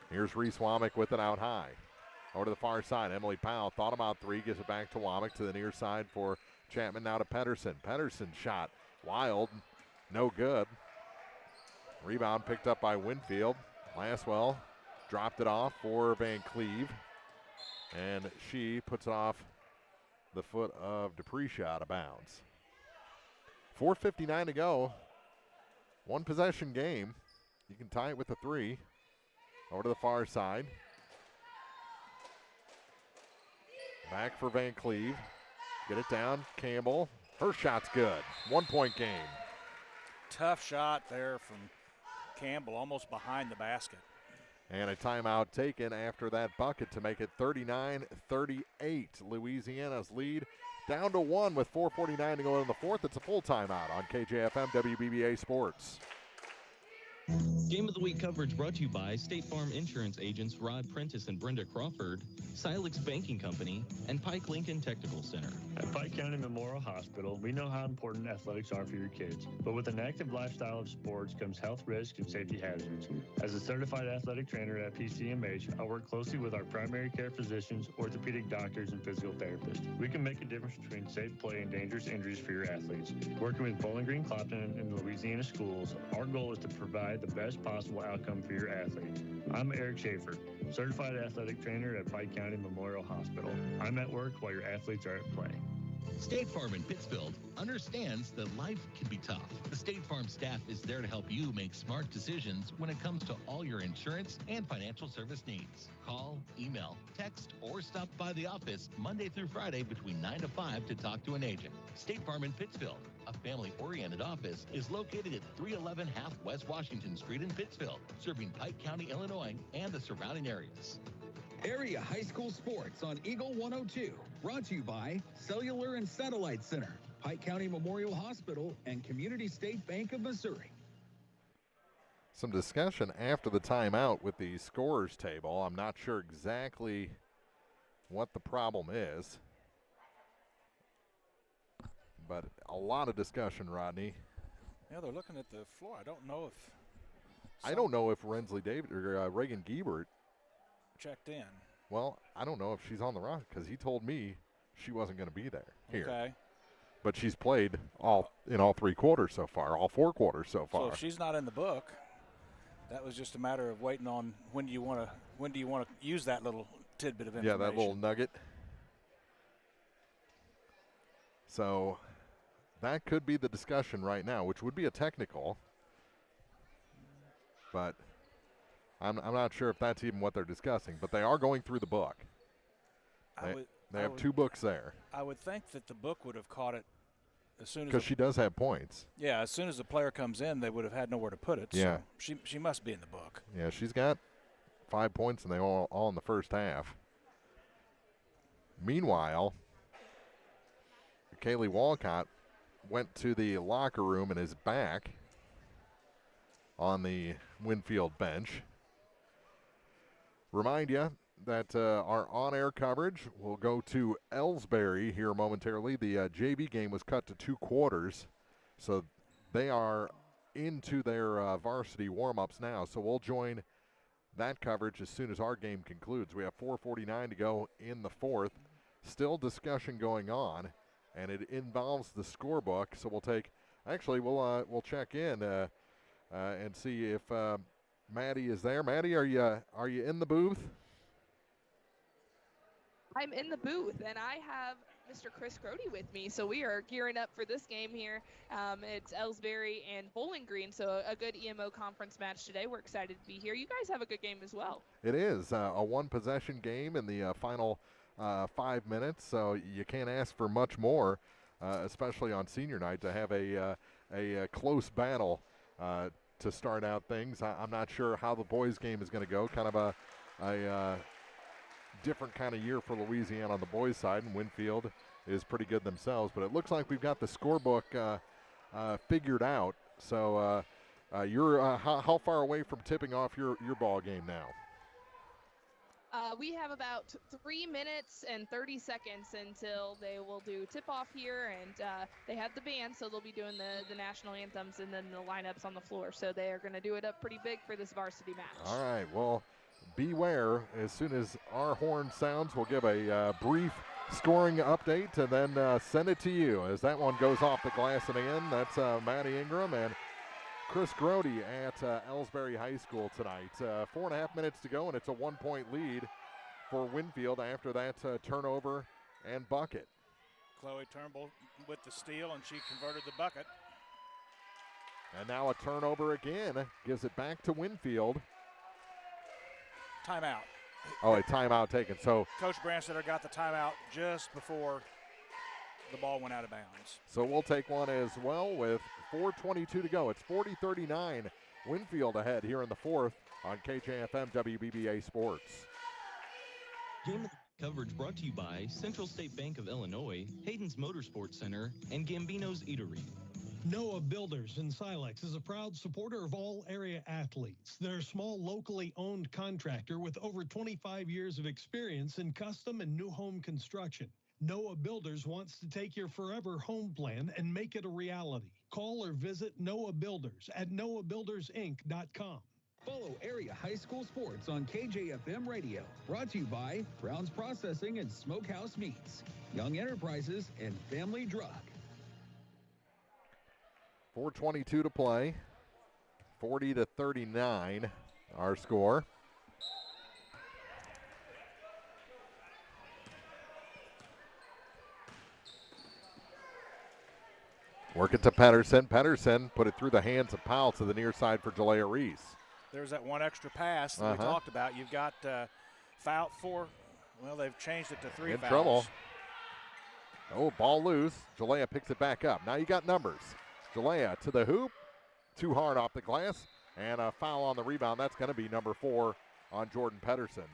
here's Reese Womack with it out high. Over to the far side, Emily Powell thought about 3, gives it back to Womack to the near side for Chapman, now to Pedersen. Pedersen shot wild, no good. Rebound picked up by Winfield. Laswell dropped it off for Van Cleve, and she puts it off the foot of Dupree out of bounds. 4:59 to go. One possession game. You can tie it with a 3. Over to the far side. Back for Van Cleve. Get it down. Campbell. Her shot's good. 1-point game. Tough shot there from Campbell, almost behind the basket. And a timeout taken after that bucket to make it 39-38. Louisiana's lead down to 1 with 4:49 to go in the fourth. It's a full timeout on KJFM WBBA Sports. Game of the Week coverage brought to you by State Farm Insurance agents Rod Prentice and Brenda Crawford, Silex Banking Company, and Pike Lincoln Technical Center. At Pike County Memorial Hospital, we know how important athletics are for your kids. But with an active lifestyle of sports comes health risks and safety hazards. As a certified athletic trainer at PCMH, I work closely with our primary care physicians, orthopedic doctors, and physical therapists. We can make a difference between safe play and dangerous injuries for your athletes. Working with Bowling Green Clopton and Louisiana schools, our goal is to provide the best possible outcome for your athletes. I'm Eric Schaefer, certified athletic trainer at Pike County Memorial Hospital. I'm at work while your athletes are at play. State Farm in Pittsfield understands that life can be tough. The State Farm staff is there to help you make smart decisions when it comes to all your insurance and financial service needs. Call, email, text, or stop by the office Monday through Friday between 9 to 5 to talk to an agent. State Farm in Pittsfield, a family-oriented office, is located at 311 Half West Washington Street in Pittsfield, serving Pike County, Illinois, and the surrounding areas. Area High School Sports on Eagle 102. Brought to you by Cellular and Satellite Center. Pike County Memorial Hospital, and Community State Bank of Missouri. Some discussion after the timeout with the scorers table. I'm not sure exactly what the problem is, but a lot of discussion, Rodney. Yeah, they're looking at the floor. I don't know if Rensley David or Reagan Giebert checked in. Well, I don't know if she's on the roster because he told me she wasn't going to be there here. Okay. But she's played all 3 quarters so far, all 4 quarters so far. So if she's not in the book, that was just a matter of waiting on when do you want to use that little tidbit of information. Yeah, that little nugget. So that could be the discussion right now, which would be a technical. But I'm not sure if that's even what they're discussing. But they are going through the book. They have 2 books there. I would think that the book would have caught it as soon as. Because she does have points. Yeah, as soon as the player comes in, they would have had nowhere to put it. Yeah. So she must be in the book. Yeah, she's got 5 points, and they all in the first half. Meanwhile, Kaylee Walcott went to the locker room and is back on the Winfield bench. Remind you that our on-air coverage will go to Ellsbury here momentarily. The JV game was cut to 2 quarters, so they are into their varsity warm-ups now. So we'll join that coverage as soon as our game concludes. We have 4:49 to go in the 4th. Still discussion going on, and it involves the scorebook. So we'll check in and see if Maddie is there. Maddie, are you in the booth? I'm in the booth, and I have Mr. Chris Grody with me, so we are gearing up for this game here. It's Ellsbury and Bowling Green, so a good EMO conference match today. We're excited to be here. You guys have a good game as well. It is a 1-possession game in the final 5 minutes, so you can't ask for much more, especially on senior night, to have a close battle to start out things. I'm not sure how the boys' game is going to go. Kind of a different kind of year for Louisiana on the boys' side, and Winfield is pretty good themselves. But it looks like we've got the scorebook figured out. So you're how far away from tipping off your ball game now? We have about 3 minutes and 30 seconds until they will do tip-off here, and they have the band, so they'll be doing the national anthems and then the lineups on the floor. So they are going to do it up pretty big for this varsity match. All right, well, beware. As soon as our horn sounds, we'll give a brief scoring update and then send it to you. As that one goes off the glass and in, that's Maddie Ingram and Chris Grody at Ellsbury High School tonight. 4.5 minutes to go, and it's a 1-point lead for Winfield after that turnover and bucket. Chloe Turnbull with the steal, and she converted the bucket. And now a turnover again. Gives it back to Winfield. Timeout. Oh, a timeout taken. So Coach Branstetter got the timeout just before the ball went out of bounds. So we'll take one as well with 4:22 to go. It's 40-39. Winfield ahead here in the 4th on KJFM WBBA Sports. Game coverage brought to you by Central State Bank of Illinois, Hayden's Motorsports Center, and Gambino's Eatery. Noah Builders in Silex is a proud supporter of all area athletes. They're a small, locally owned contractor with over 25 years of experience in custom and new home construction. Noah Builders wants to take your forever home plan and make it a reality. Call or visit Noah Builders at noahbuildersinc.com. Follow area high school sports on KJFM Radio. Brought to you by Brown's Processing and Smokehouse Meats, Young Enterprises, and Family Drug. 4:22 to play. 40-39 our score. Work it to Pedersen. Pedersen put it through the hands of Powell to the near side for Jalea Reese. There's that one extra pass that we talked about. You've got foul 4. Well, they've changed it to 3 In fouls. trouble. Oh, ball loose. Jalea picks it back up. Now you got numbers. Jalea to the hoop. Too hard off the glass. And a foul on the rebound. That's going to be number 4 on Jordan Pedersen.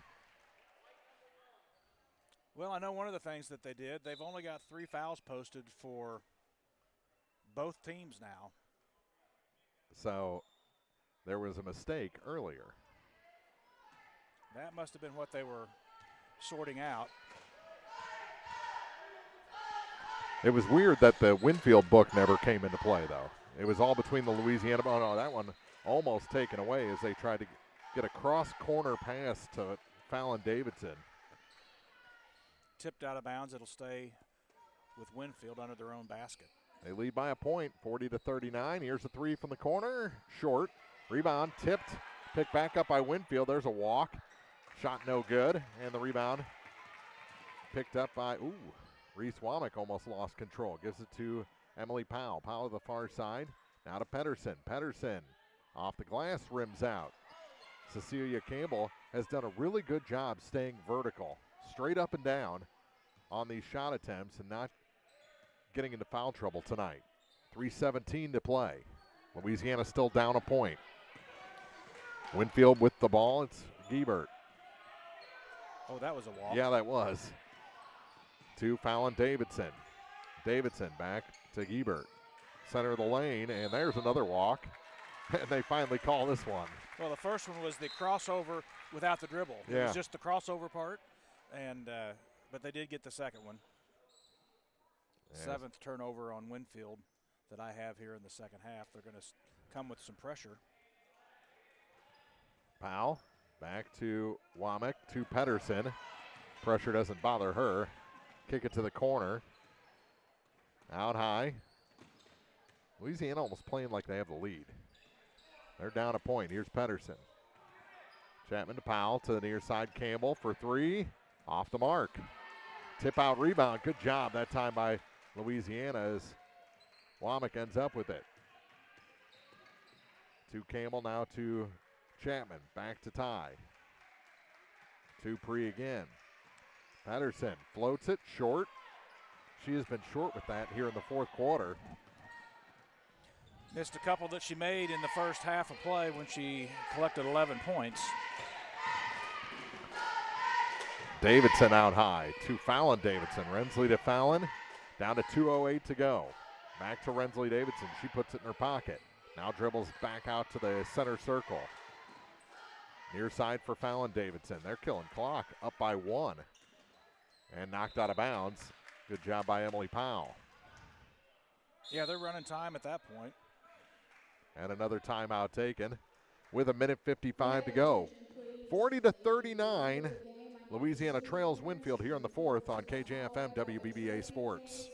Well, I know one of the things that they did, they've only got 3 fouls posted for both teams now. So there was a mistake earlier. That must have been what they were sorting out. It was weird that the Winfield book never came into play, though. It was all between the Louisiana. Oh, no, that one almost taken away as they tried to get a cross-corner pass to Fallon Davidson. Tipped out of bounds. It'll stay with Winfield under their own basket. They lead by a point, 40-39. Here's a three from the corner. Short. Rebound tipped. Picked back up by Winfield. There's a walk. Shot no good. And the rebound picked up by, Reese Womack almost lost control. Gives it to Emily Powell. Powell to the far side. Now to Pedersen. Pedersen off the glass, rims out. Cecilia Campbell has done a really good job staying vertical, straight up and down on these shot attempts and not getting into foul trouble tonight. 3:17 to play. Louisiana still down a point. Winfield with the ball. It's Giebert. Oh, that was a walk. Yeah, that was. To Fallon Davidson. Davidson back to Giebert. Center of the lane, and there's another walk. And they finally call this one. Well, the first one was the crossover without the dribble. It was just the crossover part, and but they did get the second one. Yes. 7th turnover on Winfield that I have here in the second half. They're going to come with some pressure. Powell back to Womack to Pedersen. Pressure doesn't bother her. Kick it to the corner. Out high. Louisiana almost playing like they have the lead. They're down a point. Here's Pedersen. Chapman to Powell to the near side. Campbell for three. Off the mark. Tip out rebound. Good job that time by Louisiana as Womack ends up with it. To Campbell, now to Chapman. Back to Ty. To Pree again. Pedersen floats it short. She has been short with that here in the fourth quarter. Missed a couple that she made in the first half of play when she collected 11 points. Davidson out high to Fallon Davidson. Rensley to Fallon. Down to 2:08 to go. Back to Rensley Davidson. She puts it in her pocket. Now dribbles back out to the center circle. Near side for Fallon Davidson. They're killing clock. Up by one. And knocked out of bounds. Good job by Emily Powell. Yeah, they're running time at that point. And another timeout taken with 1:55 to go. 40-39. Louisiana trails Winfield here in the fourth on KJFM WBBA Sports.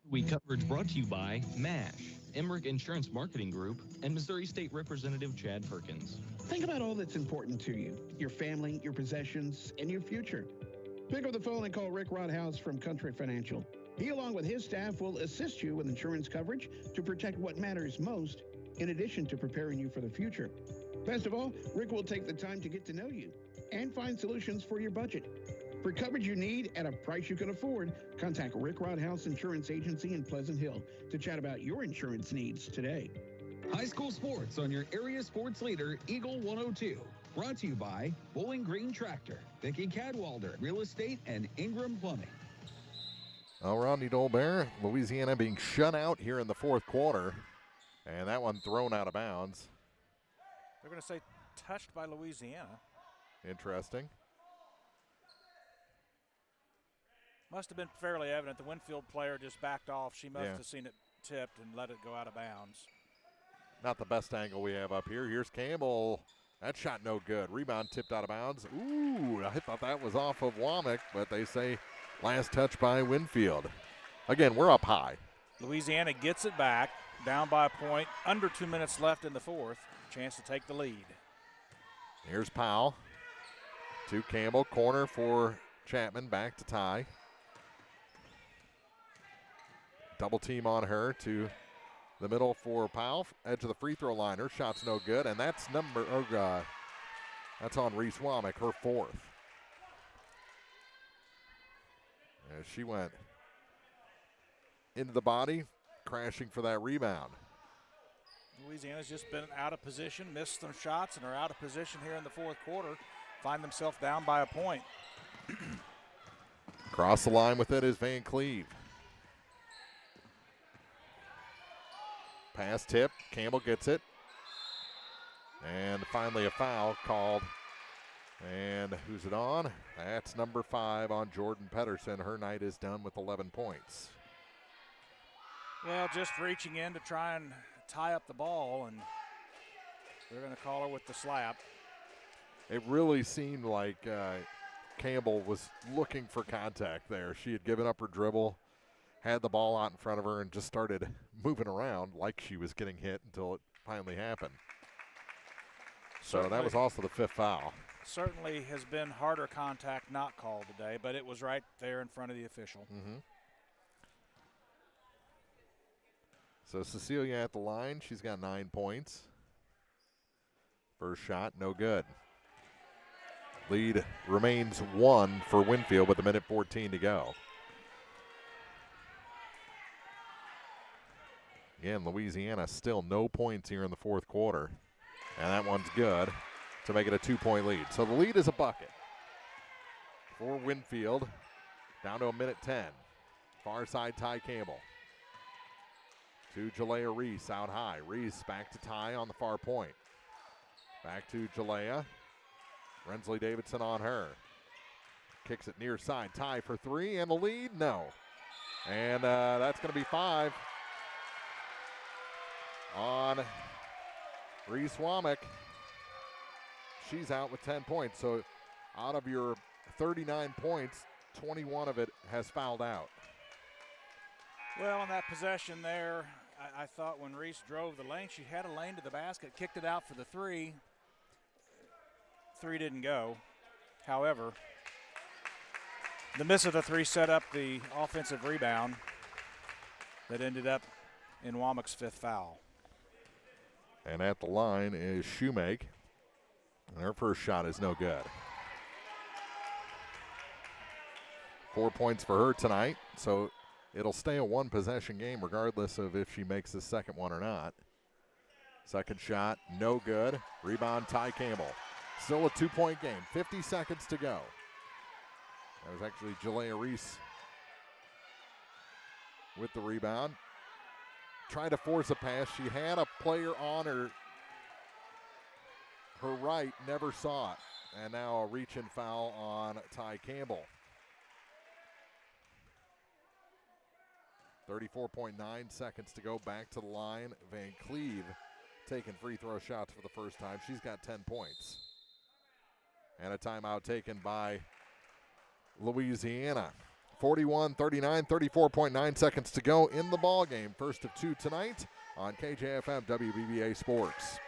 We coverage brought to you by MASH, Emmerich Insurance Marketing Group, and Missouri State Representative Chad Perkins. Think about all that's important to you, your family, your possessions, and your future. Pick up the phone and call Rick Rodhouse from Country Financial. He, along with his staff, will assist you with insurance coverage to protect what matters most, in addition to preparing you for the future. Best of all, Rick will take the time to get to know you and find solutions for your budget. For coverage you need at a price you can afford, contact Rick Rodhouse Insurance Agency in Pleasant Hill to chat about your insurance needs today. High school sports on your area sports leader, Eagle 102. Brought to you by Bowling Green Tractor, Vicki Cadwalder, Real Estate, and Ingram Plumbing. Well, Rodney Dolbear, Louisiana being shut out here in the fourth quarter. And that one thrown out of bounds. They're going to say touched by Louisiana. Interesting. Must have been fairly evident. The Winfield player just backed off. She must have seen it tipped and let it go out of bounds. Not the best angle we have up here. Here's Campbell. That shot no good. Rebound tipped out of bounds. Ooh, I thought that was off of Womack, but they say last touch by Winfield. Again, we're up high. Louisiana gets it back, down by a point, under 2 minutes left in the fourth. Chance to take the lead. Here's Powell to Campbell. Corner for Chapman. Back to Ty. Double team on her to the middle for Powell. Edge of the free throw line. Her shot's no good, and that's that's on Reese Womack, her fourth. As she went into the body, crashing for that rebound. Louisiana's just been out of position, missed some shots, and are out of position here in the fourth quarter. Find themselves down by a point. Across the line with it is Van Cleve. Pass tip. Campbell gets it. And finally a foul called. And who's it on? That's number 5 on Jordan Pedersen. Her night is done with 11 points. Well, just reaching in to try and tie up the ball, and they're going to call her with the slap. It really seemed like Campbell was looking for contact there. She had given up her dribble, had the ball out in front of her, and just started moving around like she was getting hit until it finally happened. So that was also the 5th foul. Certainly has been harder contact not called today, but it was right there in front of the official. Mm-hmm. So Cecilia at the line. She's got 9 points. First shot, no good. Lead remains 1 for Winfield with 1:14 to go. Again, Louisiana still no points here in the 4th quarter. And that one's good to make it a 2-point lead. So the lead is a bucket for Winfield. Down to 1:10. Far side, Ty Campbell. To Jalea Reese out high. Reese back to Ty on the far point. Back to Jalea. Rensley Davidson on her. Kicks it near side. Ty for 3, and the lead, no. And that's going to be 5 on Reese Womack. She's out with 10 points. So out of your 39 points, 21 of it has fouled out. Well, on that possession there, I thought when Reese drove the lane, she had a lane to the basket, kicked it out for the 3. 3 didn't go. However, the miss of the 3 set up the offensive rebound that ended up in Womack's 5th foul. And at the line is Shoemake. And her first shot is no good. 4 points for her tonight, so it'll stay a 1-possession game regardless of if she makes the second one or not. Second shot, no good. Rebound, Ty Campbell. Still a 2-point game, 50 seconds to go. That was actually Jalea Reese with the rebound. Trying to force a pass. She had a player on her right, never saw it. And now a reach-in foul on Ty Campbell. 34.9 seconds to go. Back to the line. Van Cleve taking free throw shots for the first time. She's got 10 points. And a timeout taken by Louisiana. 41-39, 34.9 seconds to go in the ball game. First of 2 tonight on KJFM WBBA Sports.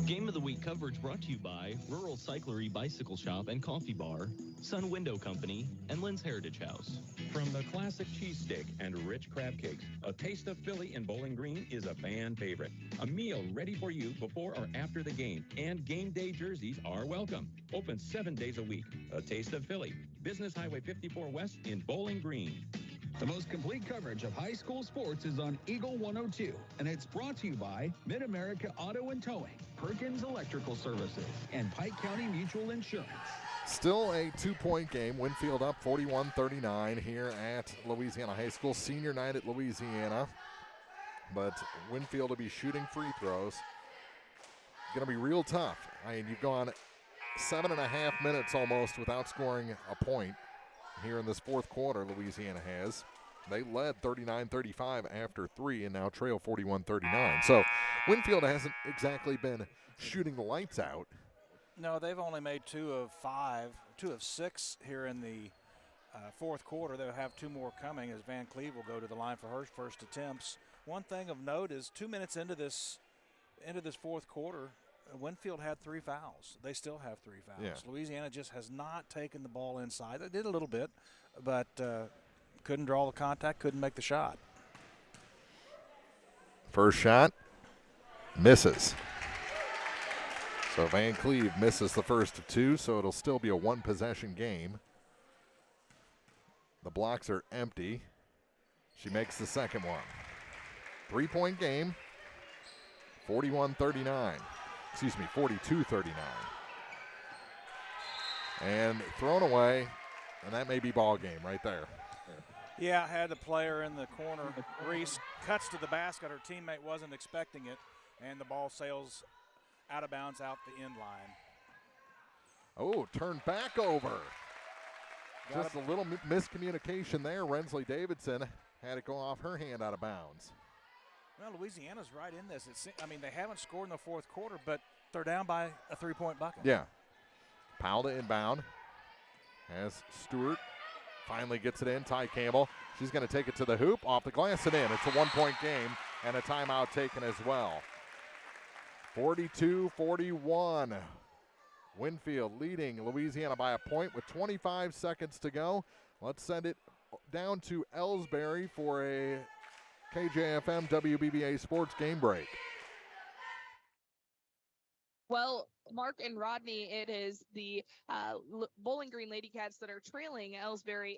Game of the Week coverage brought to you by Rural Cyclery Bicycle Shop and Coffee Bar, Sun Window Company, and Lynn's Heritage House. From the classic cheesesteak and rich crab cakes, a taste of Philly in Bowling Green is a fan favorite. A meal ready for you before or after the game, and game day jerseys are welcome. Open 7 days a week. A taste of Philly. Business Highway 54 West in Bowling Green. The most complete coverage of high school sports is on Eagle 102, and it's brought to you by Mid-America Auto and Towing, Perkins Electrical Services, and Pike County Mutual Insurance. Still a 2-point game. Winfield up 41-39 here at Louisiana High School. Senior night at Louisiana. But Winfield will be shooting free throws. Going to be real tough. I mean, you've gone 7.5 minutes almost without scoring a point here in this 4th quarter. Louisiana has. They led 39-35 after 3 and now trail 41-39. So Winfield hasn't exactly been shooting the lights out. No, they've only made 2 of 6 here in the 4th quarter. They'll have 2 more coming as Van Cleve will go to the line for her first attempts. One thing of note is 2 minutes into this 4th quarter, Winfield had 3 fouls. They still have 3 fouls. Yeah. Louisiana just has not taken the ball inside. They did a little bit, but couldn't draw the contact, couldn't make the shot. First shot, misses. So Van Cleve misses the first of 2, so it'll still be a 1-possession game. The blocks are empty. She makes the second one. 3-point game, 42-39. And thrown away, and that may be ball game right there. Yeah, had the player in the corner. Reese cuts to the basket. Her teammate wasn't expecting it, and the ball sails out of bounds out the end line. Oh, turned back over. Just a little miscommunication there. Rensley Davidson had it go off her hand out of bounds. Well, Louisiana's right in this. They haven't scored in the fourth quarter, but they're down by a 3-point bucket. Yeah. Powell to inbound. As Stewart finally gets it in. Ty Campbell. She's going to take it to the hoop, off the glass and in. It's a 1-point game and a timeout taken as well. 42-41. Winfield leading Louisiana by a point with 25 seconds to go. Let's send it down to Ellsbury for a KJFM WBBA Sports game break. Well, Mark and Rodney, it is the Bowling Green Lady Cats that are trailing Ellsbury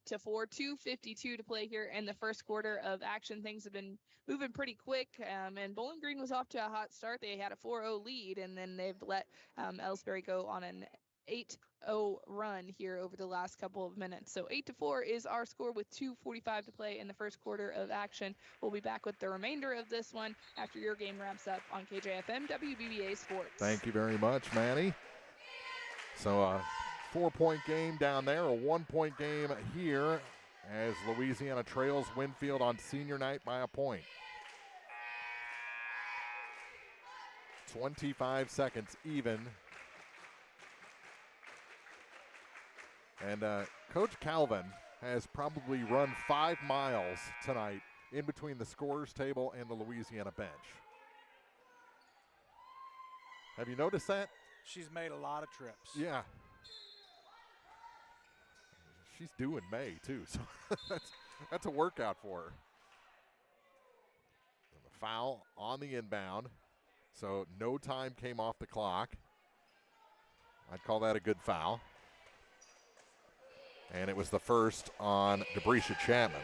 8-4, 2:52 to play here in the first quarter of action. Things have been moving pretty quick, and Bowling Green was off to a hot start. They had a 4-0 lead, and then they've let Ellsbury go on an 8-0 run here over the last couple of minutes. So 8-4 is our score with 2:45 to play in the first quarter of action. We'll be back with the remainder of this one after your game wraps up on KJFM WBBA Sports. Thank you very much, Manny. So a 4-point game down there, a 1-point game here as Louisiana trails Winfield on senior night by a point. 25 seconds even. And Coach Calvin has probably run 5 miles tonight in between the scorer's table and the Louisiana bench. Have you noticed that? She's made a lot of trips. Yeah. She's due in May, too, so that's a workout for her. And the foul on the inbound, so no time came off the clock. I'd call that a good foul. And it was the first on Debrecia Chapman.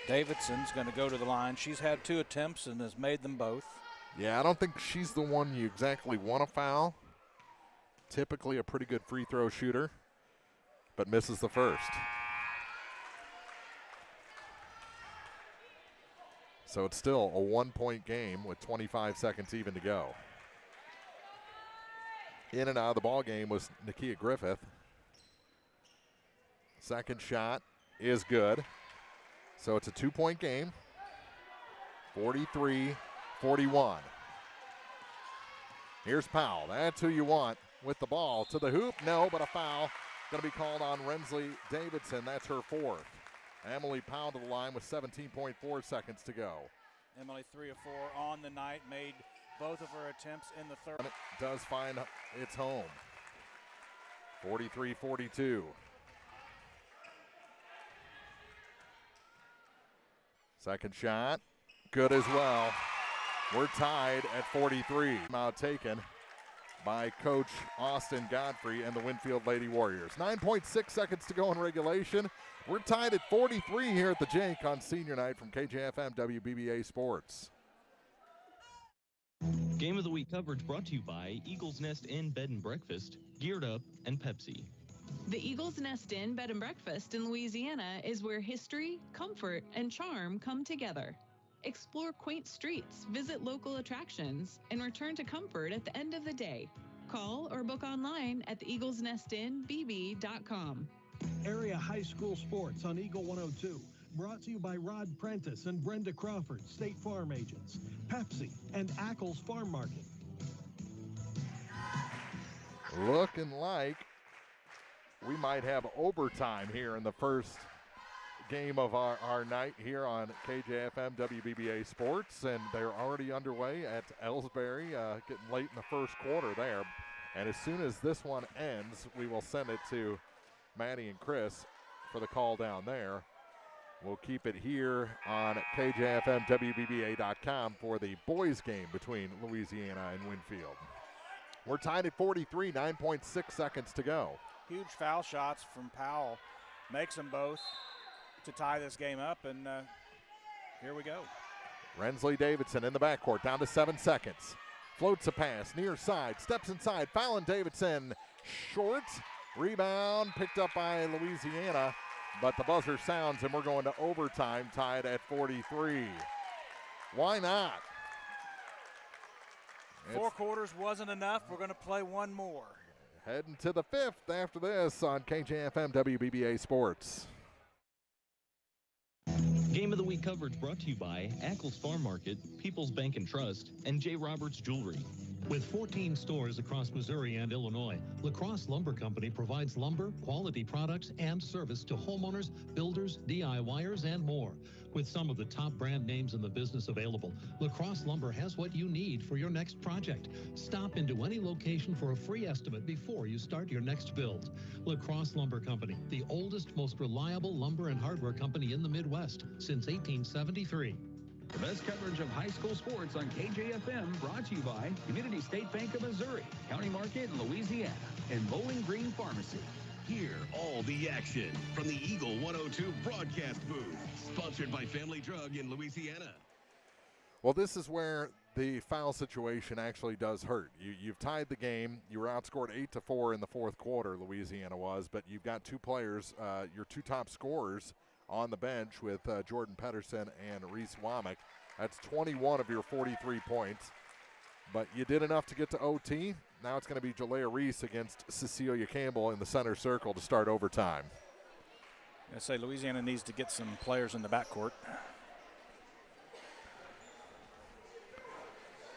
Davidson's going to go to the line. She's had 2 attempts and has made them both. Yeah, I don't think she's the one you exactly want to foul. Typically a pretty good free throw shooter, but misses the first. So it's still a 1-point game with 25 seconds even to go. In and out of the ball game was Nakia Griffith. Second shot is good. So it's a 2-point game. 43-41. Here's Powell. That's who you want with the ball to the hoop. No, but a foul going to be called on Rensley Davidson. That's her 4th. Emily Powell to the line with 17.4 seconds to go. Emily 3 of 4 on the night, made both of her attempts in the third. It does find its home. 43-42. Second shot, good as well. We're tied at 43. Now taken by Coach Austin Godfrey and the Winfield Lady Warriors. 9.6 seconds to go in regulation. We're tied at 43 here at the Jake on senior night from KJFM WBBA Sports. Game of the Week coverage brought to you by Eagles Nest Inn Bed and Breakfast, Geared Up, and Pepsi. The Eagles Nest Inn Bed and Breakfast in Louisiana is where history, comfort, and charm come together. Explore quaint streets, visit local attractions, and return to comfort at the end of the day. Call or book online at theeaglesnestinbb.com. Area high school sports on Eagle 102. Brought to you by Rod Prentice and Brenda Crawford, State Farm agents, Pepsi, and Ackles Farm Market. Looking like we might have overtime here in the first game of our night here on KJFM WBBA Sports, and they're already underway at Ellsbury, getting late in the first quarter there. And as soon as this one ends, we will send it to Maddie and Chris for the call down there. We'll keep it here on KJFM-WBBA.com for the boys game between Louisiana and Winfield. We're tied at 43, 9.6 seconds to go. Huge foul shots from Powell. Makes them both to tie this game up, and here we go. Rensley Davidson in the backcourt, down to 7 seconds. Floats a pass, near side, steps inside. Fallon Davidson, short. Rebound picked up by Louisiana. But the buzzer sounds, and we're going to overtime, tied at 43. Why not? 4 quarters wasn't enough. We're going to play one more. Heading to the 5th after this on KJFM WBBA Sports. Game of the Week coverage brought to you by Ackles Farm Market, People's Bank and Trust, and J. Roberts Jewelry. With 14 stores across Missouri and Illinois, La Crosse Lumber Company provides lumber, quality products, and service to homeowners, builders, DIYers, and more. With some of the top brand names in the business available, La Crosse Lumber has what you need for your next project. Stop into any location for a free estimate before you start your next build. La Crosse Lumber Company, the oldest, most reliable lumber and hardware company in the Midwest since 1873. The best coverage of high school sports on KJFM, brought to you by Community State Bank of Missouri, County Market in Louisiana, and Bowling Green Pharmacy. Hear all the action from the Eagle 102 broadcast booth, sponsored by Family Drug in Louisiana. Well, this is where the foul situation actually does hurt. You've tied the game. You were outscored 8-4 in the fourth quarter, Louisiana was, but you've got two players, your two top scorers, on the bench with Jordan Pedersen and Reese Womack. That's 21 of your 43 points. But you did enough to get to OT. Now it's going to be Jalea Reese against Cecilia Campbell in the center circle to start overtime. I say Louisiana needs to get some players in the backcourt.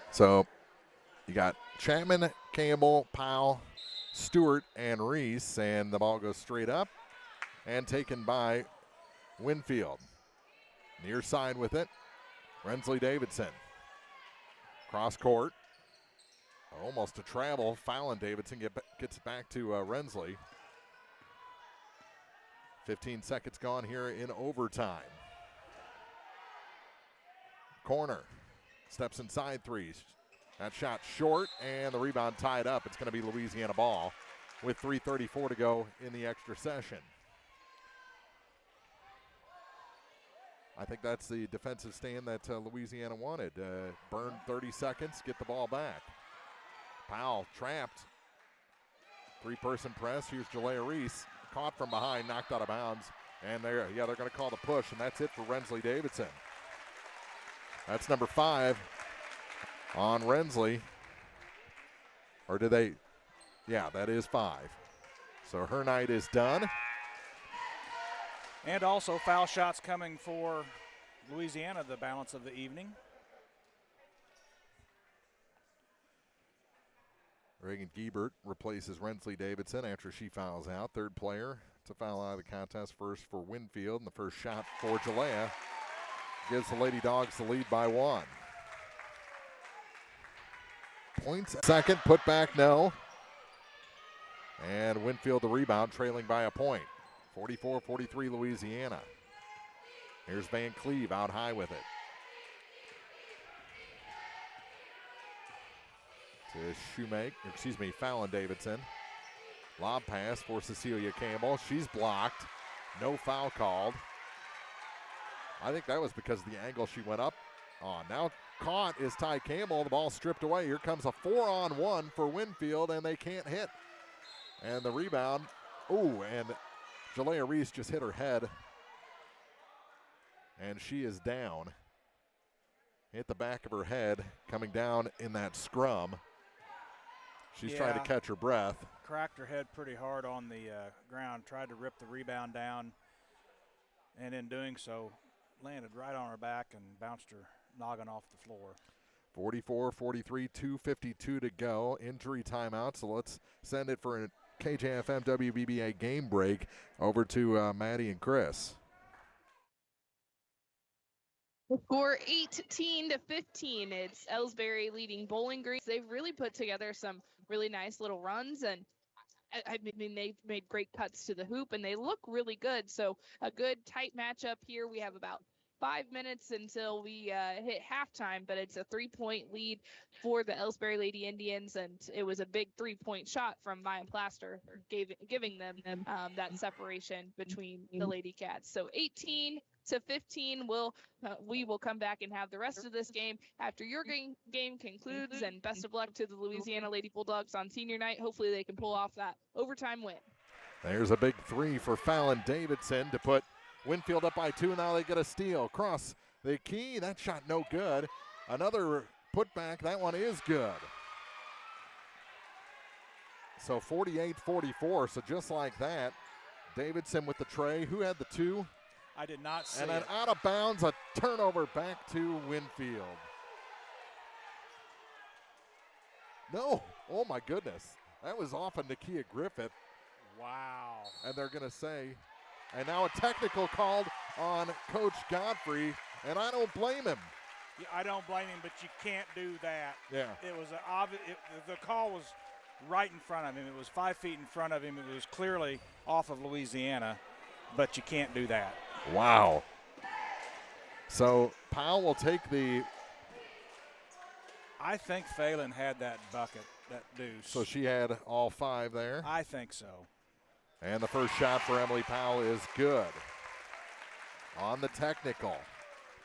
So you got Chapman, Campbell, Powell, Stewart, and Reese, and the ball goes straight up and taken by Winfield. Near side with it, Rensley Davidson. Cross court. Almost a travel. Fallon Davidson gets back to Rensley. 15 seconds gone here in overtime. Corner. Steps inside threes. That shot short, and the rebound tied up. It's going to be Louisiana ball with 3:34 to go in the extra session. I think that's the defensive stand that Louisiana wanted. Burn 30 seconds, get the ball back. Powell trapped. Three-person press. Here's Jalea Reese. Caught from behind, knocked out of bounds. And they're going to call the push, and that's it for Rensley Davidson. That's number 5 on Rensley. Or did they? Yeah, that is 5. So her night is done. And also foul shots coming for Louisiana the balance of the evening. Reagan Giebert replaces Rensley Davidson after she fouls out. Third player to foul out of the contest, first for Winfield. And the first shot for Jalea gives the Lady Dogs the lead by 1. Points. Second, put back, no. And Winfield the rebound, trailing by a point. 44-43 Louisiana. Here's Van Cleve out high with it. To Fallon Davidson. Lob pass for Cecilia Campbell. She's blocked. No foul called. I think that was because of the angle she went up on. Now caught is Ty Campbell. The ball stripped away. Here comes a 4-on-1 for Winfield, and they can't hit. And the rebound. Ooh, and Jalea Reese just hit her head, and she is down. Hit the back of her head, coming down in that scrum. She's trying to catch her breath. Cracked her head pretty hard on the ground, tried to rip the rebound down, and in doing so, landed right on her back and bounced her noggin off the floor. 44-43, 2:52 to go. Injury timeout, so let's send it for a KJFM WBBA game break over to Maddie and Chris. The score 18-15. It's Ellsbury leading Bowling Green. They've really put together some really nice little runs, and I mean they've made great cuts to the hoop, and they look really good. So a good tight matchup here. We have about 5 minutes until we hit halftime, but it's a 3-point lead for the Ellsbury Lady Indians, and it was a big 3-point shot from Mayan Plaster, giving them that separation between the Lady Cats. So 18-15, we will come back and have the rest of this game after your game concludes, and best of luck to the Louisiana Lady Bulldogs on senior night. Hopefully they can pull off that overtime win. There's a big three for Fallon Davidson to put Winfield up by 2. Now they get a steal. Cross the key. That shot no good. Another putback. That one is good. So 48-44. So just like that, Davidson with the tray. Who had the 2? I did not see And then it. out of bounds, a turnover back to Winfield. No. Oh, my goodness. That was off of Nakia Griffith. Wow. And they're going to say, and now a technical called on Coach Godfrey, and I don't blame him. Yeah, I don't blame him, but you can't do that. Yeah. It was obvious. The call was right in front of him. It was 5 feet in front of him. It was clearly off of Louisiana, but you can't do that. Wow. So Powell will take the. I think Phelan had that bucket, that deuce. So she had all 5 there. I think so. And the first shot for Emily Powell is good. On the technical.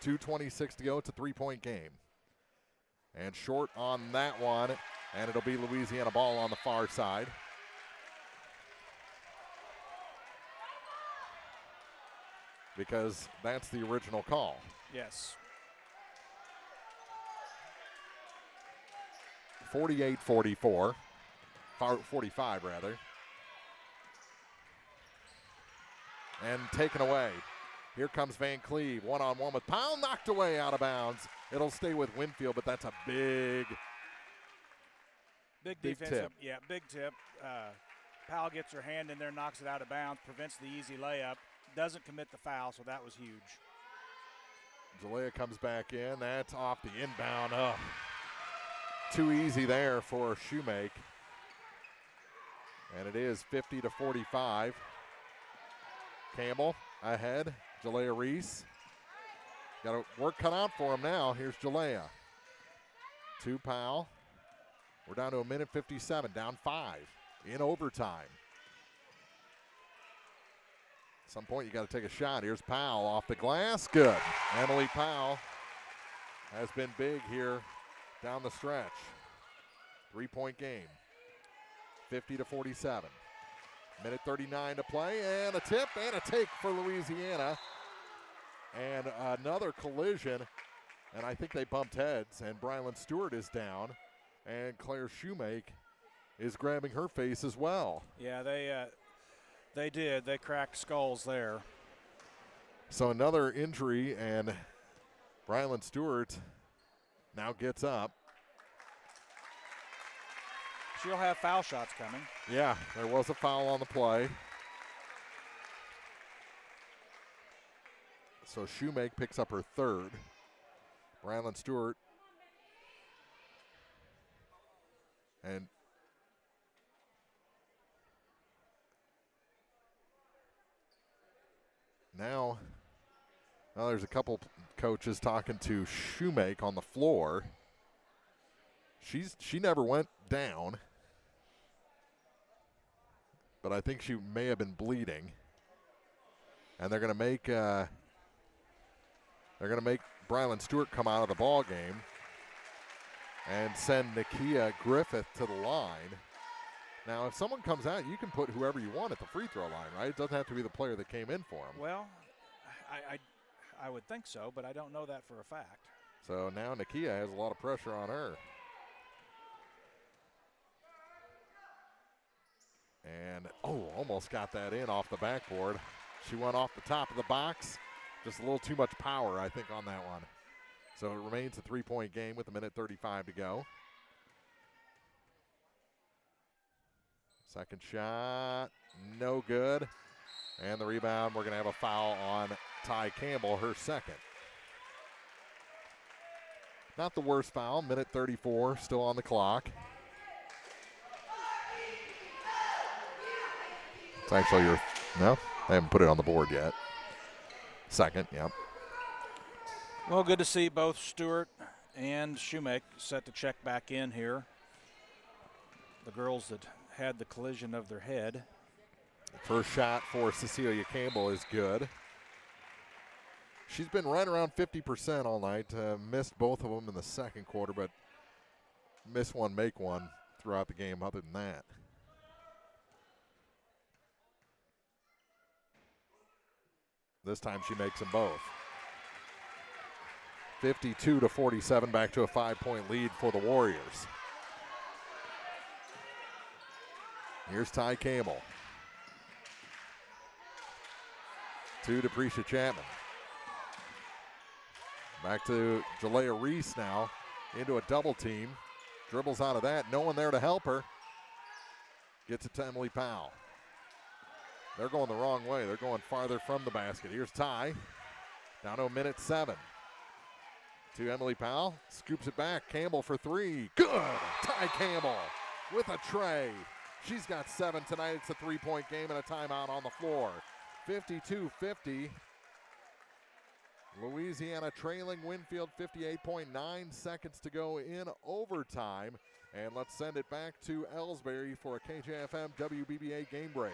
2:26 to go. It's a 3-point game. And short on that one. And it'll be Louisiana ball on the far side. Because that's the original call. Yes. 48-44. 45 rather. And taken away. Here comes Van Cleve, one-on-one with Powell, knocked away out of bounds. It'll stay with Winfield, but that's a big defensive tip. Yeah, big tip. Powell gets her hand in there, knocks it out of bounds, prevents the easy layup, doesn't commit the foul, so that was huge. Jalea comes back in. That's off the inbound. Oh, too easy there for Shoemake. And it is 50-45. Campbell ahead. Jalea Reese. Got a work cut out for him now. Here's Jalea. To Powell. We're down to 1:57, down 5 in overtime. At some point, you got to take a shot. Here's Powell off the glass. Good. Emily Powell has been big here down the stretch. 3-point game. 50-47. 1:39 to play, and a tip and a take for Louisiana. And another collision, and I think they bumped heads, and Brylan Stewart is down, and Claire Shoemake is grabbing her face as well. Yeah, they did. They cracked skulls there. So another injury, and Brylan Stewart now gets up. She'll have foul shots coming. Yeah, there was a foul on the play. So Shoemake picks up her 3rd. Brylan Stewart. And now there's a couple coaches talking to Shoemake on the floor. She never went down, but I think she may have been bleeding. And they're going to make Brylan Stewart come out of the ball game and send Nakia Griffith to the line. Now, if someone comes out, you can put whoever you want at the free throw line, right? It doesn't have to be the player that came in for him. Well, I would think so, but I don't know that for a fact. So now Nakia has a lot of pressure on her. And, almost got that in off the backboard. She went off the top of the box. Just a little too much power, I think, on that one. So it remains a 3-point game with 1:35 to go. Second shot, no good. And the rebound, we're going to have a foul on Ty Campbell, her 2nd. Not the worst foul, 1:34, still on the clock. It's actually no, I haven't put it on the board yet. 2nd, yep. Well, good to see both Stewart and Shoemake set to check back in here. The girls that had the collision of their head. First shot for Cecilia Campbell is good. She's been right around 50% all night. Missed both of them in the 2nd quarter, but miss one, make one throughout the game other than that. This time she makes them both. 52-47, back to a 5-point lead for the Warriors. Here's Ty Campbell. To Depresha Chapman. Back to Jalea Reese now. Into a double team. Dribbles out of that. No one there to help her. Gets it to Emily Powell. They're going the wrong way. They're going farther from the basket. Here's Ty. Down to a minute 7. To Emily Powell. Scoops it back. Campbell for 3. Good! Ty Campbell with a tray. She's got 7 tonight. It's a 3-point game and a timeout on the floor. 52-50. Louisiana trailing Winfield, 58.9 seconds to go in overtime. And let's send it back to Ellsbury for a KJFM WBBA game break.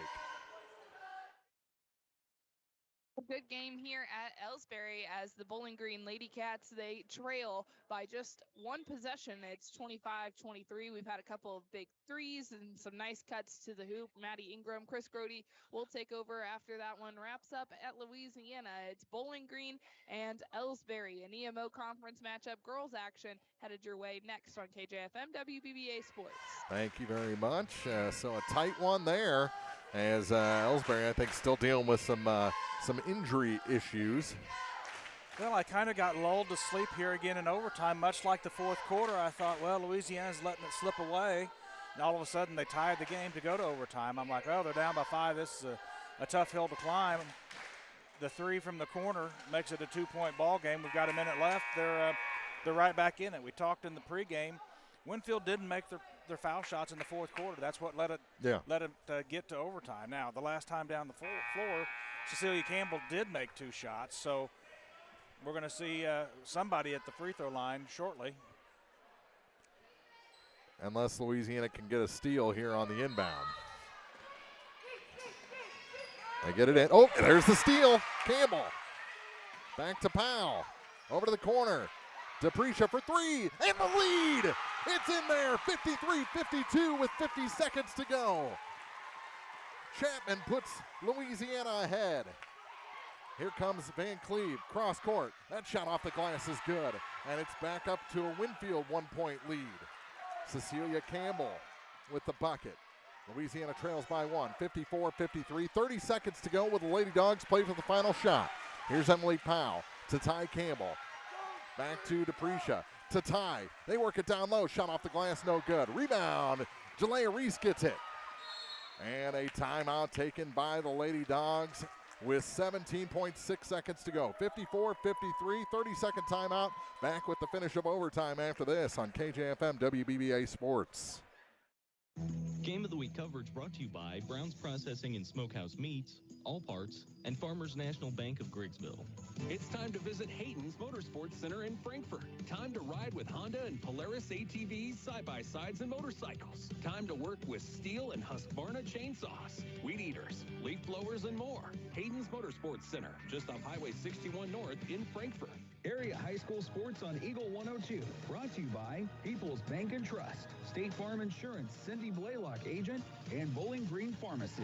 A good game here at Ellsbury as the Bowling Green Lady Cats, they trail by just one possession. It's 25-23. We've had a couple of big threes and some nice cuts to the hoop. Maddie Ingram, Chris Grody will take over after that one wraps up at Louisiana. It's Bowling Green and Ellsbury, an EMO conference matchup. Girls action headed your way next on KJFM WBBA Sports. Thank you very much. So a tight one there as Ellsbury, I think, still dealing with some injury issues. Well, I kind of got lulled to sleep here again in overtime, much like the fourth quarter. I thought, well, Louisiana's letting it slip away. And all of a sudden, they tied the game to go to overtime. I'm like, well, they're down by 5. This is a tough hill to climb. The 3 from the corner makes it a 2-point ball game. We've got a minute left. They're right back in it. We talked in the pregame. Winfield didn't make their foul shots in the fourth quarter. That's what let it get to overtime. Now, the last time down the floor, Cecilia Campbell did make 2 shots, so we're going to see somebody at the free throw line shortly. Unless Louisiana can get a steal here on the inbound. They get it in. Oh, there's the steal. Campbell. Back to Powell. Over to the corner. Depresha for 3, and the lead. It's in there, 53-52 with 50 seconds to go. Chapman puts Louisiana ahead. Here comes Van Cleve, cross court. That shot off the glass is good, and it's back up to a Winfield 1-point lead. Cecilia Campbell with the bucket. Louisiana trails by 1, 54-53. 30 seconds to go with the Lady Dogs play for the final shot. Here's Emily Powell to Ty Campbell. Back to Depresha, to Ty. They work it down low. Shot off the glass, no good. Rebound. Jalea Reese gets it. And a timeout taken by the Lady Dogs with 17.6 seconds to go. 54-53, 30-second timeout. Back with the finish of overtime after this on KJFM WBBA Sports. Game of the Week coverage brought to you by Brown's Processing and Smokehouse Meats, All Parts, and Farmers National Bank of Griggsville. It's time to visit Hayden's Motorsports Center in Frankfort. Time to ride with Honda and Polaris ATVs, side-by-sides, and motorcycles. Time to work with Steel and Husqvarna chainsaws, weed eaters, leaf blowers, and more. Hayden's Motorsports Center, just off Highway 61 North in Frankfort. Area high school sports on Eagle 102. Brought to you by People's Bank and Trust, State Farm Insurance, Cindy Blaylock agent, and Bowling Green Pharmacy.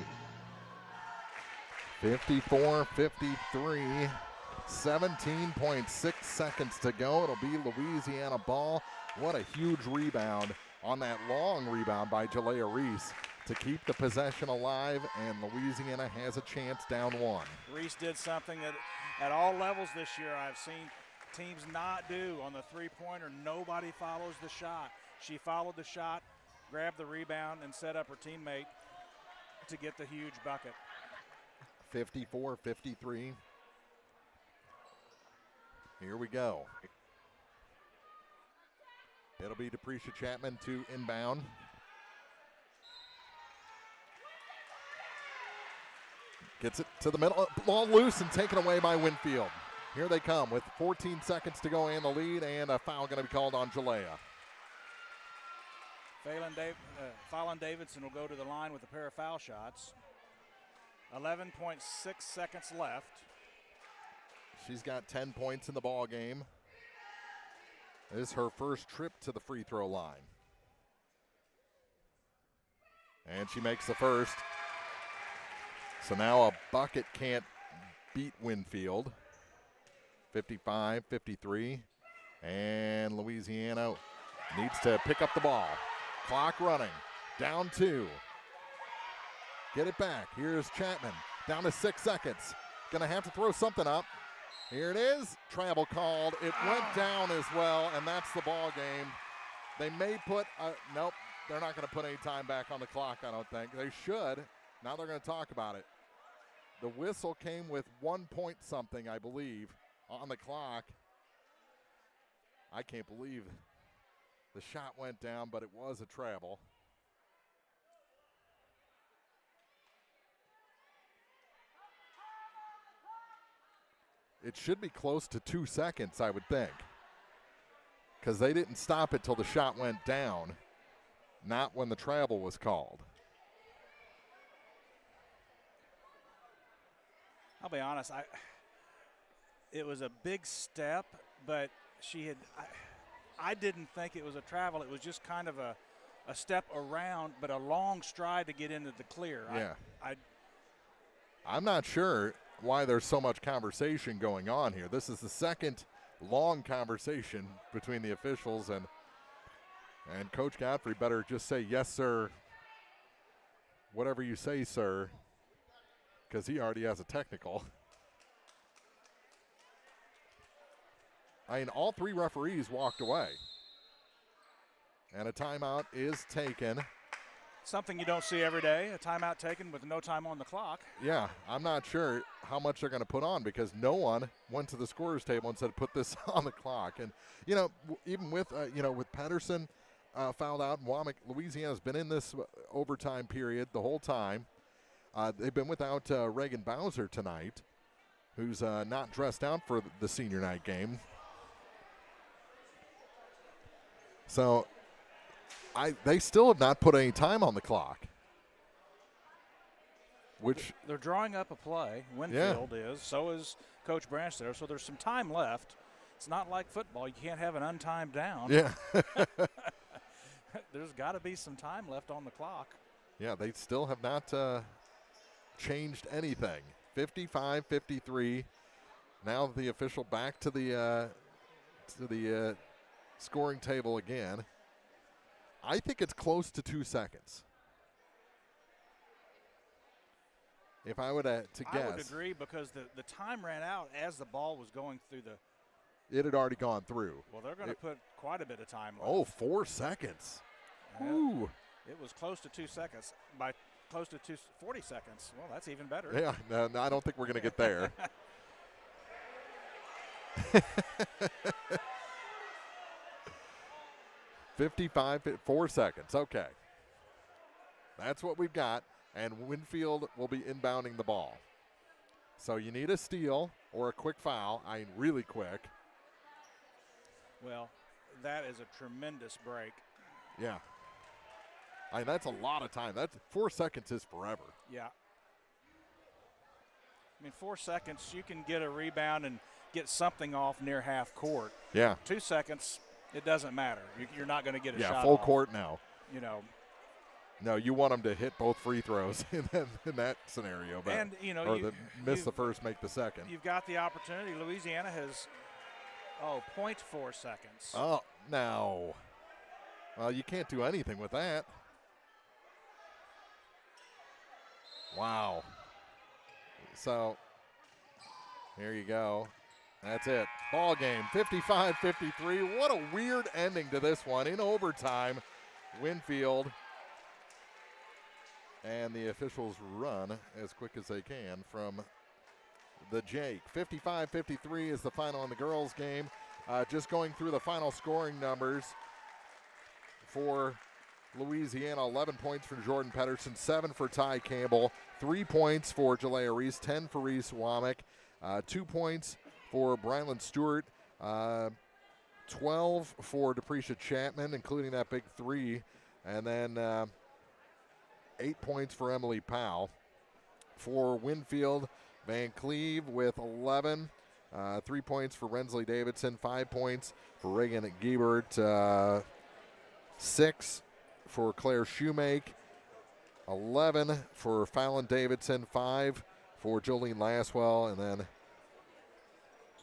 54-53, 17.6 seconds to go. It'll be Louisiana ball. What a huge rebound on that long rebound by Jalea Reese to keep the possession alive, and Louisiana has a chance down 1. Reese did something that at all levels this year I've seen teams not do on the three-pointer. Nobody follows the shot. She followed the shot, grabbed the rebound, and set up her teammate to get the huge bucket. 54-53. Here we go. It'll be Depresha Chapman to inbound. Gets it to the middle. Ball loose and taken away by Winfield. Here they come with 14 seconds to go and the lead, and a foul going to be called on Jalea. Fallon Davidson will go to the line with a pair of foul shots. 11.6 seconds left. She's got 10 points in the ball game. This is her first trip to the free throw line. And she makes the first. So now a bucket can't beat Winfield 55-53. And Louisiana needs to pick up the ball. Clock running. Down 2. Get it back. Here's Chapman. Down to 6 seconds. Going to have to throw something up. Here it is. Travel called. It went down as well, and that's the ball game. They may put nope, they're not going to put any time back on the clock, I don't think. They should. Now they're going to talk about it. The whistle came with 1 point something, I believe, on the clock. I can't believe the shot went down, but it was a travel. It should be close to 2 seconds, I would think, because they didn't stop it till the shot went down, not when the travel was called. I'll be honest, it was a big step, but I didn't think it was a travel. It was just kind of a step around, but a long stride to get into the clear. Yeah. I'm not sure why there's so much conversation going on here. This is the second long conversation between the officials, and Coach Godfrey better just say, yes, sir, whatever you say, sir, because he already has a technical. I mean, all 3 referees walked away. And a timeout is taken. Something you don't see every day, a timeout taken with no time on the clock. Yeah, I'm not sure how much they're going to put on, because no one went to the scorer's table and said, put this on the clock. And, even with, with Pedersen fouled out, and Womack, Louisiana's been in this overtime period the whole time. They've been without Reagan Bowser tonight, who's not dressed out for the senior night game. So they still have not put any time on the clock. Which they're drawing up a play. Winfield is. So is Coach Branch there. So there's some time left. It's not like football. You can't have an untimed down. Yeah. There's got to be some time left on the clock. Yeah, they still have not changed anything. 55-53. Now the official back to the scoring table again. I think it's close to 2 seconds. If I were to guess. I would agree, because the time ran out as the ball was going through It had already gone through. Well, they're going to put quite a bit of time left. Oh, 4 seconds. Ooh. It was close to 2 seconds. By close to 40 seconds. Well, that's even better. Yeah, no, I don't think we're going to get there. 4 seconds. Okay. That's what we've got, and Winfield will be inbounding the ball. So you need a steal or a quick foul. I mean, really quick. Well, that is a tremendous break. Yeah. I mean, that's a lot of time. 4 seconds is forever. Yeah. I mean, 4 seconds, you can get a rebound and get something off near half court. Yeah. 2 seconds, it doesn't matter. You're not going to get a shot full off. Court now. No, you want them to hit both free throws in that scenario. But, and, miss the first, make the second. You've got the opportunity. Louisiana has, 0.4 seconds. Oh, no. Well, you can't do anything with that. Wow. So, here you go. That's it. Ball game, 55-53. What a weird ending to this one. In overtime, Winfield and the officials run as quick as they can from the Jake. 55-53 is the final in the girls' game. Just going through the final scoring numbers for Louisiana. 11 points for Jordan Pedersen, 7 for Ty Campbell, 3 points for Jalea Reese, 10 for Reese Womack, 2 points for Brylan Stewart, 12 for Deprecia Chapman, including that big 3, and then 8 points for Emily Powell. For Winfield, Van Cleve with 11, 3 points for Rensley Davidson, 5 points for Reagan Giebert, 6 for Claire Shoemake, 11 for Fallon Davidson, 5 for Jolene Laswell, and then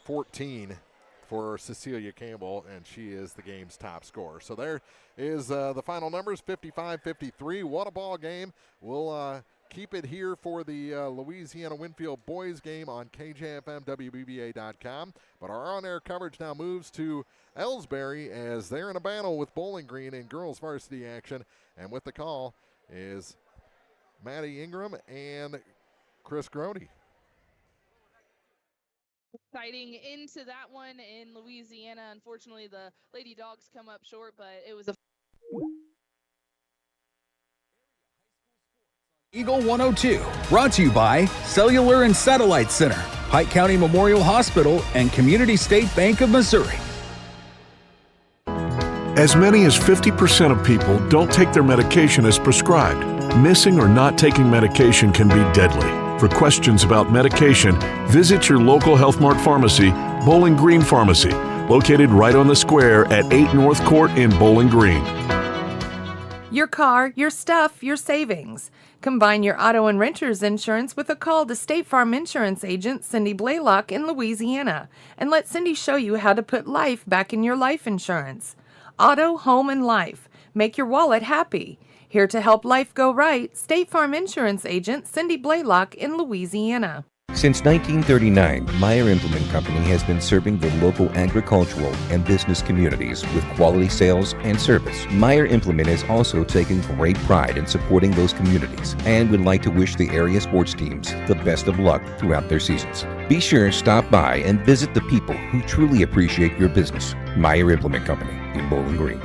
14 for Cecilia Campbell, and she is the game's top scorer. So there is the final numbers, 55-53. What a ball game. We'll keep it here for the Louisiana Winfield boys game on KJFM WBBA.com. But our on-air coverage now moves to Ellsbury as they're in a battle with Bowling Green in girls varsity action. And with the call is Maddie Ingram and Chris Grody. Exciting into that one in Louisiana. Unfortunately, the Lady Dogs come up short, but it was a Eagle 102, brought to you by Cellular and Satellite Center, Pike County Memorial Hospital, and Community State Bank of Missouri. As many as 50% of people don't take their medication as prescribed. Missing or not taking medication can be deadly. For questions about medication, visit your local Health Mart pharmacy, Bowling Green Pharmacy, located right on the square at 8 North Court in Bowling Green. Your car, your stuff, your savings. Combine your auto and renter's insurance with a call to State Farm Insurance agent Cindy Blaylock in Louisiana, and let Cindy show you how to put life back in your life insurance. Auto, home, and life. Make your wallet happy. Here to help life go right, State Farm Insurance agent Cindy Blaylock in Louisiana. Since 1939, Meyer Implement Company has been serving the local agricultural and business communities with quality sales and service. Meyer Implement has also taken great pride in supporting those communities and would like to wish the area sports teams the best of luck throughout their seasons. Be sure to stop by and visit the people who truly appreciate your business. Meyer Implement Company in Bowling Green.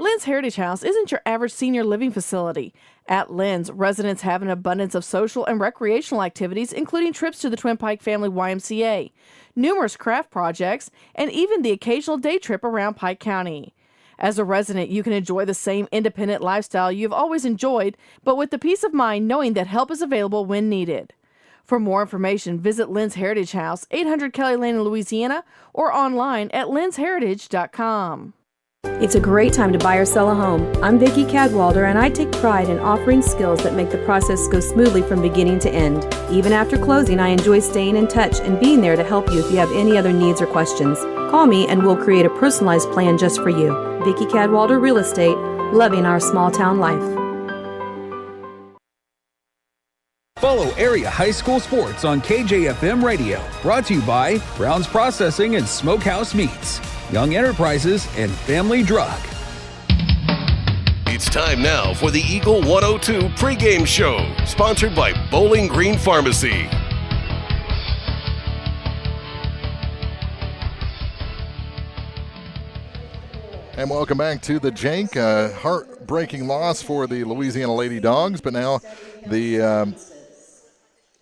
Lynn's Heritage House isn't your average senior living facility. At Lynn's, residents have an abundance of social and recreational activities, including trips to the Twin Pike Family YMCA, numerous craft projects, and even the occasional day trip around Pike County. As a resident, you can enjoy the same independent lifestyle you've always enjoyed, but with the peace of mind knowing that help is available when needed. For more information, visit Lynn's Heritage House, 800 Kelly Lane in Louisiana, or online at lynsheritage.com. It's a great time to buy or sell a home. I'm Vicki Cadwalder, and I take pride in offering skills that make the process go smoothly from beginning to end. Even after closing, I enjoy staying in touch and being there to help you if you have any other needs or questions. Call me and we'll create a personalized plan just for you. Vicki Cadwalder Real Estate, loving our small town life. Follow area high school sports on KJFM Radio. Brought to you by Brown's Processing and Smokehouse Meats, Young Enterprises, and Family Drug. It's time now for the Eagle 102 pregame show, sponsored by Bowling Green Pharmacy. And welcome back to the Jank. Heartbreaking loss for the Louisiana Lady Dogs, but now the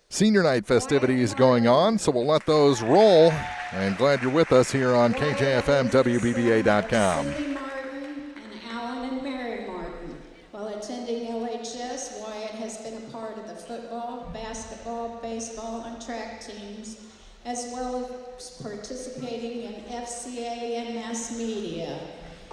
senior night festivities going on, so we'll let those roll. And glad you're with us here on KJFM WBBA.com. Cindy Martin and Alan and Mary Martin. While attending LHS, Wyatt has been a part of the football, basketball, baseball, and track teams, as well as participating in FCA and mass media.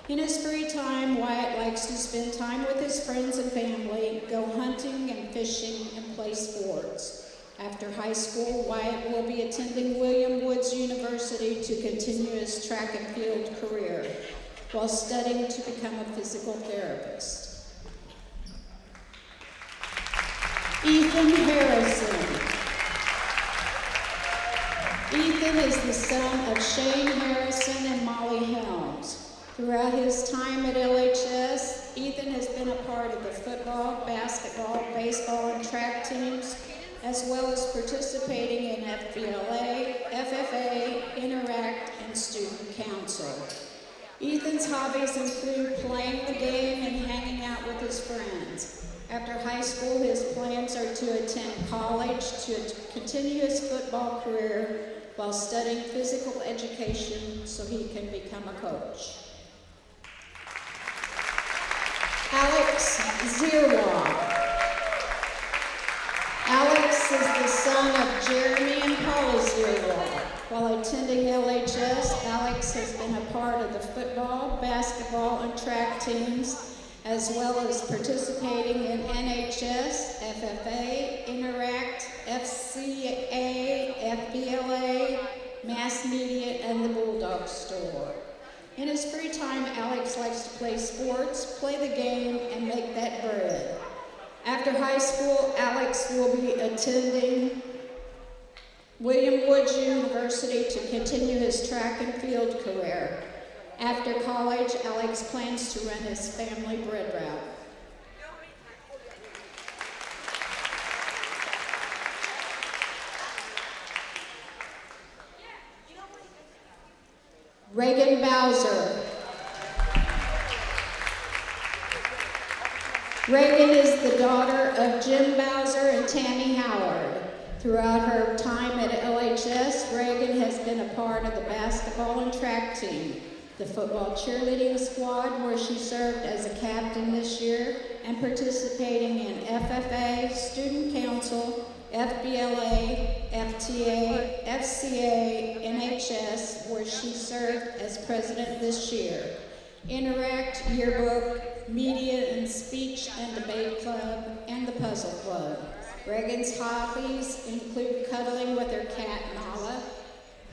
In his free time, Wyatt likes to spend time with his friends and family, go hunting and fishing, and play sports. After high school, Wyatt will be attending William Woods University to continue his track and field career while studying to become a physical therapist. Ethan Harrison. Ethan is the son of Shane Harrison and Molly Helms. Throughout his time at LHS, Ethan has been a part of the football, basketball, baseball, and track teams, as well as participating in FBLA, FFA, Interact, and Student Council. Ethan's hobbies include playing the game and hanging out with his friends. After high school, his plans are to attend college to continue his football career while studying physical education so he can become a coach. Alex Zierwa. Alex is the son of Jeremy and Paula Zierwa. While attending LHS, Alex has been a part of the football, basketball, and track teams, as well as participating in NHS, FFA, Interact, FCA, FBLA, Mass Media, and the Bulldogs store. In his free time, Alex likes to play sports, play the game, and make that bread. After high school, Alex will be attending William Woods University to continue his track and field career. After college, Alex plans to run his family bread route. Reagan Bowser. Reagan is the daughter of Jim Bowser and Tammy Howard. Throughout her time at LHS, Reagan has been a part of the basketball and track team, the football cheerleading squad, where she served as a captain this year, and participating in FFA, Student Council, FBLA, FTA, FCA, NHS, where she served as president this year. Interact, Yearbook, Media and Speech and Debate Club, and the Puzzle Club. Reagan's hobbies include cuddling with her cat Nala,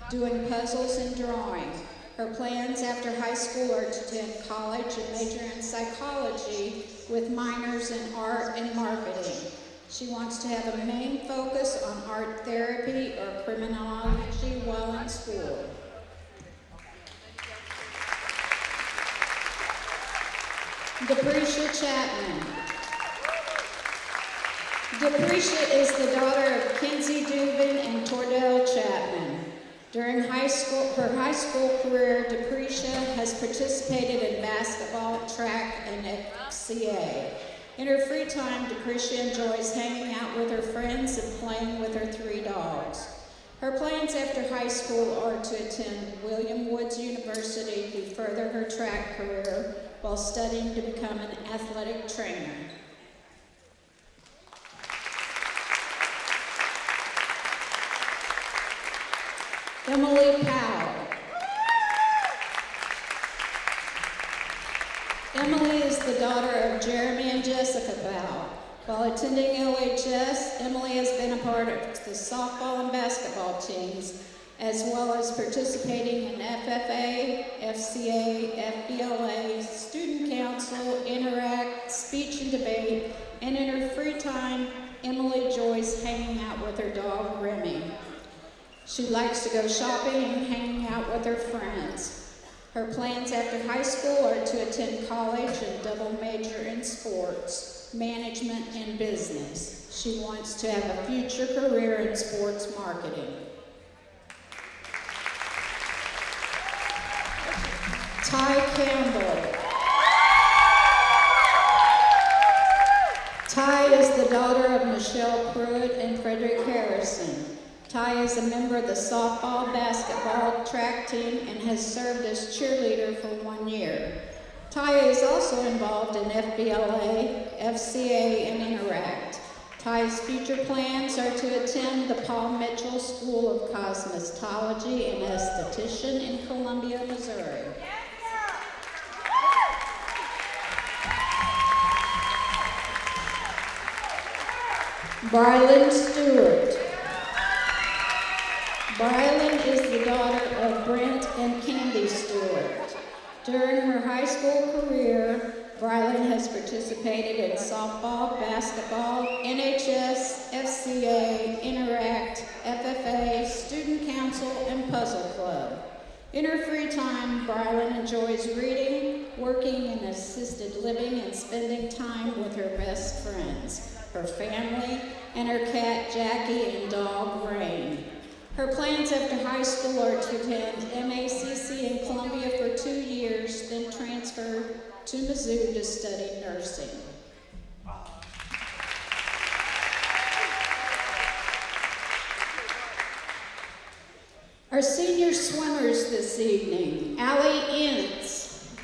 doing puzzles and drawing. Her plans after high school are to attend college and major in psychology with minors in art and marketing. She wants to have a main focus on art therapy or criminology while in school. Deprecia Chapman. Deprecia is the daughter of Kinsey Dubin and Tordell Chapman. During her high school career, Deprecia has participated in basketball, track, and FCA. In her free time, Deprecia enjoys hanging out with her friends and playing with her 3 dogs. Her plans after high school are to attend William Woods University to further her track career while studying to become an athletic trainer. Emily Powell. Emily is the daughter of Jeremy and Jessica Powell. While attending LHS, Emily has been a part of the softball and basketball teams, as well as participating in FFA, FCA, FBLA, Student Council, Interact, Speech and Debate, and in her free time, Emily enjoys hanging out with her dog, Remy. She likes to go shopping and hanging out with her friends. Her plans after high school are to attend college and double major in sports, management, and business. She wants to have a future career in sports marketing. Ty Campbell. Ty is the daughter of Michelle Pruitt and Frederick Harrison. Ty is a member of the softball, basketball, track team and has served as cheerleader for 1 year. Ty is also involved in FBLA, FCA, and Interact. Ty's future plans are to attend the Paul Mitchell School of Cosmetology and Esthetician in Columbia, Missouri. Brylan Stewart. Brylan is the daughter of Brent and Candy Stewart. During her high school career, Brylan has participated in softball, basketball, NHS, FCA, Interact, FFA, Student Council, and Puzzle Club. In her free time, Brylan enjoys reading, working in assisted living, and spending time with her best friends, her family, and her cat Jackie and dog Rain. Her plans after high school are to attend MACC in Columbia for 2 years, then transfer to Mizzou to study nursing. Our senior swimmers this evening, Allie Ince.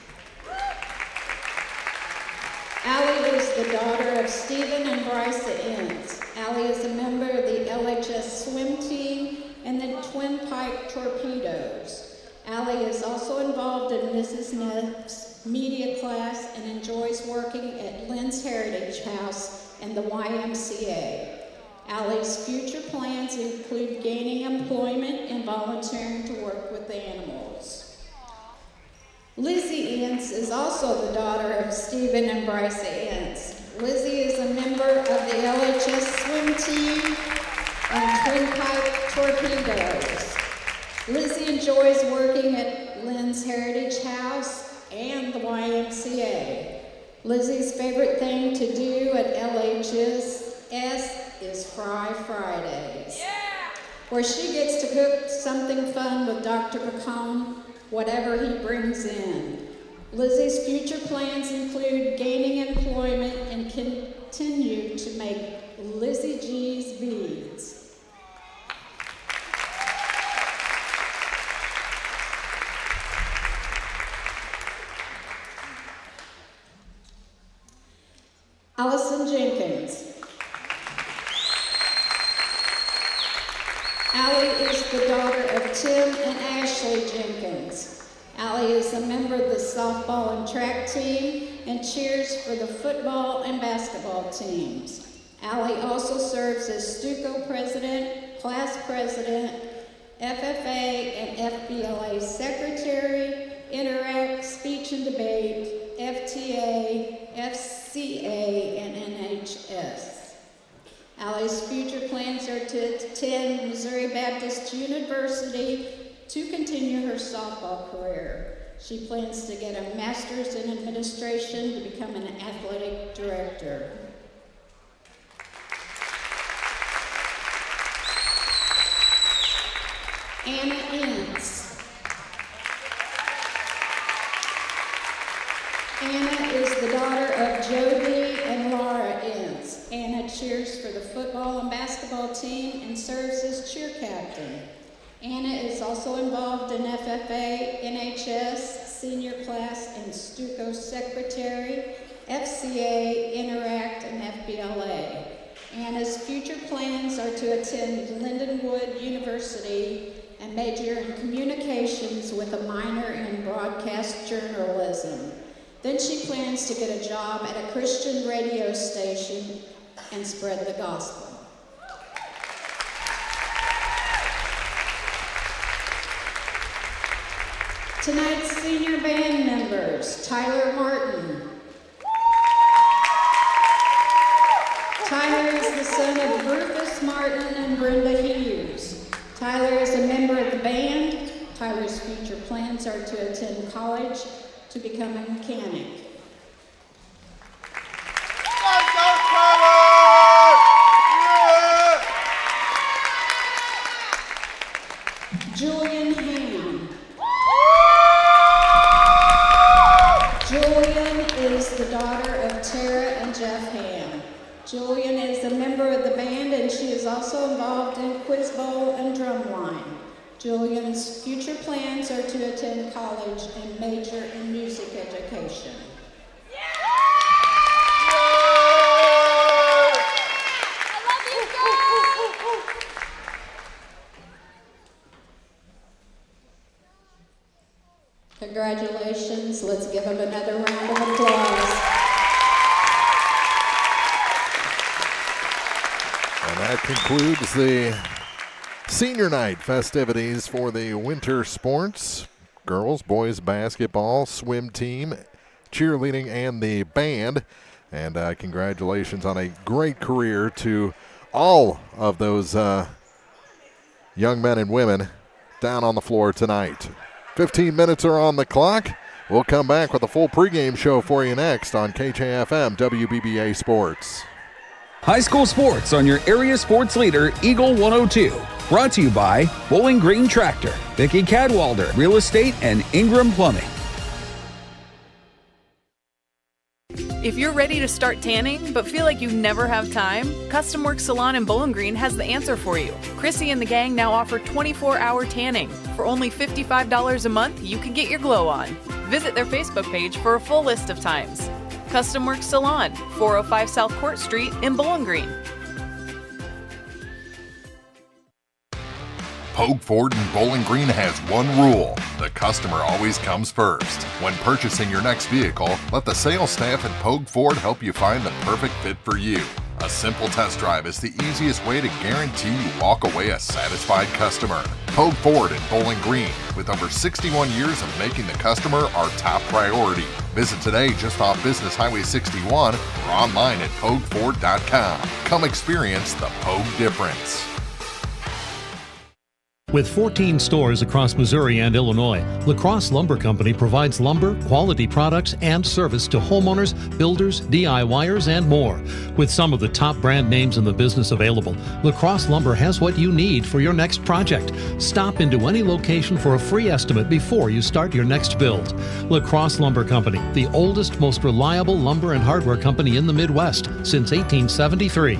Allie is the daughter of Stephen and Brysa Ince. Allie is a member of the LHS swim team and the Twin Pike Torpedoes. Allie is also involved in Mrs. Neff's media class and enjoys working at Lynn's Heritage House and the YMCA. Allie's future plans include gaining employment and volunteering to work with animals. Lizzie Ince is also the daughter of Stephen and Bryce Ince. Lizzie is a member of the LHS swim team and Twin Pike Torpedoes. Lizzie enjoys working at Lynn's Heritage House and the YMCA. Lizzie's favorite thing to do at LHS is Fry Fridays, where she gets to cook something fun with Dr. Pacone, whatever he brings in. Lizzie's future plans include gaining employment and continue to make Lizzie G's beads. Allison Jenkins. Allie is the daughter of Tim and Ashley Jenkins. Allie is a member of the softball and track team and cheers for the football and basketball teams. Allie also serves as Stuco president, class president, FFA and FBLA secretary, Interact, speech and debate, FTA, FCA, and NHS. Allie's future plans are to attend Missouri Baptist University to continue her softball career. She plans to get a master's in administration to become an athletic director. Anna Ince. Anna is the daughter of Jody and Laura Ince. Anna cheers for the football and basketball team and serves as cheer captain. Anna is also involved in FFA, NHS, senior class, and Stuco secretary, FCA, Interact, and FBLA. Anna's future plans are to attend Lindenwood University and major in communications with a minor in broadcast journalism. Then she plans to get a job at a Christian radio station and spread the gospel. Tonight's senior band members, Tyler Martin. Tyler is the son of Rufus Martin and Brenda Hughes. Tyler is a member of the band. Tyler's future plans are to attend college to become a mechanic. Julian Ham. Julian is the daughter of Tara and Jeff Ham. Julian is a member of the band and she is also involved in Quiz Bowl and Drumline. Julian's future plans are to attend college and major in music education. Congratulations. Let's give them another round of applause. And that concludes the senior night festivities for the winter sports. Girls, boys basketball, swim team, cheerleading, and the band. And congratulations on a great career to all of those young men and women down on the floor tonight. 15 minutes are on the clock. We'll come back with a full pregame show for you next on KJFM WBBA Sports. High school sports on your area sports leader, Eagle 102. Brought to you by Bowling Green Tractor, Vicki Cadwalder, Real Estate, and Ingram Plumbing. If you're ready to start tanning but feel like you never have time, Custom Work Salon in Bowling Green has the answer for you. Chrissy and the gang now offer 24-hour tanning. For only $55 a month, you can get your glow on. Visit their Facebook page for a full list of times. Custom Work Salon, 405 South Court Street in Bowling Green. Pogue Ford in Bowling Green has one rule. The customer always comes first. When purchasing your next vehicle, let the sales staff at Pogue Ford help you find the perfect fit for you. A simple test drive is the easiest way to guarantee you walk away a satisfied customer. Pogue Ford in Bowling Green, with over 61 years of making the customer our top priority. Visit today just off Business Highway 61 or online at PogueFord.com. Come experience the Pogue difference. With 14 stores across Missouri and Illinois, La Crosse Lumber Company provides lumber, quality products, and service to homeowners, builders, DIYers, and more. With some of the top brand names in the business available, La Crosse Lumber has what you need for your next project. Stop into any location for a free estimate before you start your next build. La Crosse Lumber Company, the oldest, most reliable lumber and hardware company in the Midwest since 1873.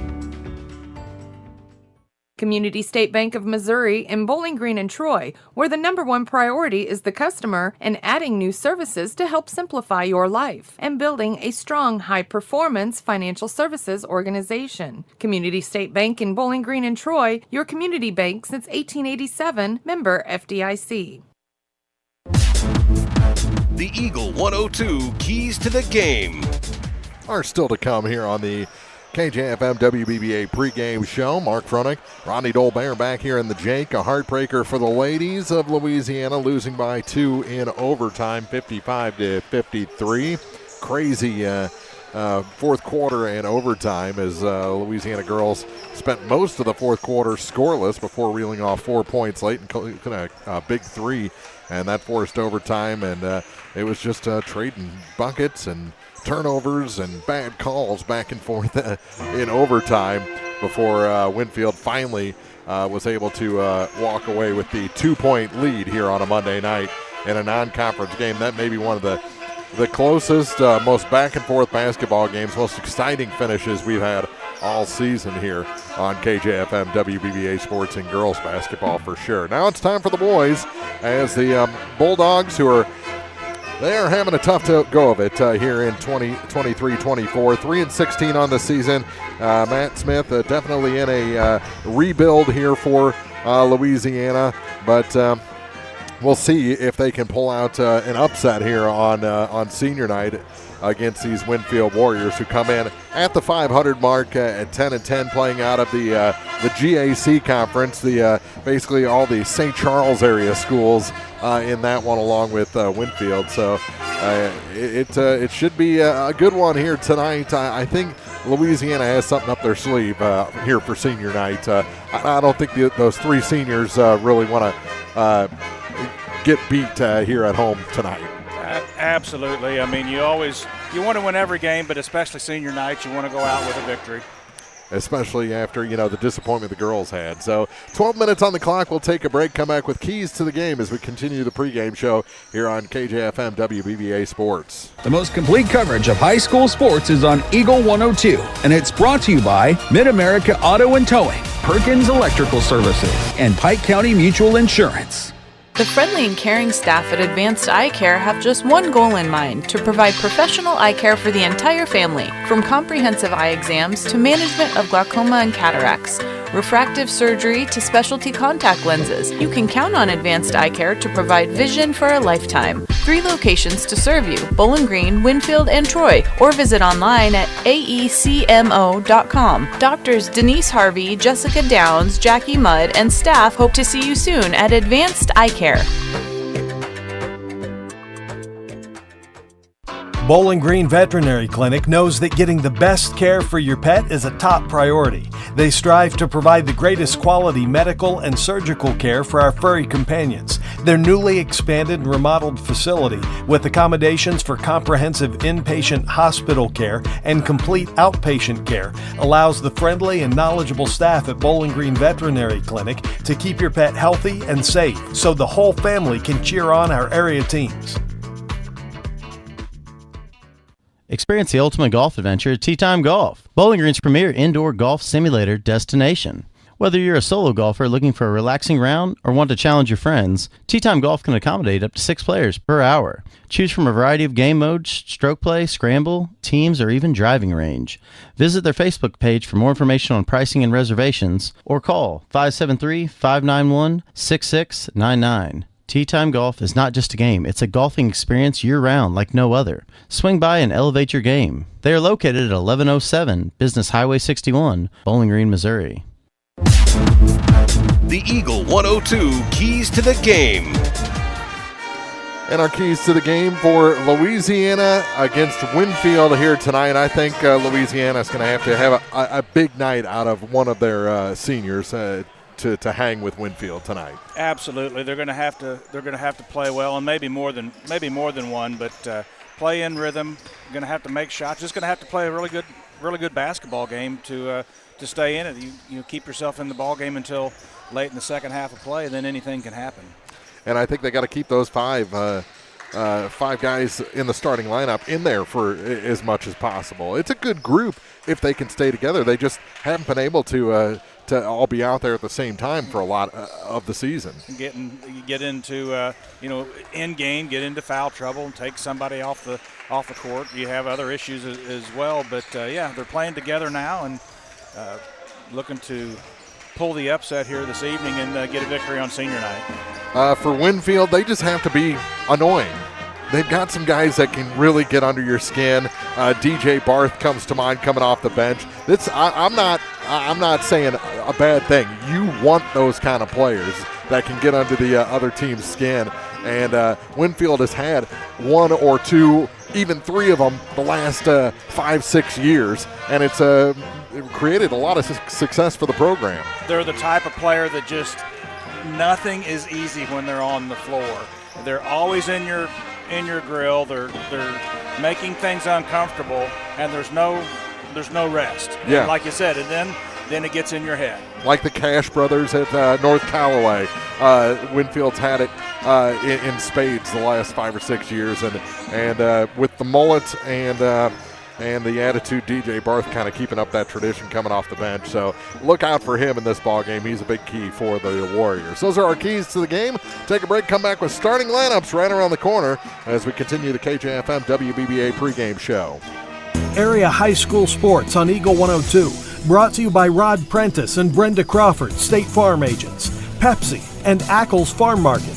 Community State Bank of Missouri in Bowling Green and Troy, where the number one priority is the customer and adding new services to help simplify your life and building a strong, high-performance financial services organization. Community State Bank in Bowling Green and Troy, your community bank since 1887, member FDIC. The Eagle 102 Keys to the Game are still to come here on the KJFM WBBA pregame show. Mark Froenig, Rodney Dolbear back here in the Jake. A heartbreaker for the ladies of Louisiana, losing by 2 in overtime, 55-53. Crazy fourth quarter and overtime as Louisiana girls spent most of the fourth quarter scoreless before reeling off 4 points late and a big three, and that forced overtime, and it was just trading buckets and turnovers and bad calls back and forth in overtime before Winfield finally was able to walk away with the 2-point lead here on a Monday night in a non-conference game. That may be one of the closest, most back-and-forth basketball games, most exciting finishes we've had all season here on KJFM WBBA Sports and Girls Basketball for sure. Now it's time for the boys as the Bulldogs, who are having a tough go of it here in 23-24, 3-16 on the season. Matt Smith definitely in a rebuild here for Louisiana, but we'll see if they can pull out an upset here on senior night against these Winfield Warriors, who come in at the 500 mark at 10-10, playing out of the GAC conference, basically all the St. Charles area schools in that one, along with Winfield. So it should be a good one here tonight. I think Louisiana has something up their sleeve here for senior night. I don't think those three seniors really want to get beat here at home tonight. Absolutely. I mean, you want to win every game, but especially senior night, you want to go out with a victory. Especially after, the disappointment the girls had. So 12 minutes on the clock. We'll take a break, come back with keys to the game as we continue the pregame show here on KJFM WBBA Sports. The most complete coverage of high school sports is on Eagle 102, and it's brought to you by Mid-America Auto and Towing, Perkins Electrical Services, and Pike County Mutual Insurance. The friendly and caring staff at Advanced Eye Care have just one goal in mind: to provide professional eye care for the entire family, from comprehensive eye exams to management of glaucoma and cataracts, refractive surgery to specialty contact lenses. You can count on Advanced Eye Care to provide vision for a lifetime. 3 locations to serve you: Bowling Green, Winfield, and Troy, or visit online at aecmo.com. Doctors Denise Harvey, Jessica Downs, Jackie Mudd, and staff hope to see you soon at Advanced Eye Care. Bowling Green Veterinary Clinic knows that getting the best care for your pet is a top priority. They strive to provide the greatest quality medical and surgical care for our furry companions. Their newly expanded and remodeled facility, with accommodations for comprehensive inpatient hospital care and complete outpatient care, allows the friendly and knowledgeable staff at Bowling Green Veterinary Clinic to keep your pet healthy and safe, so the whole family can cheer on our area teams. Experience the ultimate golf adventure at Tee Time Golf, Bowling Green's premier indoor golf simulator destination. Whether you're a solo golfer looking for a relaxing round or want to challenge your friends, Tee Time Golf can accommodate up to 6 players per hour. Choose from a variety of game modes, stroke play, scramble, teams, or even driving range. Visit their Facebook page for more information on pricing and reservations, or call 573-591-6699. Tee Time Golf is not just a game, it's a golfing experience year-round like no other. Swing by and elevate your game. They are located at 1107 Business Highway 61, Bowling Green, Missouri. The Eagle 102 Keys to the Game. And our keys to the game for Louisiana against Winfield here tonight. I think Louisiana is going to have a big night out of one of their seniors to hang with Winfield tonight. Absolutely, they're going to have to play well, and maybe more than one, but play in rhythm. Going to have to make shots. Just going to have to play a really good basketball game to stay in it. You keep yourself in the ball game until late in the second half of play, then anything can happen. And I think they got to keep those five guys in the starting lineup in there for as much as possible. It's a good group if they can stay together. They just haven't been able to all be out there at the same time for a lot of the season. Get into in game, get into foul trouble, and take somebody off the court. You have other issues as well, but they're playing together now and looking to pull the upset here this evening and get a victory on senior night. For Winfield, they just have to be annoying. They've got some guys that can really get under your skin. DJ Barth comes to mind coming off the bench. I'm not saying a bad thing. You want those kind of players that can get under the other team's skin. And Winfield has had one or two, even three of them the last 5-6 years, and it's created a lot of success for the program. They're the type of player that just nothing is easy when they're on the floor. They're always in your grill. They're making things uncomfortable, and there's no rest. Yeah, and like you said, and then it gets in your head. Like the Cash brothers at North Callaway, Winfield's had it in spades the last 5 or 6 years, and with the mullet and the attitude, DJ Barth kind of keeping up that tradition coming off the bench. So look out for him in this ball game. He's a big key for the Warriors. Those are our keys to the game. Take a break, come back with starting lineups right around the corner as we continue the KJFM WBBA pregame show. Area high school sports on Eagle 102. Brought to you by Rod Prentice and Brenda Crawford, State Farm agents, Pepsi, and Ackles Farm Market.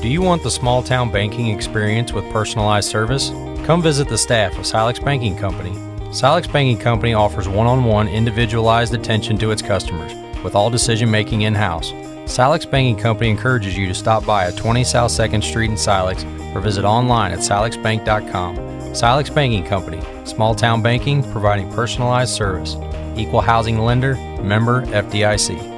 Do you want the small town banking experience with personalized service? Come visit the staff of Silex Banking Company. Silex Banking Company offers one-on-one individualized attention to its customers, with all decision-making in-house. Silex Banking Company encourages you to stop by at 20 South 2nd Street in Silex or visit online at silexbank.com. Silex Banking Company, small town banking providing personalized service. Equal housing lender, member FDIC.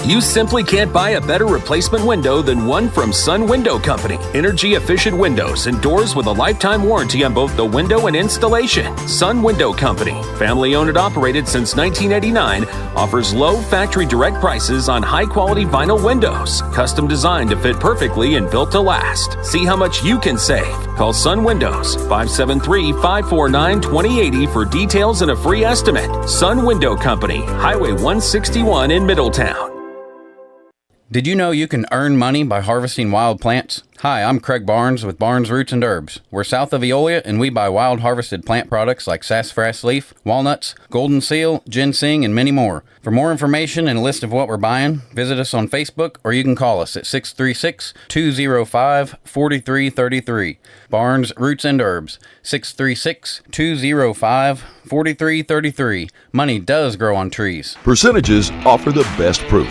You simply can't buy a better replacement window than one from Sun Window Company. Energy-efficient windows and doors with a lifetime warranty on both the window and installation. Sun Window Company, family-owned and operated since 1989, offers low factory direct prices on high-quality vinyl windows, custom designed to fit perfectly and built to last. See how much you can save. Call Sun Windows, 573-549-2080 for details and a free estimate. Sun Window Company, Highway 161 in Middletown. Did you know you can earn money by harvesting wild plants? Hi, I'm Craig Barnes with Barnes Roots and Herbs. We're south of Eolia, and we buy wild harvested plant products like sassafras leaf, walnuts, golden seal, ginseng, and many more. For more information and a list of what we're buying, visit us on Facebook or you can call us at 636-205-4333. Barnes Roots and Herbs, 636-205-4333. Money does grow on trees. Percentages offer the best proof.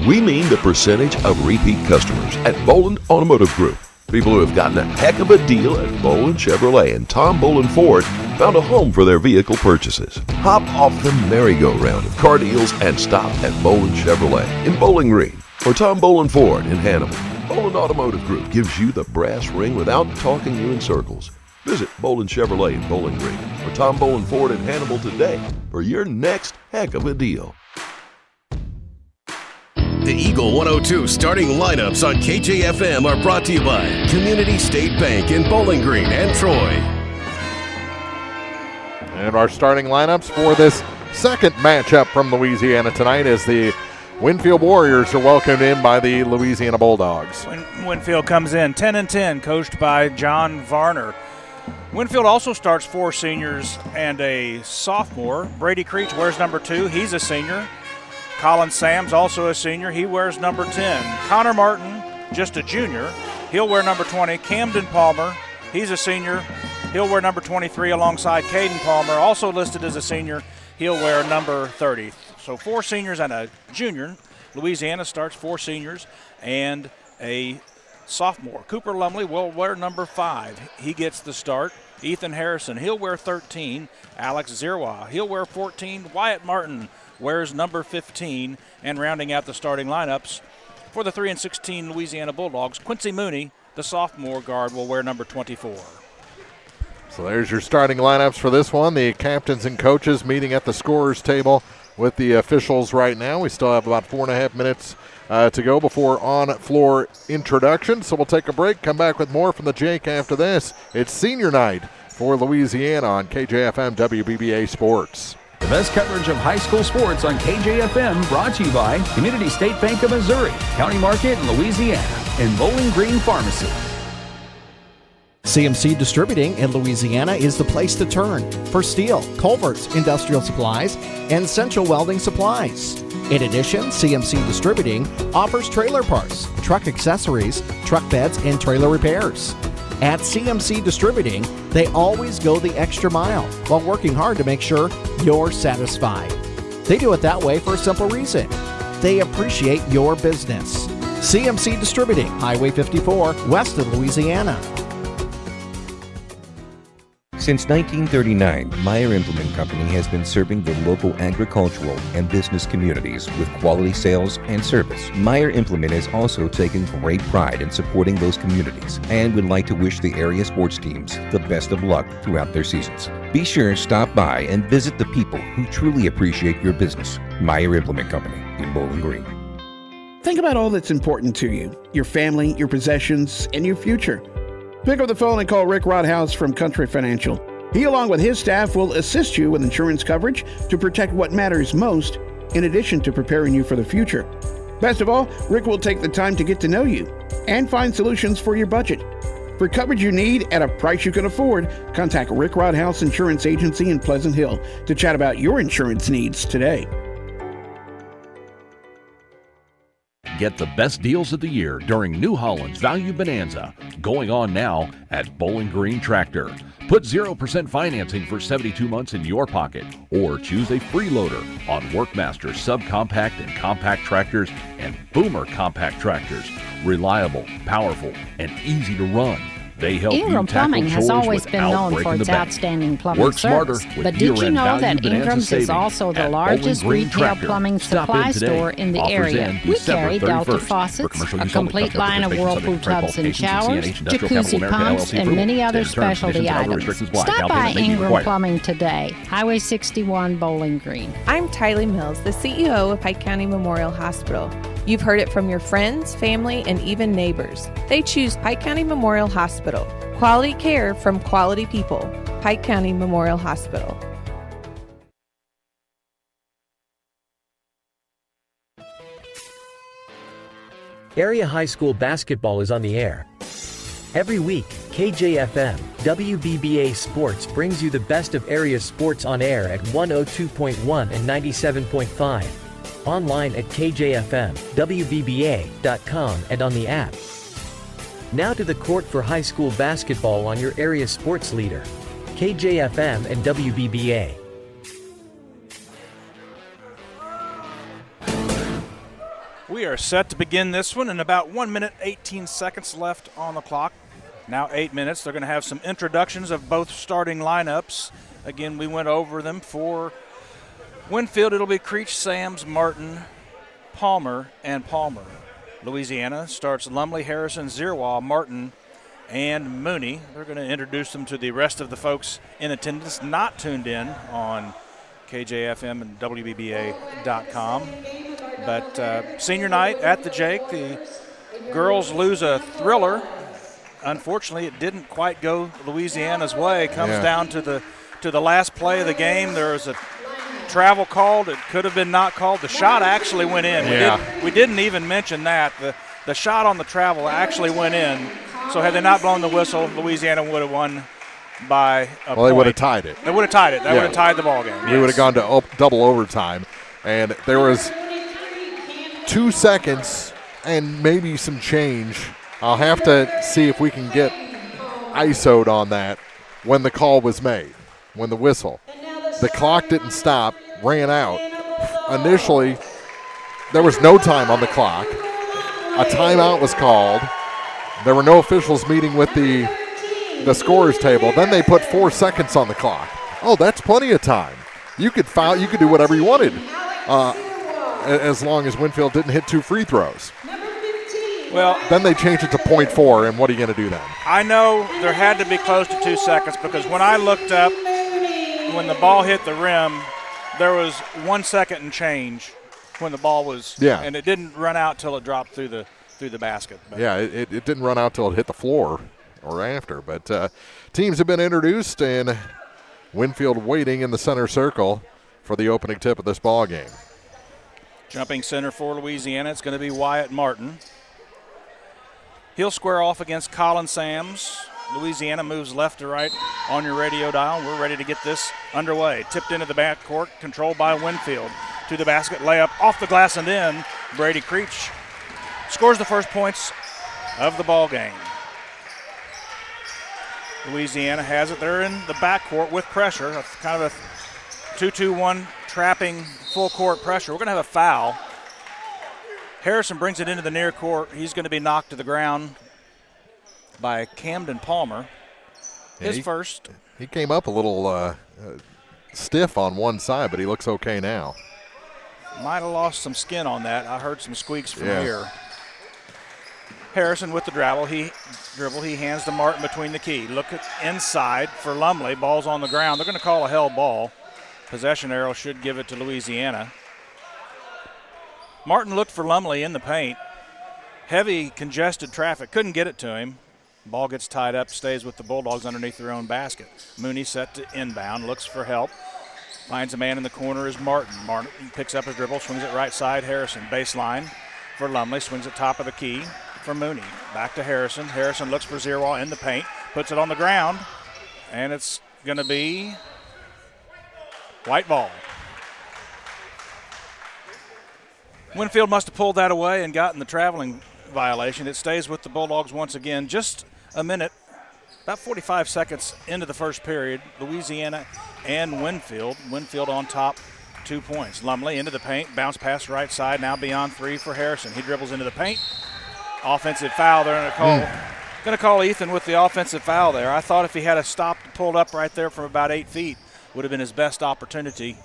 We mean the percentage of repeat customers at Boland Automotive Group. People who have gotten a heck of a deal at Boland Chevrolet and Tom Boland Ford found a home for their vehicle purchases. Hop off the merry-go-round of car deals and stop at Boland Chevrolet in Bowling Green or Tom Boland Ford in Hannibal. Boland Automotive Group gives you the brass ring without talking you in circles. Visit Boland Chevrolet in Bowling Green or Tom Boland Ford in Hannibal today for your next heck of a deal. The Eagle 102 starting lineups on KJFM are brought to you by Community State Bank in Bowling Green and Troy. And our starting lineups for this second matchup from Louisiana tonight as the Winfield Warriors are welcomed in by the Louisiana Bulldogs. Winfield comes in 10-10, coached by John Varner. Winfield also starts 4 seniors and a sophomore. Brady Creech wears number 2. He's a senior. Colin Sams, also a senior. He wears number 10. Connor Martin, just a junior. He'll wear number 20. Camden Palmer, he's a senior. He'll wear number 23 alongside Caden Palmer, also listed as a senior. He'll wear number 30. So 4 seniors and a junior. Louisiana starts 4 seniors and a sophomore. Cooper Lumley will wear number 5. He gets the start. Ethan Harrison, he'll wear 13. Alex Zirwa, he'll wear 14. Wyatt Martin wears number 15. And rounding out the starting lineups for the 3-16 Louisiana Bulldogs, Quincy Mooney, the sophomore guard, will wear number 24. So there's your starting lineups for this one. The captains and coaches meeting at the scorer's table with the officials right now. We still have about 4.5 minutes to go before on-floor introduction. So we'll take a break, come back with more from the Jake after this. It's senior night for Louisiana on KJFM WBBA Sports. The best coverage of high school sports on KJFM, brought to you by Community State Bank of Missouri, County Market in Louisiana, and Bowling Green Pharmacy. CMC Distributing in Louisiana is the place to turn for steel, culverts, industrial supplies, and central welding supplies. In addition, CMC Distributing offers trailer parts, truck accessories, truck beds, and trailer repairs. At CMC Distributing, they always go the extra mile while working hard to make sure you're satisfied. They do it that way for a simple reason. They appreciate your business. CMC Distributing, Highway 54, west of Louisiana. Since 1939, Meyer Implement Company has been serving the local agricultural and business communities with quality sales and service. Meyer Implement has also taken great pride in supporting those communities and would like to wish the area sports teams the best of luck throughout their seasons. Be sure to stop by and visit the people who truly appreciate your business. Meyer Implement Company in Bowling Green. Think about all that's important to you, your family, your possessions, and your future. Pick up the phone and call Rick Rodhouse from Country Financial. He, along with his staff, will assist you with insurance coverage to protect what matters most, in addition to preparing you for the future. Best of all, Rick will take the time to get to know you and find solutions for your budget. For coverage you need at a price you can afford, contact Rick Rodhouse Insurance Agency in Pleasant Hill to chat about your insurance needs today. Get the best deals of the year during New Holland's Value Bonanza, going on now at Bowling Green Tractor. Put 0% financing for 72 months in your pocket, or choose a freeloader on Workmaster subcompact and compact tractors and Boomer compact tractors. Reliable, powerful, and easy to run. They help Ingram you tackle Plumbing has chores always been without known for breaking its the bank. outstanding plumbing Work smarter service. with But did you year-end know Value that Bonanza Ingram's is savings also the at largest Bowling Green retail Tractor. plumbing Stop supply in today. store in the Offers area? end We December carry Delta 31st. faucets, commercial a use only. complete Customer line of participation Whirlpool subject to tubs and qualifications, showers, CNH Industrial Capital jacuzzi America, pumps, LLC and approval. many other Terms, conditions, specialty and other items. restrictions apply. Stop Down by payment may be Ingram required. Plumbing today, Highway 61, Bowling Green. I'm Tylee Mills, the CEO of Pike County Memorial Hospital. You've heard it from your friends, family, and even neighbors. They choose Pike County Memorial Hospital. Quality care from quality people. Pike County Memorial Hospital. Area high school basketball is on the air. Every week, KJFM, WBBA Sports brings you the best of area sports on air at 102.1 and 97.5. Online at KJFM, WBBA.com, and on the app. Now to the court for high school basketball on your area sports leader, KJFM and WBBA. We are set to begin this one in about 1 minute, 18 seconds left on the clock. Now 8 minutes. They're going to have some introductions of both starting lineups. Again, we went over them for Winfield. It'll be Creech, Sams, Martin, Palmer, and Palmer. Louisiana starts Lumley, Harrison, Zirwa, Martin, and Mooney. They're going to introduce them to the rest of the folks in attendance not tuned in on KJFM and WBBA.com. But senior night at the Jake, the girls lose a thriller. Unfortunately, it didn't quite go Louisiana's way. Comes down to the to the last play of the game. There was a travel called. It could have been not called. The shot actually went in. Yeah. We didn't even mention that. The shot on the travel actually went in. So had they not blown the whistle, Louisiana would have won by a point. They would have tied it. They would have tied it. That would have tied the ball game. We would have gone to double overtime. And there was 2 seconds and maybe some change. I'll have to see if we can get ISO'd on that when the call was made, when the whistle. The clock didn't stop, ran out. Initially, there was no time on the clock. A timeout was called. There were no officials meeting with the scorer's table. Then they put 4 seconds on the clock. Oh, that's plenty of time. You could foul. You could do whatever you wanted, as long as Winfield didn't hit 2 free throws. Well, then they changed it to .4, and what are you going to do then? I know there had to be close to 2 seconds because when I looked up, when the ball hit the rim, there was 1 second and change when the ball was, and it didn't run out till it dropped through the basket. But. Yeah, it didn't run out till it hit the floor or after. But teams have been introduced, and Winfield waiting in the center circle for the opening tip of this ball game. Jumping center for Louisiana, it's going to be Wyatt Martin. He'll square off against Colin Sams. Louisiana moves left to right on your radio dial. We're ready to get this underway. Tipped into the backcourt, controlled by Winfield. To the basket, layup off the glass and in. Brady Creech scores the first points of the ball game. Louisiana has it. They're in the backcourt with pressure, kind of a 2-2-1 trapping full court pressure. We're going to have a foul. Harrison brings it into the near court. He's going to be knocked to the ground by Camden Palmer. His first. He came up a little stiff on one side, but he looks okay now. Might have lost some skin on that. I heard some squeaks from here. Harrison with the dribble. He hands to Martin between the key. Look at inside for Lumley. Ball's on the ground. They're going to call a held ball. Possession arrow should give it to Louisiana. Martin looked for Lumley in the paint. Heavy congested traffic. Couldn't get it to him. Ball gets tied up, stays with the Bulldogs underneath their own basket. Mooney set to inbound, looks for help. Finds a man in the corner is Martin. Martin picks up his dribble, swings it right side. Harrison, baseline for Lumley, swings it top of the key for Mooney. Back to Harrison. Harrison looks for Zierwall in the paint, puts it on the ground, and it's going to be white ball. Winfield must have pulled that away and gotten the traveling violation. It stays with the Bulldogs once again. Just a minute, about 45 seconds into the first period, Louisiana and Winfield. Winfield on top, 2 points. Lumley into the paint, bounce pass right side, now beyond 3 for Harrison. He dribbles into the paint. Offensive foul. They're going to call Ethan with the offensive foul there. I thought if he had a stop pulled up right there from about 8 feet, would have been his best opportunity.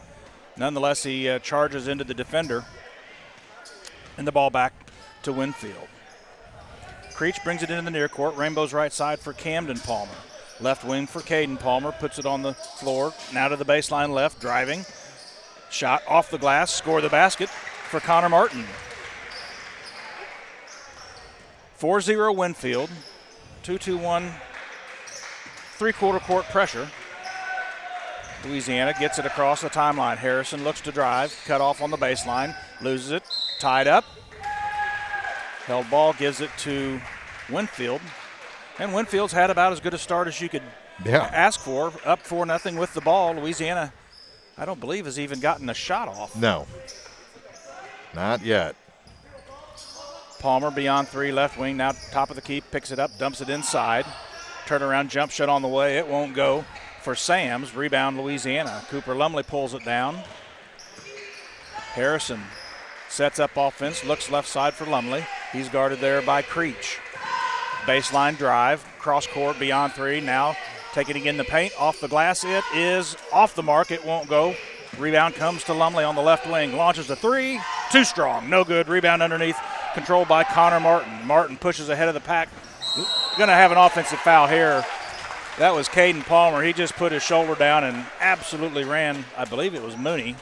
Nonetheless, he charges into the defender. And the ball back to Winfield. Creech brings it into the near court. Rainbow's right side for Camden Palmer. Left wing for Caden Palmer. Puts it on the floor. Now to the baseline left. Driving. Shot off the glass. Score the basket for Connor Martin. 4-0 Winfield. 2-2-1. Three-quarter court pressure. Louisiana gets it across the timeline. Harrison looks to drive. Cut off on the baseline. Loses it. Tied up. Held ball, gives it to Winfield. And Winfield's had about as good a start as you could ask for. Up 4-0 with the ball. Louisiana, I don't believe, has even gotten a shot off. No. Not yet. Palmer beyond 3, left wing, now top of the key, picks it up, dumps it inside. Turnaround jump shot on the way. It won't go for Sams. Rebound Louisiana. Cooper Lumley pulls it down. Harrison sets up offense, looks left side for Lumley. He's guarded there by Creech. Baseline drive, cross court beyond 3. Now taking it in the paint, off the glass. It is off the mark. It won't go. Rebound comes to Lumley on the left wing. Launches a 3. Too strong. No good. Rebound underneath. Controlled by Connor Martin. Martin pushes ahead of the pack. Going to have an offensive foul here. That was Caden Palmer. He just put his shoulder down and absolutely ran, I believe it was Mooney.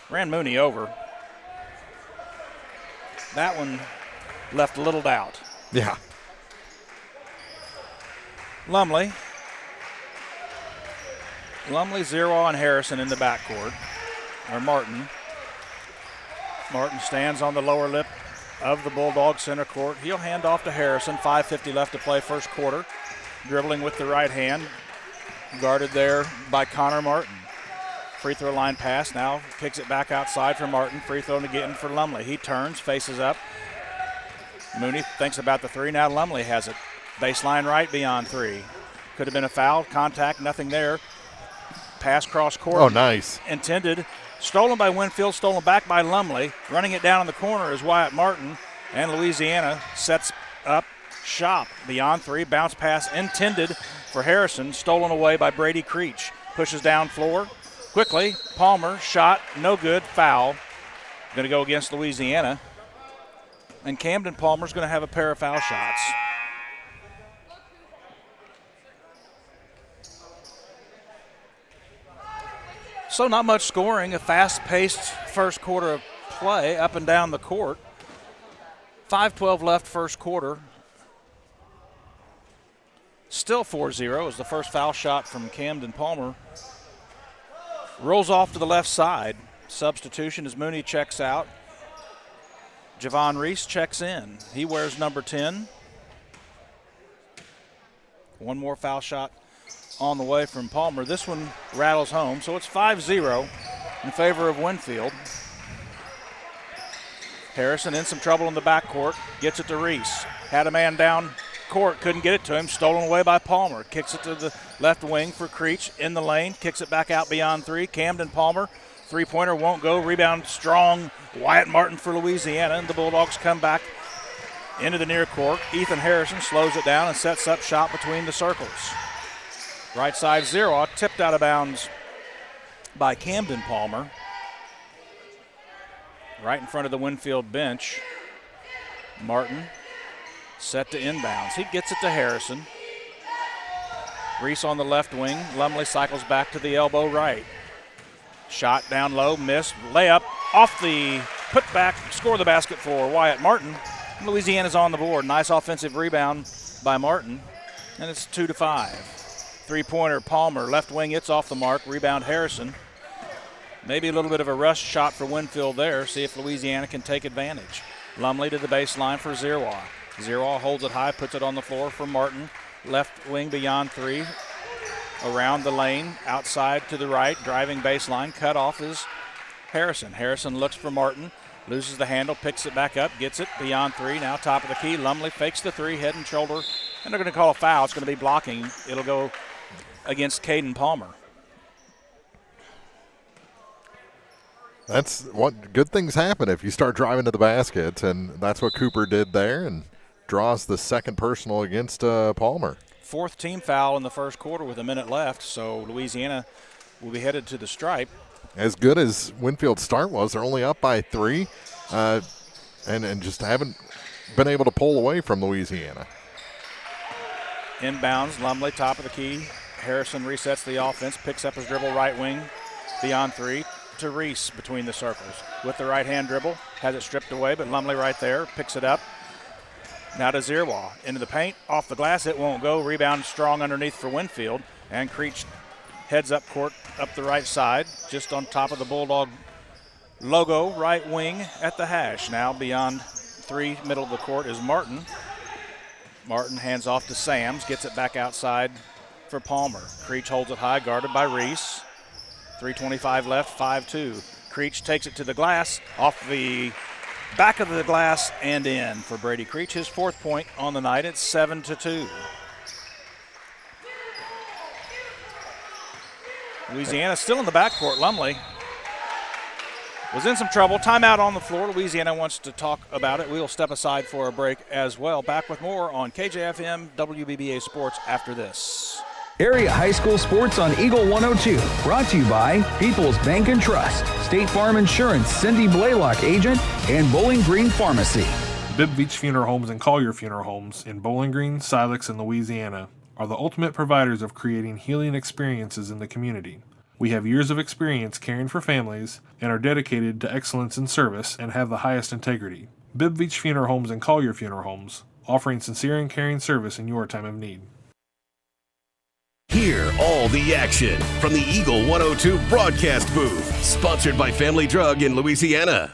Ran Mooney over. That one left a little doubt. Yeah. Lumley Lumley, Zerwa, and Harrison in the backcourt. Or Martin. Martin stands on the lower lip of the Bulldogs center court. He'll hand off to Harrison. 5:50 left to play first quarter. Dribbling with the right hand. Guarded there by Connor Martin. Free throw line pass. Now kicks it back outside for Martin. Free throw to get in for Lumley. He turns, faces up. Mooney thinks about the three. Now Lumley has it. Baseline right, beyond three. Could have been a foul. Contact, nothing there. Pass cross court. Oh, nice. Intended. Stolen by Winfield, stolen back by Lumley. Running it down in the corner is Wyatt Martin. And Louisiana sets up shop. Beyond three. Bounce pass intended for Harrison. Stolen away by Brady Creech. Pushes down floor. Quickly, Palmer, shot, no good, foul. Going to go against Louisiana. And Camden Palmer's going to have a pair of foul shots. So not much scoring, a fast-paced first quarter of play up and down the court. 5:12 left first quarter. Still 4-0 as the first foul shot from Camden Palmer rolls off to the left side. Substitution as Mooney checks out. Javon Reese checks in. He wears number 10. One more foul shot on the way from Palmer. This one rattles home, so it's 5-0 in favor of Winfield. Harrison in some trouble in the backcourt. Gets it to Reese. Had a man down court, couldn't get it to him. Stolen away by Palmer. Kicks it to the left wing for Creech in the lane. Kicks it back out beyond three. Camden Palmer. Three-pointer won't go. Rebound strong. Wyatt Martin for Louisiana. And the Bulldogs come back into the near court. Ethan Harrison slows it down and sets up shot between the circles. Right side zero. Tipped out of bounds by Camden Palmer. Right in front of the Winfield bench. Martin set to inbounds. He gets it to Harrison. Reese on the left wing. Lumley cycles back to the elbow right. Shot down low, missed. Layup off the putback. Score the basket for Wyatt Martin. Louisiana's on the board. Nice offensive rebound by Martin. And it's 2-5. Three-pointer Palmer. Left wing, it's off the mark. Rebound Harrison. Maybe a little bit of a rush shot for Winfield there. See if Louisiana can take advantage. Lumley to the baseline for Zerwa. Zerwa holds it high, puts it on the floor for Martin. Left wing beyond three. Around the lane, outside to the right, driving baseline. Cut off is Harrison. Harrison looks for Martin, loses the handle, picks it back up, gets it beyond three. Now top of the key. Lumley fakes the three, head and shoulder. And they're going to call a foul. It's going to be blocking. It'll go against Caden Palmer. That's what good things happen if you start driving to the basket, and that's what Cooper did there and draws the second personal against Palmer. Fourth team foul in the first quarter with a minute left, so Louisiana will be headed to the stripe. As good as Winfield's start was, they're only up by 3 and just haven't been able to pull away from Louisiana. Inbounds, Lumley, top of the key. Harrison resets the offense, picks up his dribble right wing, beyond three to Reese between the circles. With the right-hand dribble, has it stripped away, but Lumley right there, picks it up. Now to Zerwa, into the paint, off the glass, it won't go. Rebound strong underneath for Winfield, and Creech heads up court, up the right side, just on top of the Bulldog logo, right wing at the hash. Now beyond three, middle of the court is Martin. Martin hands off to Sams, gets it back outside for Palmer. Creech holds it high, guarded by Reese. 3:25 left, 5-2. Creech takes it to the glass, off the back of the glass and in for Brady Creech. His fourth point on the night. It's 7-2. Louisiana still in the backcourt. Lumley was in some trouble. Timeout on the floor. Louisiana wants to talk about it. We'll step aside for a break as well. Back with more on KJFM WBBA Sports after this. Area high school sports on Eagle 102. Brought to you by People's Bank and Trust, State Farm Insurance, Cindy Blaylock agent, and Bowling Green Pharmacy. Bibb Funeral Homes and Collier Funeral Homes in Bowling Green, Silex, and Louisiana are the ultimate providers of creating healing experiences in the community. We have years of experience caring for families and are dedicated to excellence in service and have the highest integrity. Bibb Funeral Homes and Collier Funeral Homes, offering sincere and caring service in your time of need. Here hear all the action from the Eagle 102 broadcast booth. Sponsored by Family Drug in Louisiana.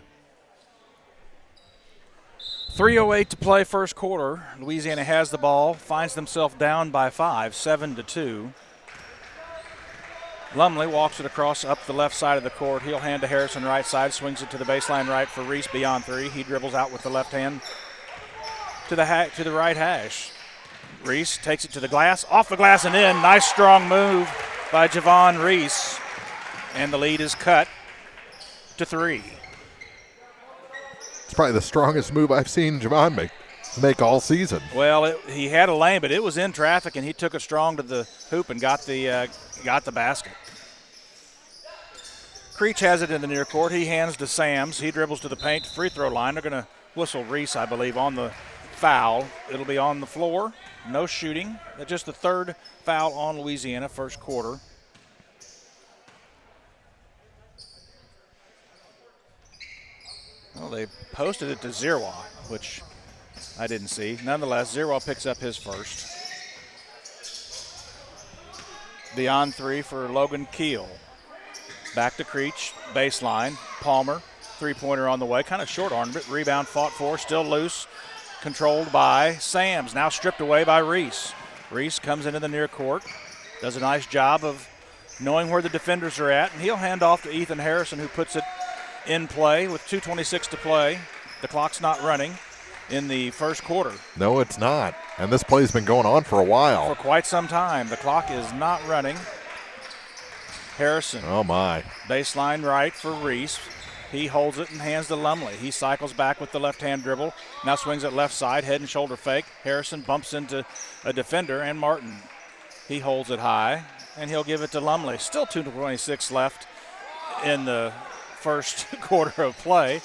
3:08 to play first quarter. Louisiana has the ball, finds themselves down by 5, 7-2. Lumley walks it across up the left side of the court. He'll hand to Harrison right side, swings it to the baseline right for Reese beyond 3. He dribbles out with the left hand to the right hash. Reese takes it to the glass, off the glass and in. Nice strong move by Javon Reese. And the lead is cut to 3. It's probably the strongest move I've seen Javon make all season. Well, he had a lane, but it was in traffic, and he took it strong to the hoop and got the basket. Creech has it in the near court. He hands to Sams. He dribbles to the paint, free throw line. They're going to whistle Reese, I believe, on the foul. It'll be on the floor. No shooting. That's just the third foul on Louisiana first quarter. Well, they posted it to Zerwa, which I didn't see. Nonetheless, Zerwa picks up his first. Beyond 3 for Logan Keel. Back to Creech, baseline. Palmer, three-pointer on the way. Kind of short-armed it. Rebound fought for, still loose. Controlled by Sams, now stripped away by Reese. Reese comes into the near court, does a nice job of knowing where the defenders are at, and he'll hand off to Ethan Harrison, who puts it in play with 2:26 to play. The clock's not running in the first quarter. No, it's not. And this play's been going on for a while. For quite some time. The clock is not running. Harrison. Oh, my. Baseline right for Reese. He holds it and hands to Lumley. He cycles back with the left-hand dribble. Now swings it left side, head and shoulder fake. Harrison bumps into a defender and Martin. He holds it high, and he'll give it to Lumley. Still 2:26 left in the first quarter of play.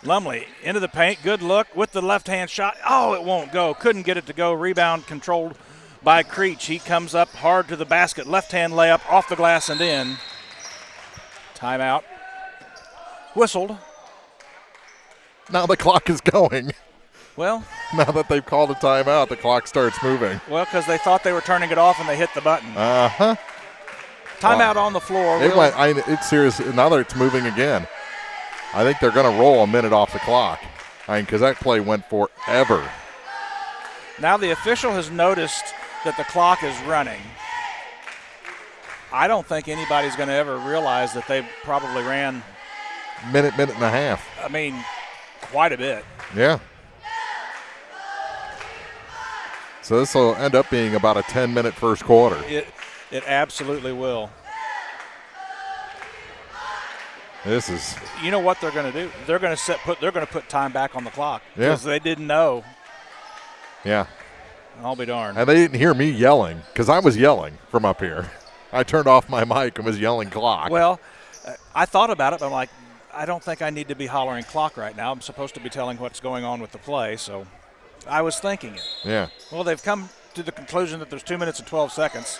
Lumley into the paint. Good look with the left-hand shot. Oh, it won't go. Couldn't get it to go. Rebound controlled by Creech. He comes up hard to the basket. Left-hand layup off the glass and in. Timeout. Whistled. Now the clock is going. Well, now that they've called a timeout, the clock starts moving. Well, because they thought they were turning it off and they hit the button. Uh-huh. Timeout on the floor. It's serious. Now that it's moving again. I think they're going to roll a minute off the clock. Because that play went forever. Now the official has noticed that the clock is running. I don't think anybody's going to ever realize that they probably ran minute and a half. I mean, quite a bit. Yeah. So this will end up being about a 10-minute first quarter. It absolutely will. This is. You know what they're going to do? They're going to put time back on the clock because they didn't know. Yeah. I'll be darned. And they didn't hear me yelling because I was yelling from up here. I turned off my mic and was yelling clock. Well, I thought about it, but I'm like, I don't think I need to be hollering clock right now. I'm supposed to be telling what's going on with the play, so I was thinking it. Yeah. Well, they've come to the conclusion that there's 2 minutes and 12 seconds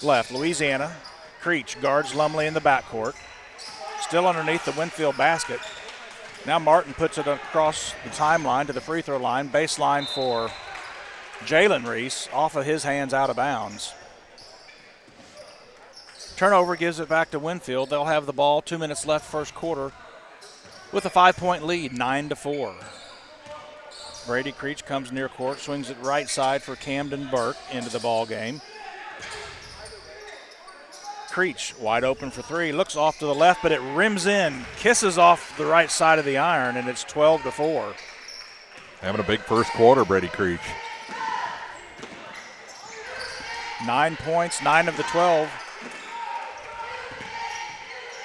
left. Louisiana, Creech guards Lumley in the backcourt. Still underneath the Winfield basket. Now Martin puts it across the timeline to the free throw line. Baseline for Jalen Reese, off of his hands out of bounds. Turnover gives it back to Winfield. They'll have the ball. 2 minutes left first quarter with a 5-point lead, 9-4. Brady Creech comes near court, swings it right side for Camden Burke into the ball game. Creech wide open for 3, looks off to the left, but it rims in, kisses off the right side of the iron, and it's 12-4. Having a big first quarter, Brady Creech. 9 points, 9 of the 12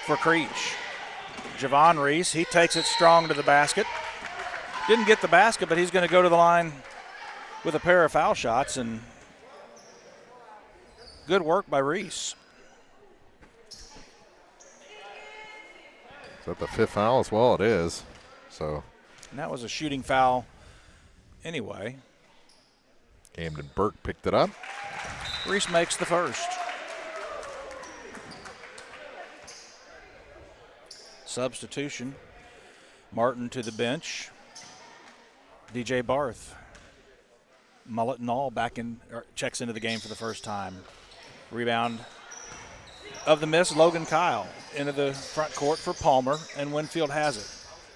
for Creech. Javon Reese, he takes it strong to the basket. Didn't get the basket, but he's going to go to the line with a pair of foul shots, and good work by Reese. Is that the 5th foul as well? It is. So. And that was a shooting foul anyway. Camden Burke picked it up. Reese makes the first. Substitution. Martin to the bench. DJ Barth, mullet and all, checks into the game for the first time. Rebound of the miss, Logan Kyle into the front court for Palmer, and Winfield has it.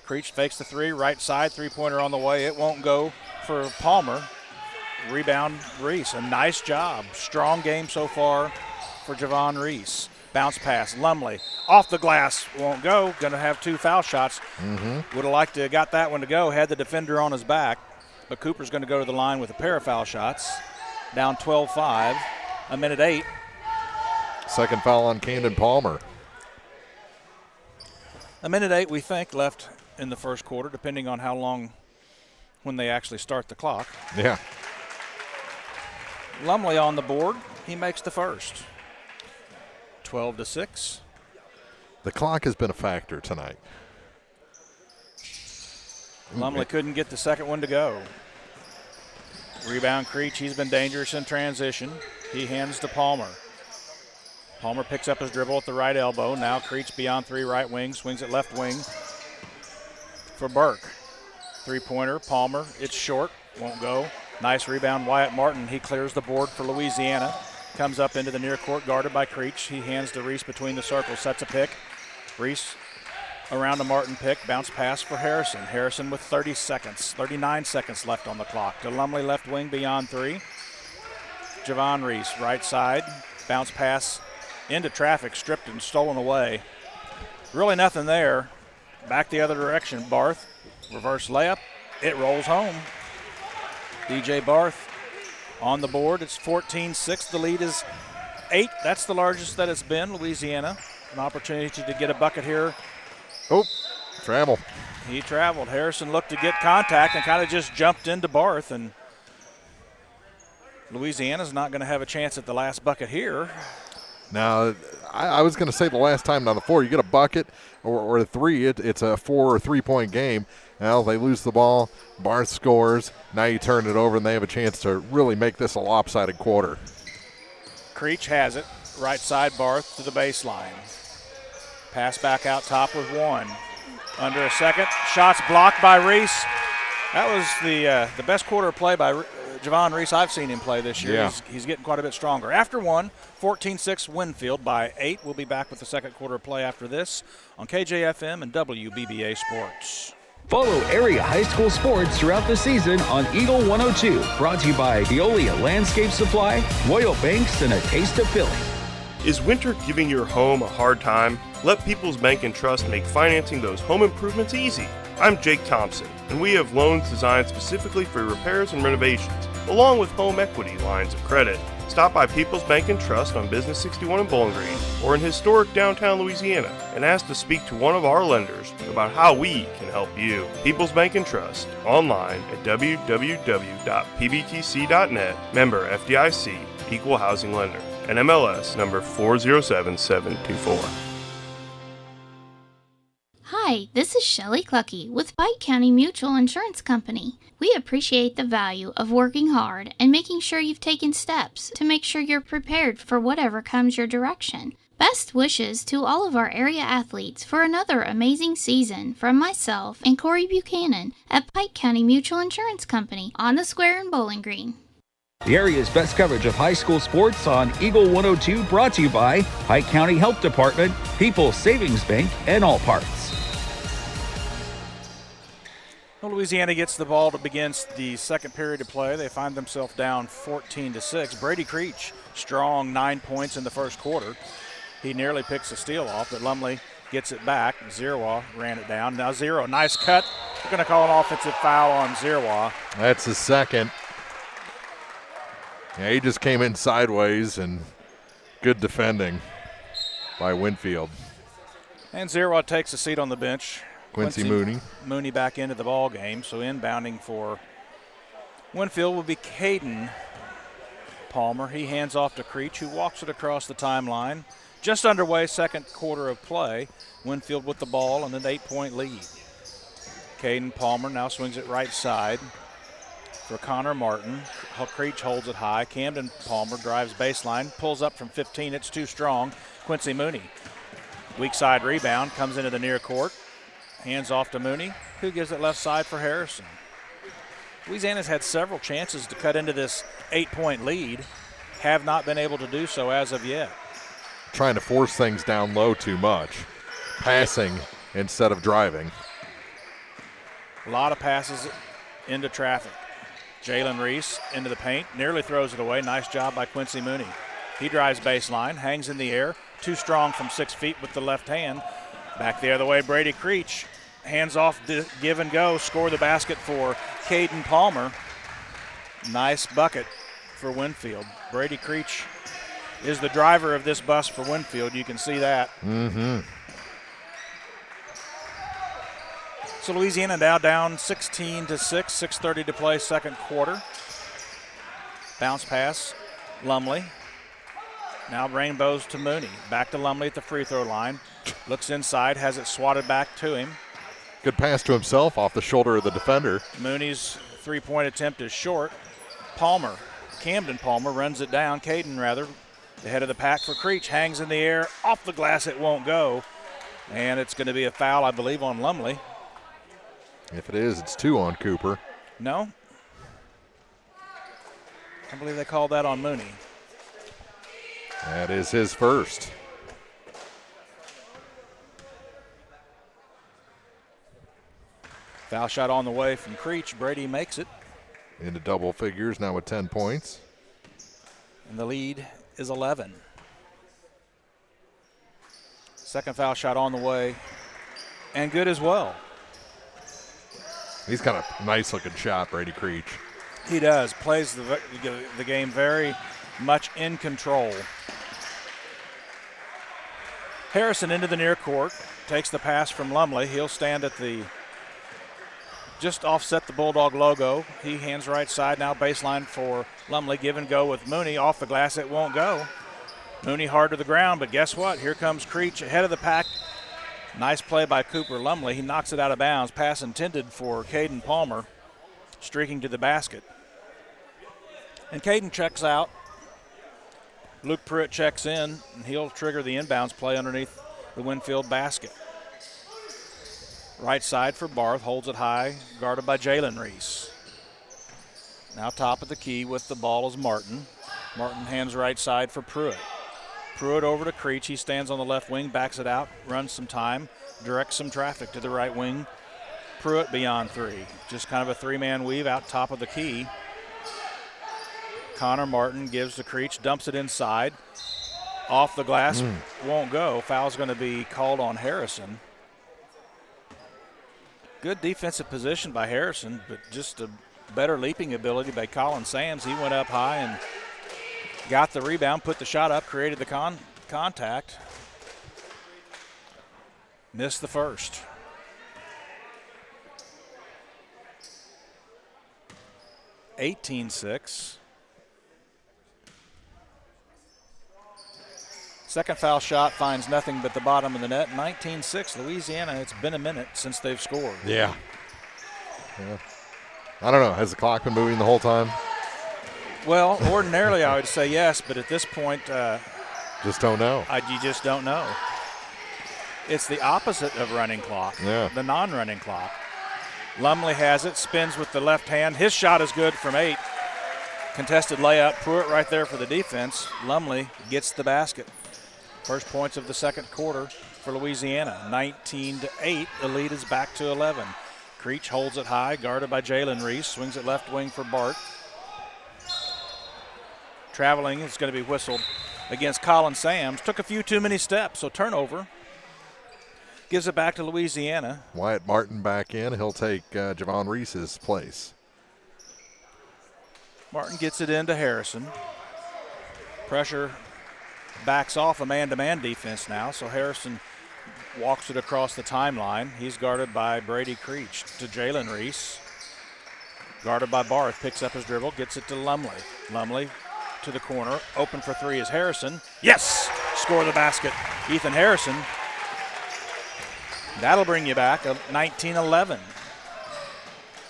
Creech fakes the three, right side, three-pointer on the way. It won't go for Palmer. Rebound, Reese. A nice job. Strong game so far for Javon Reese. Bounce pass, Lumley. Off the glass, won't go. Going to have 2 foul shots. Would have liked to have got that one to go. Had the defender on his back. But Cooper's going to go to the line with a pair of foul shots. Down 12-5, a minute 8. Second foul on Camden Palmer. A minute 8, we think, left in the first quarter, depending on how long when they actually start the clock. Yeah. Lumley on the board. He makes the first. 12-6. The clock has been a factor tonight. Lumley couldn't get the second one to go. Rebound Creech. He's been dangerous in transition. He hands to Palmer. Palmer picks up his dribble at the right elbow. Now Creech beyond 3 right wing. Swings it left wing for Burke. Three-pointer. Palmer. It's short. Won't go. Nice rebound. Wyatt Martin. He clears the board for Louisiana. Comes up into the near court, guarded by Creech. He hands to Reese between the circles. Sets a pick. Reese around a Martin pick. Bounce pass for Harrison. Harrison with 39 seconds left on the clock. To Lumley left wing beyond 3. Javon Reese right side. Bounce pass into traffic, stripped and stolen away. Really nothing there. Back the other direction. Barth, reverse layup. It rolls home. DJ Barth on the board. It's 14-6. The lead is 8. That's the largest that it's been. Louisiana, an opportunity to get a bucket here. Oh, travel. He traveled. Harrison looked to get contact and kind of just jumped into Barth, and Louisiana's not going to have a chance at the last bucket here. Now, I was going to say the last time down the floor, you get a bucket or a 3, it's a 4 or 3-point game. Now they lose the ball, Barth scores, now you turn it over and they have a chance to really make this a lopsided quarter. Creech has it, right side Barth to the baseline. Pass back out top with 1. Under a second, shots blocked by Reese. That was the best quarter of play by Javon Reese I've seen him play this year. Yeah. He's getting quite a bit stronger. After 1, 14-6 Winfield by 8. We'll be back with the second quarter of play after this on KJFM and WBBA Sports. Follow area high school sports throughout the season on Eagle 102. Brought to you by Veolia Landscape Supply, Royal Banks, and a taste of Philly. Is winter giving your home a hard time? Let People's Bank and Trust make financing those home improvements easy. I'm Jake Thompson, and we have loans designed specifically for repairs and renovations, along with home equity lines of credit. Stop by People's Bank and Trust on Business 61 in Bowling Green or in historic downtown Louisiana and ask to speak to one of our lenders about how we can help you. People's Bank and Trust, online at www.pbtc.net, member FDIC, equal housing lender, and MLS number 407724. Hi, this is Shelley Clucky with Pike County Mutual Insurance Company. We appreciate the value of working hard and making sure you've taken steps to make sure you're prepared for whatever comes your direction. Best wishes to all of our area athletes for another amazing season from myself and Corey Buchanan at Pike County Mutual Insurance Company on the Square in Bowling Green. The area's best coverage of high school sports on Eagle 102, brought to you by Pike County Health Department, People's Savings Bank, and All Parts. Well, Louisiana gets the ball to begin the second period of play. They find themselves down 14-6. Brady Creech, strong 9 points in the first quarter. He nearly picks a steal off, but Lumley gets it back. Zerwa ran it down. Now Zero, nice cut. They're going to call an offensive foul on Zerwa. That's his second. Yeah, he just came in sideways, and good defending by Winfield. And Zerwa takes a seat on the bench. Quincy Mooney. Mooney back into the ball game, so inbounding for Winfield will be Caden Palmer. He hands off to Creech, who walks it across the timeline. Just underway, second quarter of play. Winfield with the ball and an 8-point lead. Caden Palmer now swings it right side for Connor Martin. Creech holds it high. Camden Palmer drives baseline, pulls up from 15. It's too strong. Quincy Mooney, weak side rebound, comes into the near court. Hands off to Mooney, who gives it left side for Harrison. Louisiana's had several chances to cut into this 8-point lead. have not been able to do so as of yet. Trying to force things down low too much. Passing instead of driving. A lot of passes into traffic. Jalen Reese into the paint, nearly throws it away. Nice job by Quincy Mooney. He drives baseline, hangs in the air, too strong from 6 feet with the left hand. Back the other way, Brady Creech. Hands off, give and go, score the basket for Caden Palmer. Nice bucket for Winfield. Brady Creech is the driver of this bus for Winfield. You can see that. Mm-hmm. So Louisiana now down 16-6, 6:30 to play, second quarter. Bounce pass, Lumley. Now Rainbows to Mooney. Back to Lumley at the free throw line. Looks inside, has it swatted back to him. Good pass to himself off the shoulder of the defender. Mooney's three-point attempt is short. Camden Palmer runs it down. Caden, rather, the head of the pack for Creech. Hangs in the air. Off the glass, it won't go. And it's going to be a foul, I believe, on Lumley. If it is, it's 2 on Cooper. No. I believe they called that on Mooney. That is his first. Foul shot on the way from Creech. Brady makes it. Into double figures now with 10 points. And the lead is 11. Second foul shot on the way. And good as well. He's got a nice looking shot, Brady Creech. He does. Plays the game very much in control. Harrison into the near court. Takes the pass from Lumley. He'll stand at the just offset the Bulldog logo. He hands right side now, baseline for Lumley. Give and go with Mooney. Off the glass, it won't go. Mooney hard to the ground, but guess what? Here comes Creech ahead of the pack. Nice play by Cooper Lumley. He knocks it out of bounds. Pass intended for Caden Palmer, streaking to the basket. And Caden checks out. Luke Pruitt checks in, and he'll trigger the inbounds play underneath the Winfield basket. Right side for Barth, holds it high, guarded by Jalen Reese. Now top of the key with the ball is Martin. Martin hands right side for Pruitt. Pruitt over to Creech. He stands on the left wing, backs it out, runs some time, directs some traffic to the right wing. Pruitt beyond three. Just kind of a three-man weave out top of the key. Connor Martin gives to Creech, dumps it inside. Off the glass, won't go. Foul's going to be called on Harrison. Good defensive position by Harrison, but just a better leaping ability by Colin Sams. He went up high and got the rebound, put the shot up, created the contact. Missed the first. (18-6). Second foul shot finds nothing but the bottom of the net. 19-6, Louisiana. It's been a minute since they've scored. Yeah. I don't know. Has the clock been moving the whole time? Well, ordinarily I would say yes, but at this point, just don't know. You just don't know. It's the opposite of running clock, the non-running clock. Lumley has it, spins with the left hand. His shot is good from 8. Contested layup, Pruitt right there for the defense. Lumley gets the basket. First points of the second quarter for Louisiana. 19-8, the lead is back to 11. Creech holds it high, guarded by Jalen Reese. Swings it left wing for Bart. Traveling is going to be whistled against Colin Sams. Took a few too many steps, so turnover. Gives it back to Louisiana. Wyatt Martin back in. He'll take Javon Reese's place. Martin gets it into Harrison. Pressure backs off a man-to-man defense now, so Harrison walks it across the timeline. He's guarded by Brady Creech to Jalen Reese. Guarded by Barth, picks up his dribble, gets it to Lumley. Lumley to the corner, open for three is Harrison. Yes! Score the basket. Ethan Harrison. That'll bring you back, 19-11.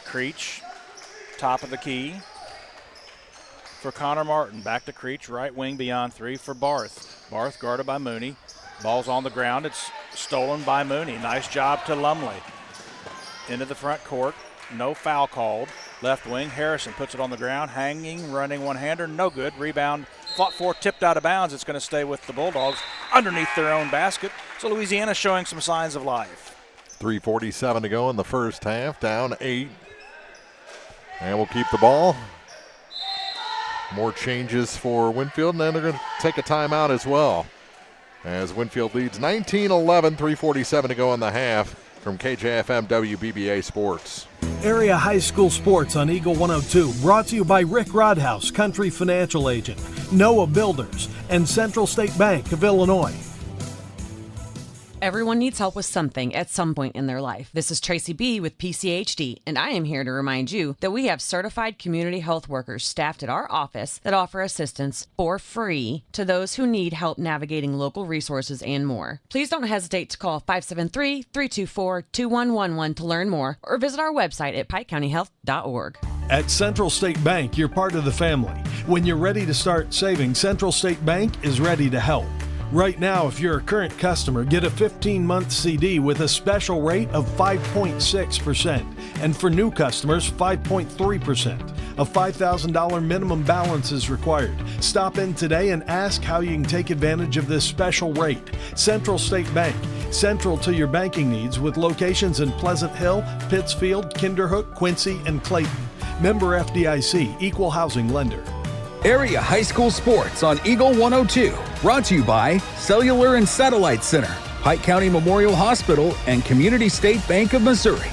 Creech, top of the key for Connor Martin. Back to Creech, right wing beyond three for Barth. Barth guarded by Mooney. Ball's on the ground. It's stolen by Mooney. Nice job to Lumley. Into the front court. No foul called. Left wing, Harrison puts it on the ground. Hanging, running one-hander. No good. Rebound fought for, tipped out of bounds. It's going to stay with the Bulldogs underneath their own basket. So Louisiana showing some signs of life. 3:47 to go in the first half, down 8. And we'll keep the ball. More changes for Winfield, and then they're going to take a timeout as well. As Winfield leads 19-11, 3:47 to go in the half. From KJFM WBBA Sports. Area High School Sports on Eagle 102, brought to you by Rick Rodhouse, Country Financial Agent, Noah Builders, and Central State Bank of Illinois. Everyone needs help with something at some point in their life. This is Tracy B. with PCHD, and I am here to remind you that we have certified community health workers staffed at our office that offer assistance for free to those who need help navigating local resources and more. Please don't hesitate to call 573-324-2111 to learn more, or visit our website at pikecountyhealth.org. At Central State Bank, you're part of the family. When you're ready to start saving, Central State Bank is ready to help. Right now, if you're a current customer, get a 15-month CD with a special rate of 5.6%. And for new customers, 5.3%. A $5,000 minimum balance is required. Stop in today and ask how you can take advantage of this special rate. Central State Bank. Central to your banking needs with locations in Pleasant Hill, Pittsfield, Kinderhook, Quincy, and Clayton. Member FDIC, Equal Housing Lender. Area High School Sports on Eagle 102. Brought to you by Cellular and Satellite Center, Pike County Memorial Hospital, and Community State Bank of Missouri.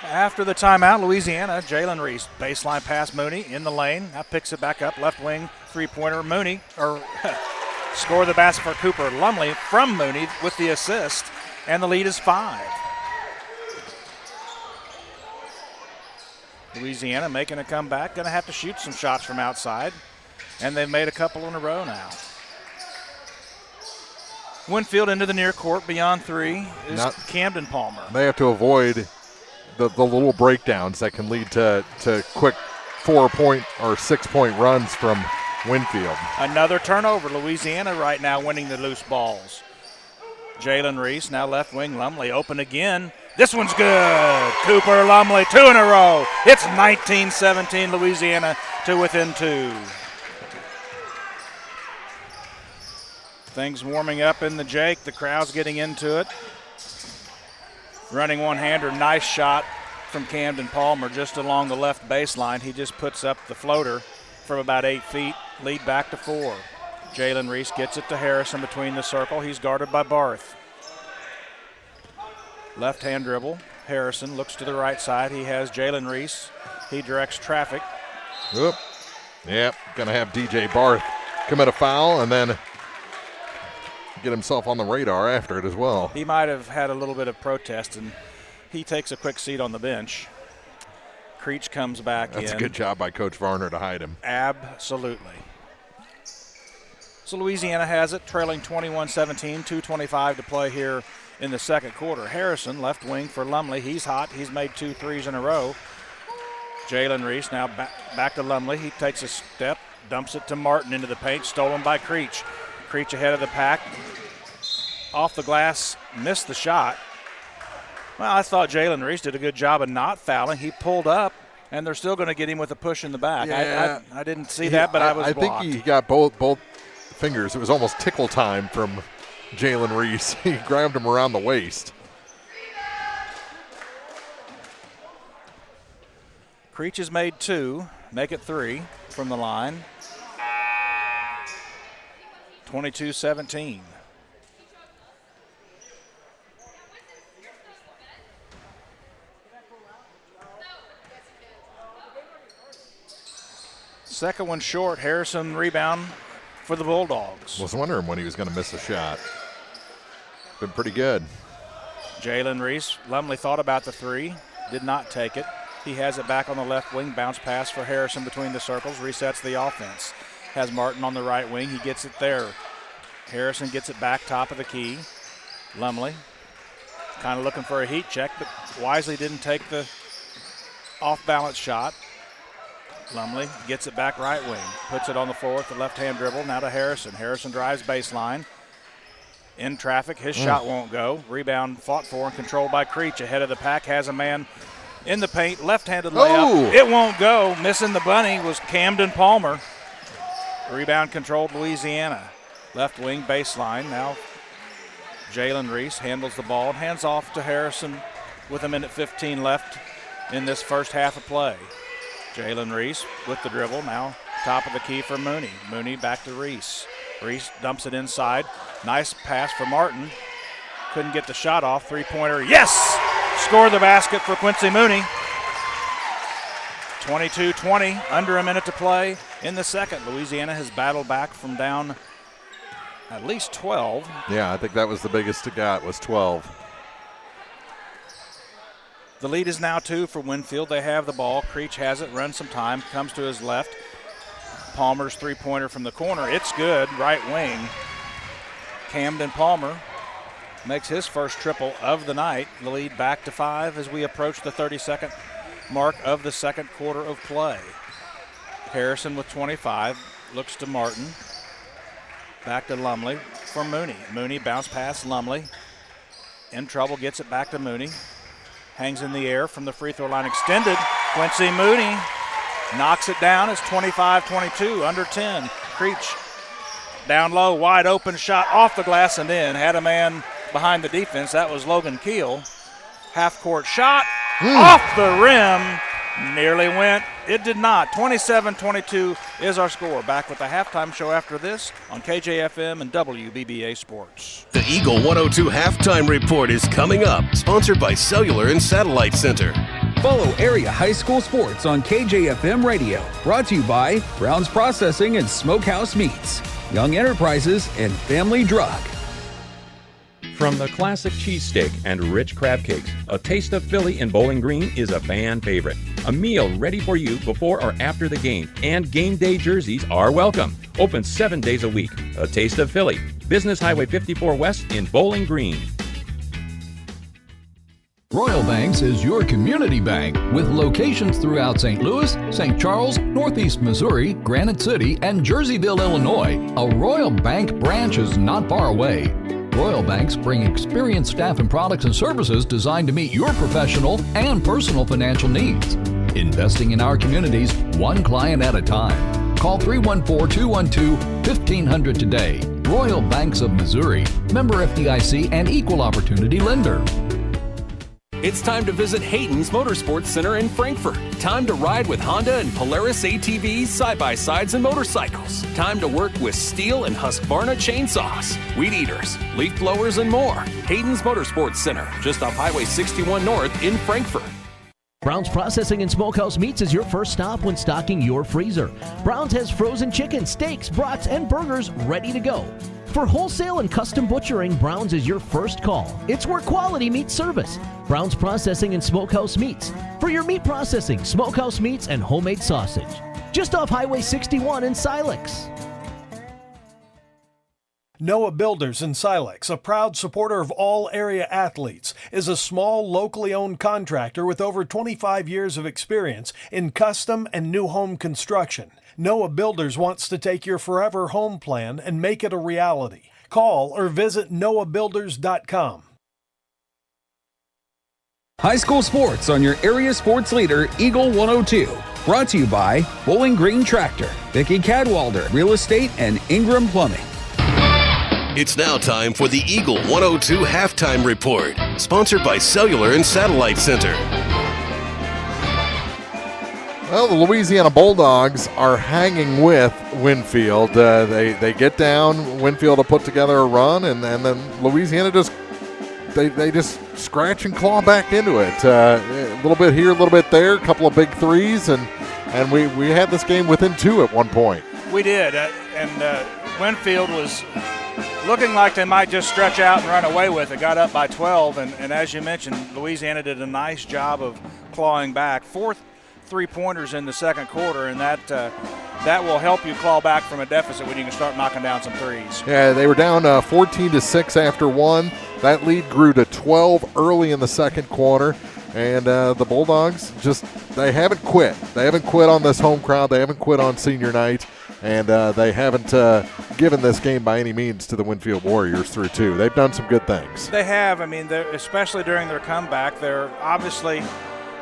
After the timeout, Louisiana, Jalen Reese, baseline pass Mooney in the lane. Now picks it back up, left wing, three-pointer Mooney, score the basket for Cooper Lumley from Mooney with the assist, and the lead is 5. Louisiana making a comeback, going to have to shoot some shots from outside, and they've made a couple in a row now. Winfield into the near court, beyond 3 is Camden Palmer. They have to avoid the little breakdowns that can lead to quick 4-point or 6-point runs from Winfield. Another turnover. Louisiana right now winning the loose balls. Jalen Reese, now left wing, Lumley open again. This one's good. Cooper Lumley, 2 in a row. It's 19-17, Louisiana to within 2. Things warming up in the Jake. The crowd's getting into it. Running one-hander, nice shot from Camden Palmer just along the left baseline. He just puts up the floater from about 8 feet, lead back to 4. Jalen Reese gets it to Harrison between the circle. He's guarded by Barth. Left-hand dribble. Harrison looks to the right side. He has Jalen Reese. He directs traffic. Oop. Yep, going to have DJ Barth commit a foul and then get himself on the radar after it as well. He might have had a little bit of protest, and he takes a quick seat on the bench. Creech comes back in. That's a good job by Coach Varner to hide him. Absolutely. So Louisiana has it, trailing 21-17, 2:25 to play here in the second quarter. Harrison, left wing for Lumley. He's hot. He's made 2 threes in a row. Jalen Reese now back to Lumley. He takes a step, dumps it to Martin into the paint, stolen by Creech. Creech ahead of the pack. Off the glass, missed the shot. Well, I thought Jalen Reese did a good job of not fouling. He pulled up, and they're still going to get him with a push in the back. Yeah, I didn't see that, but I was blocked. I think he got both fingers. It was almost tickle time from Jalen Reese. He grabbed him around the waist. Creech has made 2, make it 3 from the line. 22-17. Second one short. Harrison rebound for the Bulldogs. Was wondering when he was going to miss a shot. Been pretty good. Jalen Reese. Lumley thought about the 3, did not take it. He has it back on the left wing. Bounce pass for Harrison between the circles. Resets the offense. Has Martin on the right wing. He gets it there. Harrison gets it back top of the key. Lumley kind of looking for a heat check, but wisely didn't take the off-balance shot. Lumley gets it back right wing. Puts it on the floor with the left-hand dribble. Now to Harrison. Harrison drives baseline. In traffic. His shot won't go. Rebound fought for and controlled by Creech. Ahead of the pack. Has a man in the paint, left-handed layup. It won't go. Missing the bunny was Camden Palmer. Rebound controlled Louisiana. Left wing baseline. Now Jalen Reese handles the ball and hands off to Harrison with 1:15 left in this first half of play. Jalen Reese with the dribble. Now top of the key for Mooney. Mooney back to Reese. Reese dumps it inside. Nice pass for Martin. Couldn't get the shot off. Three-pointer. Yes! Scored the basket for Quincy Mooney. 22-20, under a minute to play in the second. Louisiana has battled back from down at least 12. Yeah, I think that was the biggest it got, was 12. The lead is now 2 for Winfield. They have the ball. Creech has it, runs some time, comes to his left. Palmer's three-pointer from the corner. It's good, right wing. Camden Palmer makes his first triple of the night. The lead back to 5 as we approach the 32nd mark of the second quarter of play. Harrison with 25, looks to Martin. Back to Lumley for Mooney. Mooney bounce pass Lumley. In trouble, gets it back to Mooney. Hangs in the air from the free throw line extended. Quincy Mooney knocks it down. It's 25-22, under 10. Creech down low, wide open shot off the glass and in. Had a man behind the defense. That was Logan Keel. Half court shot off the rim. Nearly went. It did not. 27-22 is our score. Back with the halftime show after this on KJFM and WBBA Sports. The Eagle 102 Halftime Report is coming up, sponsored by Cellular and Satellite Center. Follow area high school sports on KJFM Radio. Brought to you by Brown's Processing and Smokehouse Meats, Young Enterprises, and Family Drug. From the classic cheesesteak and rich crab cakes, a Taste of Philly in Bowling Green is a fan favorite. A meal ready for you before or after the game, and game day jerseys are welcome. Open 7 days a week. A Taste of Philly, Business Highway 54 West in Bowling Green. Royal Banks is your community bank with locations throughout St. Louis, St. Charles, Northeast Missouri, Granite City, and Jerseyville, Illinois. A Royal Bank branch is not far away. Royal Banks bring experienced staff and products and services designed to meet your professional and personal financial needs. Investing in our communities, one client at a time. Call 314-212-1500 today. Royal Banks of Missouri, member FDIC and equal opportunity lender. It's time to visit Hayden's Motorsports Center in Frankfort. Time to ride with Honda and Polaris ATVs, side-by-sides, and motorcycles. Time to work with Steel and Husqvarna chainsaws, weed eaters, leaf blowers, and more. Hayden's Motorsports Center, just off Highway 61 North in Frankfort. Brown's Processing and Smokehouse Meats is your first stop when stocking your freezer. Brown's has frozen chicken, steaks, brats, and burgers ready to go. For wholesale and custom butchering, Brown's is your first call. It's where quality meets service. Brown's Processing and Smokehouse Meats. For your meat processing, smokehouse meats, and homemade sausage. Just off Highway 61 in Silex. Noah Builders in Silex, a proud supporter of all area athletes, is a small, locally owned contractor with over 25 years of experience in custom and new home construction. Noah Builders wants to take your forever home plan and make it a reality. Call or visit noahbuilders.com. High school sports on your area sports leader, Eagle 102. Brought to you by Bowling Green Tractor, Vicki Cadwalder Real Estate, and Ingram Plumbing. It's now time for the Eagle 102 Halftime Report, sponsored by Cellular and Satellite Center. Well, the Louisiana Bulldogs are hanging with Winfield. They get down. Winfield will put together a run, and then Louisiana just scratch and claw back into it. A little bit here, a little bit there, a couple of big threes, and we had this game within 2 at one point. We did, and Winfield was looking like they might just stretch out and run away with it. Got up by 12, and as you mentioned, Louisiana did a nice job of clawing back. 4 3-pointers in the second quarter, and that will help you claw back from a deficit when you can start knocking down some threes. Yeah, they were down 14-6 after 1. That lead grew to 12 early in the second quarter, and the Bulldogs they haven't quit. They haven't quit on this home crowd. They haven't quit on senior night, and they haven't given this game by any means to the Winfield Warriors through 2. They've done some good things. They have. I mean, especially during their comeback, they're obviously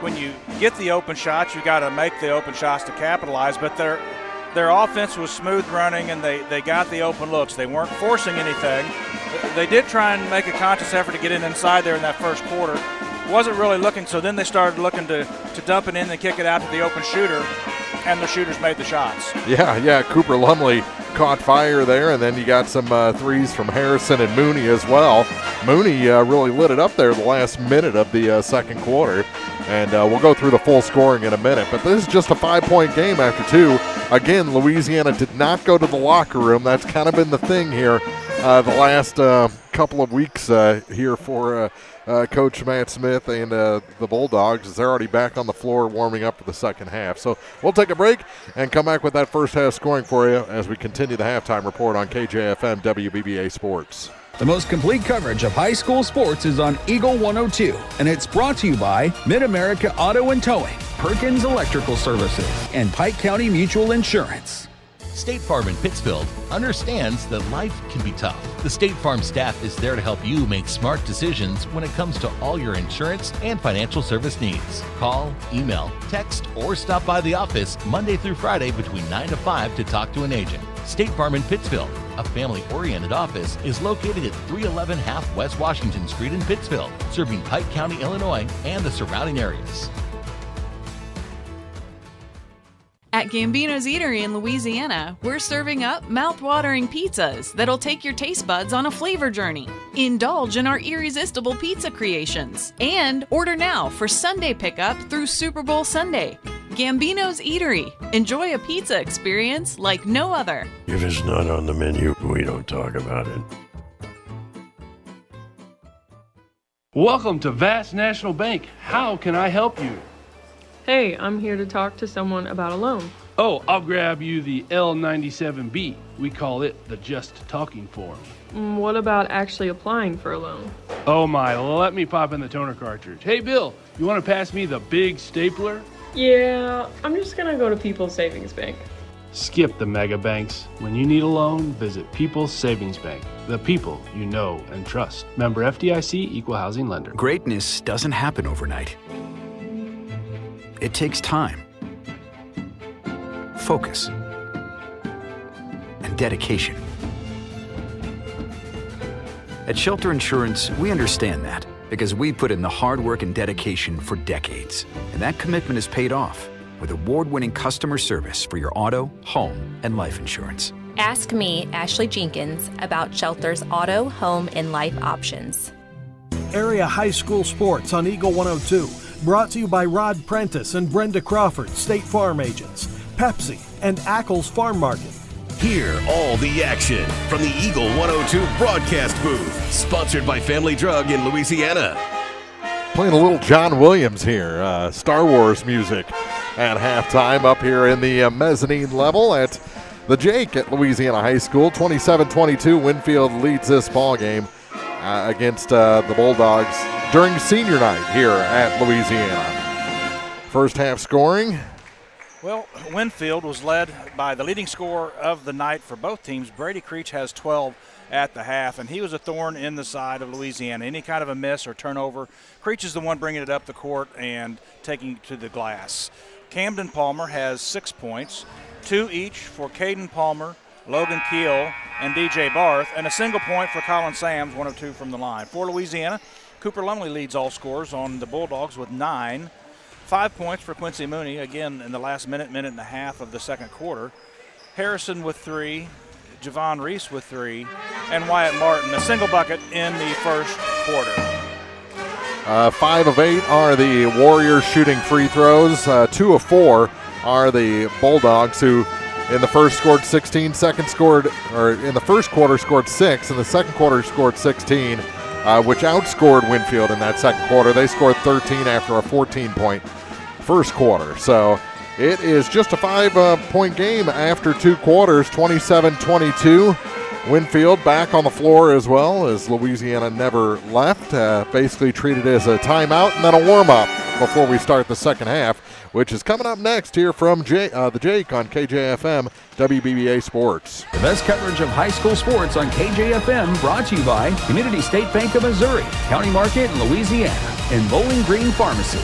when you get the open shots, you got to make the open shots to capitalize. But their offense was smooth running, and they got the open looks. They weren't forcing anything. They did try and make a conscious effort to get inside there in that first quarter. Wasn't really looking, so then they started looking to dump it in and kick it out to the open shooter, and the shooters made the shots. Yeah, Cooper Lumley caught fire there, and then you got some threes from Harrison and Mooney as well. Mooney really lit it up there the last minute of the second quarter, and we'll go through the full scoring in a minute, but this is just a 5-point game after 2. Again, Louisiana did not go to the locker room. That's kind of been the thing here the last couple of weeks here for Coach Matt Smith and the Bulldogs, as they're already back on the floor warming up for the second half. So we'll take a break and come back with that first half scoring for you as we continue the halftime report on KJFM WBBA Sports. The most complete coverage of high school sports is on Eagle 102, and it's brought to you by Mid-America Auto and Towing, Perkins Electrical Services, and Pike County Mutual Insurance. State Farm in Pittsfield understands that life can be tough. The State Farm staff is there to help you make smart decisions when it comes to all your insurance and financial service needs. Call, email, text, or stop by the office Monday through Friday between 9 to 5 to talk to an agent. State Farm in Pittsfield, a family-oriented office, is located at 311 Half West Washington Street in Pittsfield, serving Pike County, Illinois, and the surrounding areas. At Gambino's Eatery in Louisiana, we're serving up mouth-watering pizzas that'll take your taste buds on a flavor journey. Indulge in our irresistible pizza creations and order now for Sunday pickup through Super Bowl Sunday. Gambino's Eatery. Enjoy a pizza experience like no other. If it's not on the menu, we don't talk about it. Welcome to Vast National Bank. How can I help you? Hey, I'm here to talk to someone about a loan. Oh, I'll grab you the L97B. We call it the Just Talking form. What about actually applying for a loan? Oh my, let me pop in the toner cartridge. Hey Bill, you want to pass me the big stapler? Yeah, I'm just gonna go to People's Savings Bank. Skip the mega banks. When you need a loan, visit People's Savings Bank. The people you know and trust. Member FDIC, Equal Housing Lender. Greatness doesn't happen overnight. It takes time, focus, and dedication. At Shelter Insurance, we understand that because we put in the hard work and dedication for decades. And that commitment is paid off with award-winning customer service for your auto, home, and life insurance. Ask me, Ashley Jenkins, about Shelter's auto, home, and life options. Area high school sports on Eagle 102. Brought to you by Rod Prentice and Brenda Crawford, State Farm agents, Pepsi, and Ackles Farm Market. Hear all the action from the Eagle 102 broadcast booth. Sponsored by Family Drug in Louisiana. Playing a little John Williams here, Star Wars music at halftime up here in the mezzanine level at the Jake at Louisiana High School. 27-22, Winfield leads this ball game against the Bulldogs during senior night here at Louisiana. First half scoring. Well, Winfield was led by the leading scorer of the night for both teams. Brady Creech has 12 at the half, and he was a thorn in the side of Louisiana. Any kind of a miss or turnover, Creech is the one bringing it up the court and taking it to the glass. Camden Palmer has 6 points, 2 each for Caden Palmer, Logan Keel, and DJ Barth, and a single point for Colin Sams, 1 of 2 from the line. For Louisiana, Cooper Lumley leads all scorers on the Bulldogs with 9. 5 points for Quincy Mooney, again in the last minute and a half of the second quarter. Harrison with 3, Javon Reese with 3, and Wyatt Martin, a single bucket in the first quarter. 5 of 8 are the Warriors shooting free throws. 2 of 4 are the Bulldogs, who in the first scored 16, in the first quarter scored 6, in the second quarter scored 16. Which outscored Winfield in that second quarter. They scored 13 after a 14-point first quarter. So it is just a 5-point game after 2 quarters, 27-22. Winfield back on the floor as well, as Louisiana never left. Basically treated as a timeout and then a warm-up before we start the second half, which is coming up next here from the Jake on KJFM WBBA Sports. The best coverage of high school sports on KJFM, brought to you by Community State Bank of Missouri, County Market in Louisiana, and Bowling Green Pharmacy.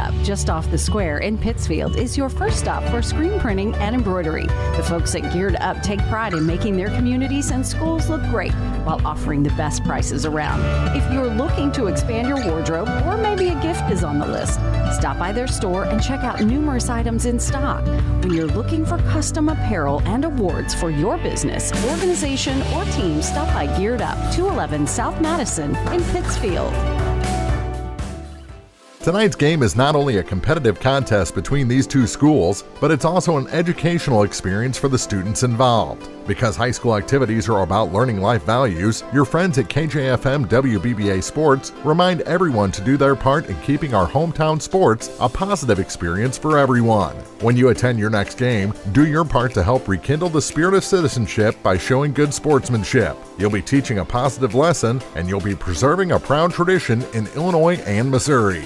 Up, just off the square in Pittsfield, is your first stop for screen printing and embroidery. The folks at Geared Up take pride in making their communities and schools look great while offering the best prices around. If you're looking to expand your wardrobe, or maybe a gift is on the list, stop by their store and check out numerous items in stock. When you're looking for custom apparel and awards for your business, organization, or team, stop by Geared Up, 211 South Madison in Pittsfield. Tonight's game is not only a competitive contest between these two schools, but it's also an educational experience for the students involved. Because high school activities are about learning life values, your friends at KJFM WBBA Sports remind everyone to do their part in keeping our hometown sports a positive experience for everyone. When you attend your next game, do your part to help rekindle the spirit of citizenship by showing good sportsmanship. You'll be teaching a positive lesson, and you'll be preserving a proud tradition in Illinois and Missouri.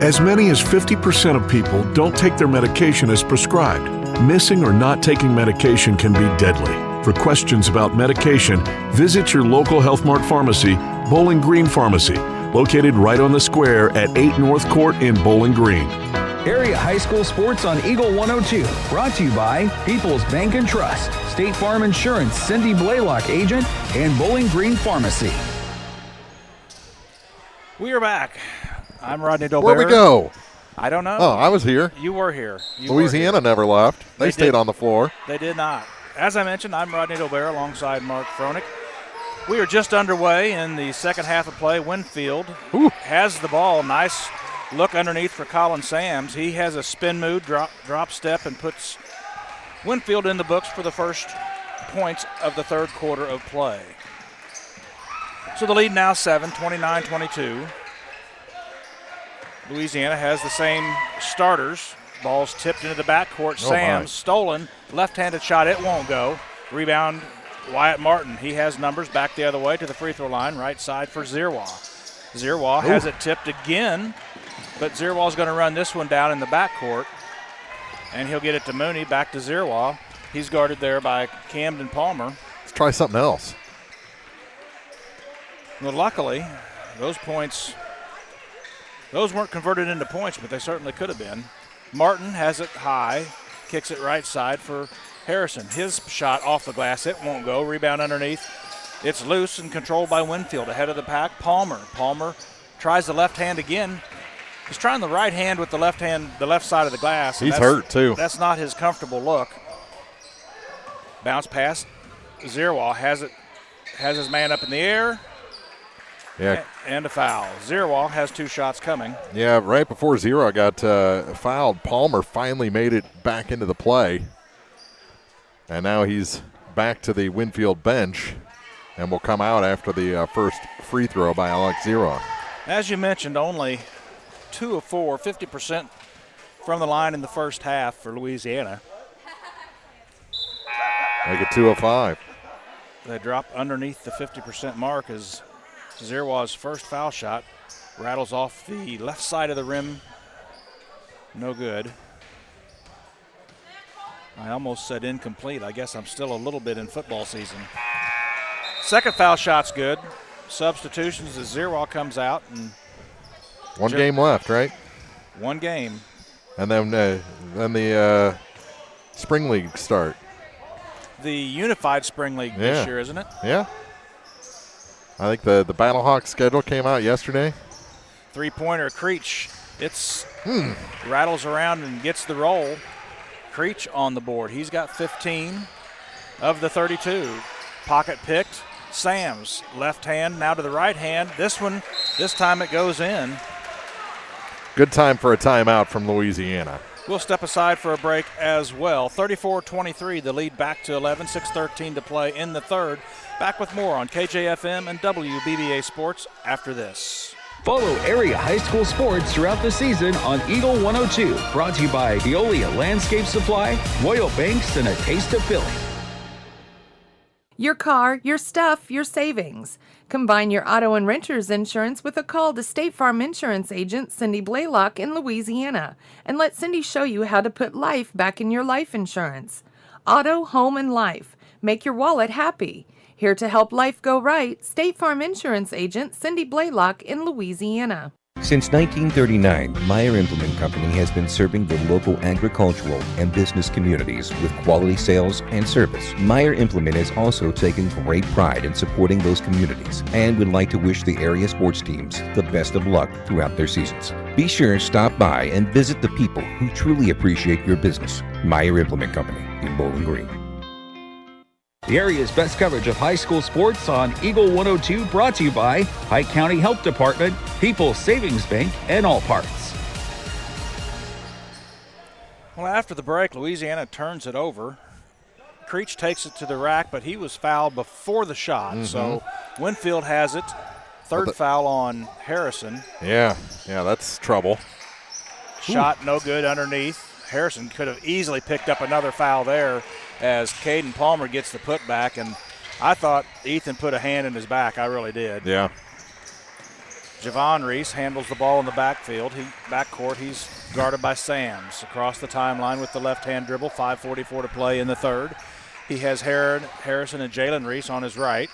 As many as 50% of people don't take their medication as prescribed. Missing or not taking medication can be deadly. For questions about medication, visit your local Health Mart pharmacy, Bowling Green Pharmacy, located right on the square at 8 North Court in Bowling Green. Area high school sports on Eagle 102. Brought to you by People's Bank and Trust, State Farm Insurance, Cindy Blaylock agent, and Bowling Green Pharmacy. We are back. I'm Rodney Dolbear. Where'd we go? I don't know. Oh, I was here. You were here. Louisiana never left. They stayed on the floor. They did not. As I mentioned, I'm Rodney Dolbear alongside Mark Froelich. We are just underway in the second half of play. Winfield has the ball. Nice look underneath for Colin Sams. He has a spin move, drop step, and puts Winfield in the books for the first points of the third quarter of play. So the lead now 7, 29-22. Louisiana has the same starters. Ball's tipped into the backcourt. Sams stolen. Left-handed shot. It won't go. Rebound, Wyatt Martin. He has numbers back the other way to the free throw line. Right side for Zierwall. Zierwall has it tipped again, but Zierwall's going to run this one down in the backcourt. And he'll get it to Mooney. Back to Zierwall. He's guarded there by Camden Palmer. Let's try something else. Well, luckily, those points... Those weren't converted into points, but they certainly could have been. Martin has it high, kicks it right side for Harrison. His shot off the glass, it won't go. Rebound underneath. It's loose and controlled by Winfield. Ahead of the pack, Palmer. Palmer tries the left hand again. He's trying the right hand with the left hand, the left side of the glass. He's hurt too. That's not his comfortable look. Bounce pass. Zierwall has his man up in the air. Yeah. And a foul. Zierwall has two shots coming. Yeah, right before Zero got fouled, Palmer finally made it back into the play. And now he's back to the Winfield bench and will come out after the first free throw by Alex Zero. As you mentioned, only 2 of 4, 50% from the line in the first half for Louisiana. Make it 2 of 5. They drop underneath the 50% mark as Zierwall's first foul shot rattles off the left side of the rim. No good. I almost said incomplete. I guess I'm still a little bit in football season. Second foul shot's good. Substitutions as Zierwall comes out. And one game left, right? One game. And then the spring league start. The unified spring league this year, isn't it? Yeah. I think the Battlehawks schedule came out yesterday. Three-pointer, Creech. It's rattles around and gets the roll. Creech on the board. He's got 15 of the 32. Pocket picked. Sams, left hand, now to the right hand. This time it goes in. Good time for a timeout from Louisiana. We'll step aside for a break as well. 34-23, the lead back to 11, 6:13 to play in the third. Back with more on KJFM and WBBA Sports after this. Follow area high school sports throughout the season on Eagle 102. Brought to you by Veolia Landscape Supply, Royal Banks, and a taste of Philly. Your car, your stuff, your savings. Combine your auto and renter's insurance with a call to State Farm Insurance agent Cindy Blaylock in Louisiana, and let Cindy show you how to put life back in your life insurance. Auto, home, and life. Make your wallet happy. Here to help life go right, State Farm Insurance Agent Cindy Blaylock in Louisiana. Since 1939, Meyer Implement Company has been serving the local agricultural and business communities with quality sales and service. Meyer Implement has also taken great pride in supporting those communities and would like to wish the area sports teams the best of luck throughout their seasons. Be sure to stop by and visit the people who truly appreciate your business. Meyer Implement Company in Bowling Green. The area's best coverage of high school sports on Eagle 102, brought to you by Pike County Health Department, People's Savings Bank, and All Parts. Well, after the break, Louisiana turns it over. Creech takes it to the rack, but he was fouled before the shot. So Winfield has it. Third foul on Harrison. Yeah, that's trouble. Shot no good underneath. Harrison could have easily picked up another foul there as Caden Palmer gets the putback, and I thought Ethan put a hand in his back. I really did. Yeah. Javon Reese handles the ball in the backcourt. He's guarded by Sams. Across the timeline with the left-hand dribble, 5:44 to play in the third. He has Harrison and Jalen Reese on his right.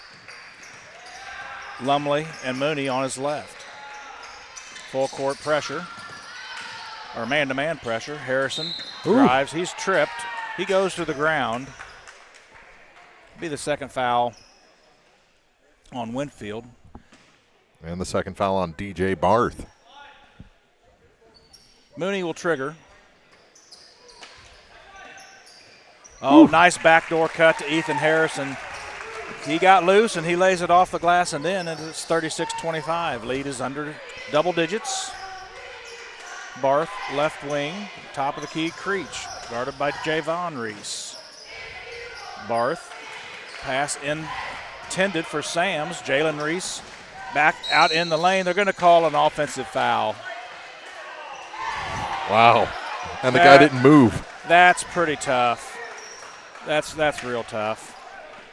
Lumley and Mooney on his left. Full court pressure, or man-to-man pressure. Harrison drives. He's tripped. He goes to the ground. Be the second foul on Winfield. And the second foul on DJ Barth. Mooney will trigger. Oh, nice backdoor cut to Ethan Harrison. He got loose and he lays it off the glass and in, and it's 36-25. Lead is under double digits. Barth, left wing, top of the key, Creech, guarded by Javon Reese. Barth, pass intended for Sams. Jalen Reese back out in the lane. They're going to call an offensive foul. Wow. And the guy didn't move. That's pretty tough. That's real tough.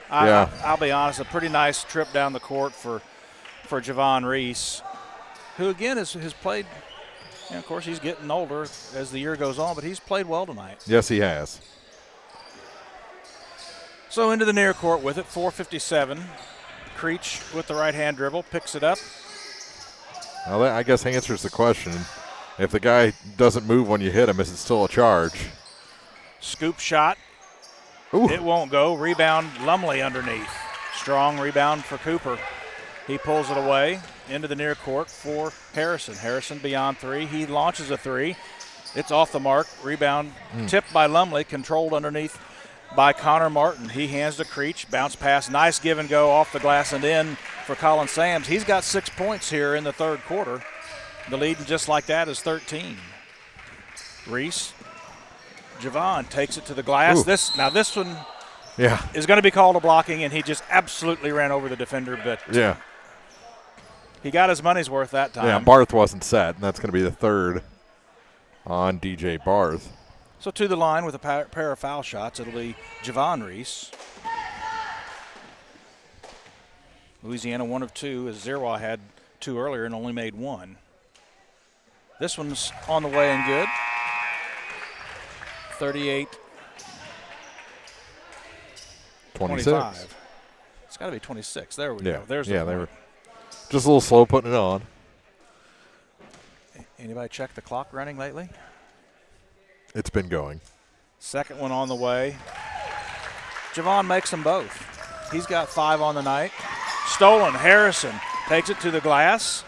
I'll be honest, a pretty nice trip down the court for Javon Reese, who again has played. Of course, he's getting older as the year goes on, but he's played well tonight. Yes, he has. So into the near court with it, 4:57. Creech with the right-hand dribble, picks it up. Well, that, I guess, answers the question. If the guy doesn't move when you hit him, is it still a charge? Scoop shot. Ooh. It won't go. Rebound, Lumley underneath. Strong rebound for Cooper. He pulls it away into the near court for Harrison. Harrison beyond three. He launches a three. It's off the mark. Rebound tipped by Lumley, controlled underneath by Connor Martin. He hands to Creech. Bounce pass. Nice give and go off the glass and in for Colin Sams. He's got 6 points here in the third quarter. The lead just like that is 13. Reese. Javon takes it to the glass. This one is going to be called a blocking, and he just absolutely ran over the defender. But he got his money's worth that time. Yeah, Barth wasn't set, and that's going to be the third on DJ Barth. So to the line with a pair of foul shots, it'll be Javon Reese. Louisiana 1 of 2, as Zerwa had 2 earlier and only made 1. This one's on the way and good. 38-25. It's got to be 26. There we go. There's they were just a little slow putting it on. Anybody check the clock running lately? It's been going. Second one on the way. Javon makes them both. He's got 5 on the night. Stolen. Harrison takes it to the glass.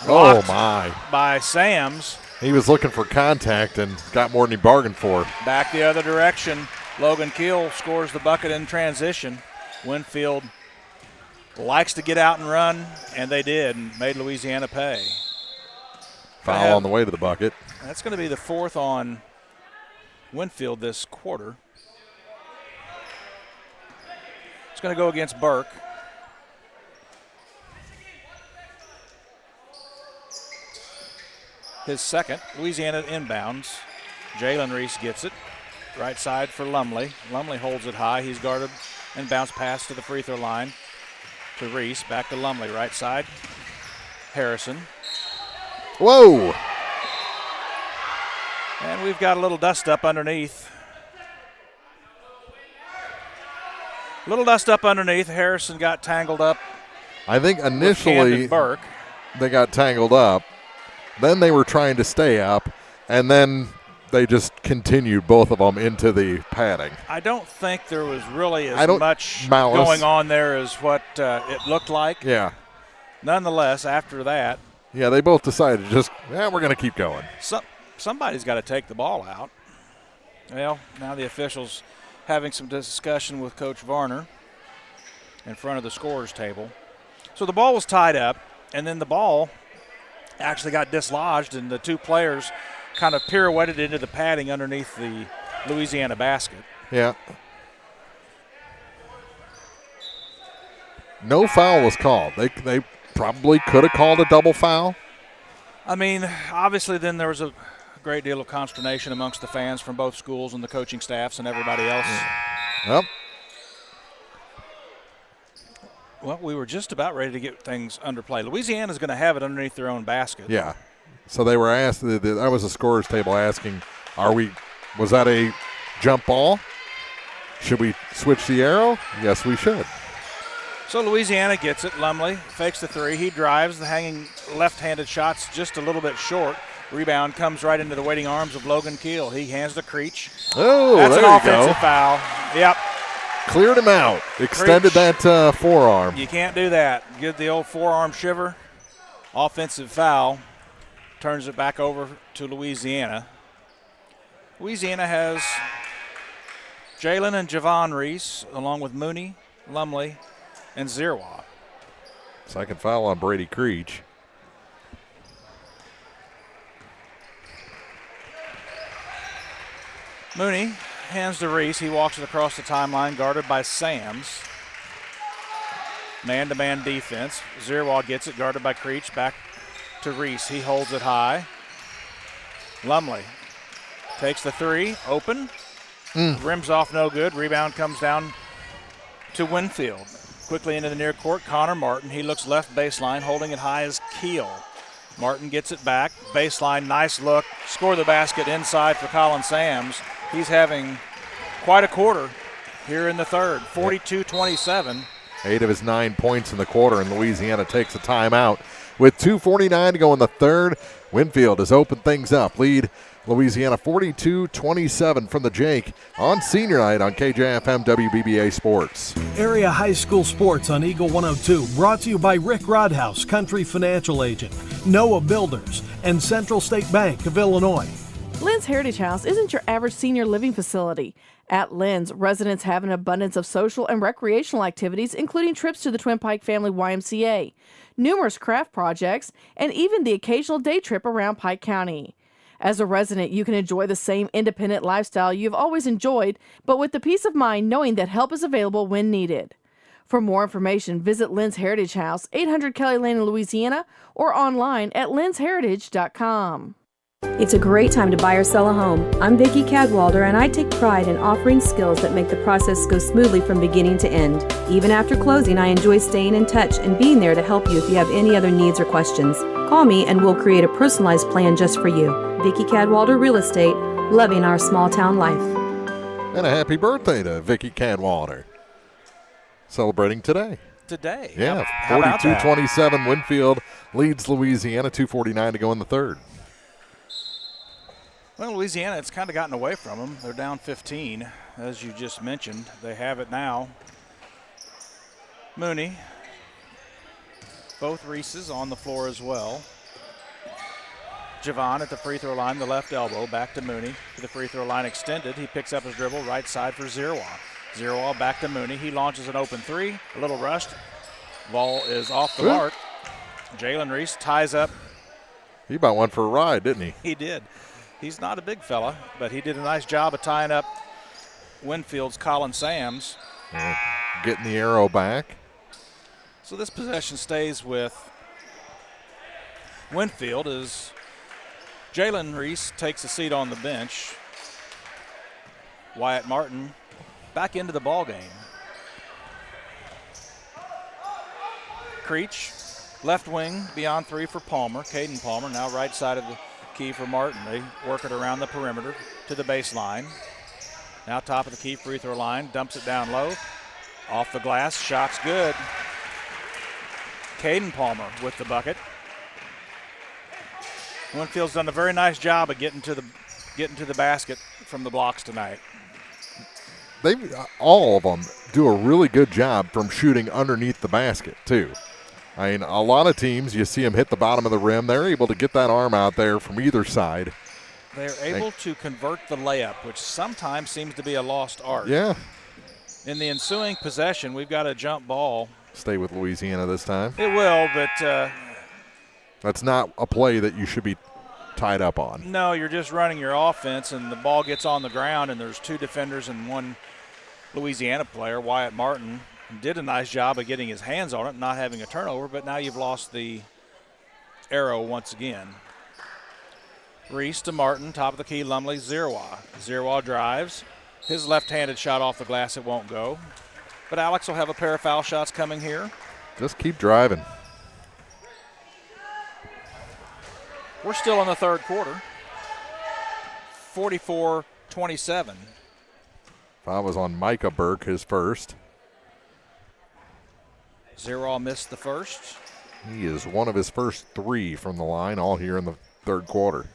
Oh, my. By Sams. He was looking for contact and got more than he bargained for. Back the other direction. Logan Keel scores the bucket in transition. Winfield likes to get out and run, and they did, and made Louisiana pay. Foul on the way to the bucket. That's going to be the 4th on Winfield this quarter. It's going to go against Burke. His second. Louisiana inbounds. Jalen Reese gets it. Right side for Lumley. Lumley holds it high. He's guarded and bounce pass to the free throw line to Reese. Back to Lumley. Right side. Harrison. Whoa. And we've got a little dust up underneath. Little dust up underneath. Harrison got tangled up. I think initially Burke. They got tangled up. Then they were trying to stay up, and then they just continued, both of them, into the padding. I don't think there was really as much malice going on there as what it looked like. Yeah. Nonetheless, after that. Yeah, they both decided we're going to keep going. Somebody's got to take the ball out. Well, now the officials having some discussion with Coach Varner in front of the scorer's table. So the ball was tied up, and then the ball actually got dislodged, and the two players kind of pirouetted into the padding underneath the Louisiana basket. Yeah. No foul was called. They probably could have called a double foul. I mean, obviously then there was a great deal of consternation amongst the fans from both schools and the coaching staffs and everybody else. Yep. Well, we were just about ready to get things under play. Louisiana's going to have it underneath their own basket. Yeah. So they were asked, that was a scorer's table asking, was that a jump ball? Should we switch the arrow? Yes, we should. So Louisiana gets it. Lumley fakes the three. He drives. The hanging left-handed shot's just a little bit short. Rebound comes right into the waiting arms of Logan Keel. He hands to Creech. Oh, that's there an you offensive go. foul. Yep. Cleared him out. Extended Creech. That forearm. You can't do that. Give the old forearm shiver. Offensive foul. Turns it back over to Louisiana. Louisiana has Jalen and Javon Reese, along with Mooney, Lumley, and Zierwa. Second foul on Brady Creech. Mooney hands to Reese. He walks it across the timeline, guarded by Sams. Man-to-man defense. Zierwa gets it, guarded by Creech. Back to Reese. He holds it high. Lumley takes the three. Open. Rims off no good. Rebound comes down to Winfield. Quickly into the near court, Connor Martin. He looks left baseline, holding it high as Keel. Martin gets it back. Baseline, nice look. Score the basket inside for Colin Sams. He's having quite a quarter here in the third, 42-27. 8 of his 9 points in the quarter, and Louisiana takes a timeout. With 2:49 to go in the third, Winfield has opened things up. Lead Louisiana 42-27 from the Jake on senior night on KJFM WBBA Sports. Area high school sports on Eagle 102, brought to you by Rick Rodhouse, Country Financial Agent, Noah Builders, and Central State Bank of Illinois. Lynn's Heritage House isn't your average senior living facility. At Lynn's, residents have an abundance of social and recreational activities, including trips to the Twin Pike Family YMCA, numerous craft projects, and even the occasional day trip around Pike County. As a resident, you can enjoy the same independent lifestyle you've always enjoyed, but with the peace of mind knowing that help is available when needed. For more information, visit Lynn's Heritage House, 800 Kelly Lane in Louisiana, or online at lynsheritage.com. It's a great time to buy or sell a home. I'm Vicki Cadwalder, and I take pride in offering skills that make the process go smoothly from beginning to end. Even after closing, I enjoy staying in touch and being there to help you if you have any other needs or questions. Call me and we'll create a personalized plan just for you. Vicki Cadwalder Real Estate, loving our small town life. And a happy birthday to Vicki Cadwalder. Celebrating today. Yeah, 42-27. Winfield leads Louisiana, 2:49 to go in the third. Well, Louisiana, it's kind of gotten away from them. They're down 15, as you just mentioned. They have it now. Mooney. Both Reeses on the floor as well. Javon at the free throw line, the left elbow, back to Mooney. To the free throw line extended. He picks up his dribble, right side for Zierwa. Zierwa back to Mooney. He launches an open three, a little rushed. Ball is off the mark. Jalen Reese ties up. He about went for a ride, didn't he? He did. He's not a big fella, but he did a nice job of tying up Winfield's Colin Sams. Getting the arrow back. So this possession stays with Winfield as Jalen Reese takes a seat on the bench. Wyatt Martin back into the ball game. Creech, left wing, beyond three for Palmer. Caden Palmer now right side of the key for Martin. They work it around the perimeter to the baseline. Now top of the key free throw line, dumps it down low. Off the glass, shot's good. Caden Palmer with the bucket. Winfield's done a very nice job of getting to the basket from the blocks tonight. All of them do a really good job from shooting underneath the basket too. I mean, a lot of teams, you see them hit the bottom of the rim. They're able to get that arm out there from either side. They're able to convert the layup, which sometimes seems to be a lost art. Yeah. In the ensuing possession, we've got a jump ball. Stay with Louisiana this time. It will, but that's not a play that you should be tied up on. No, you're just running your offense, and the ball gets on the ground, and there's 2 defenders and 1 Louisiana player, Wyatt Martin, did a nice job of getting his hands on it, not having a turnover, but now you've lost the arrow once again. Reese to Martin, top of the key, Lumley, Zerwa. Zerwa drives. His left-handed shot off the glass, it won't go. But Alex will have a pair of foul shots coming here. Just keep driving. We're still in the third quarter. 44-27. Foul was on Micah Burke, his first. Zerwa missed the first. He is one of his first 3 from the line, all here in the third quarter.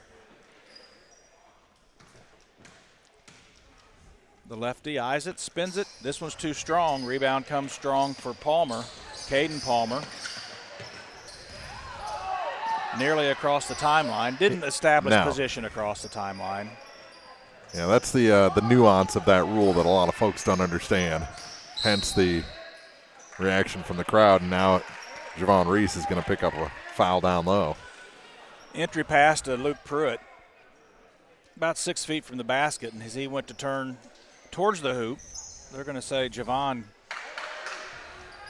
The lefty eyes it, spins it. This one's too strong. Rebound comes strong for Palmer. Caden Palmer. Nearly across the timeline. Didn't establish position across the timeline. Yeah, that's the nuance of that rule that a lot of folks don't understand. Hence the reaction from the crowd. And now Javon Reese is going to pick up a foul down low. Entry pass to Luke Pruitt. About 6 feet from the basket. And as he went to turn towards the hoop, they're going to say Javon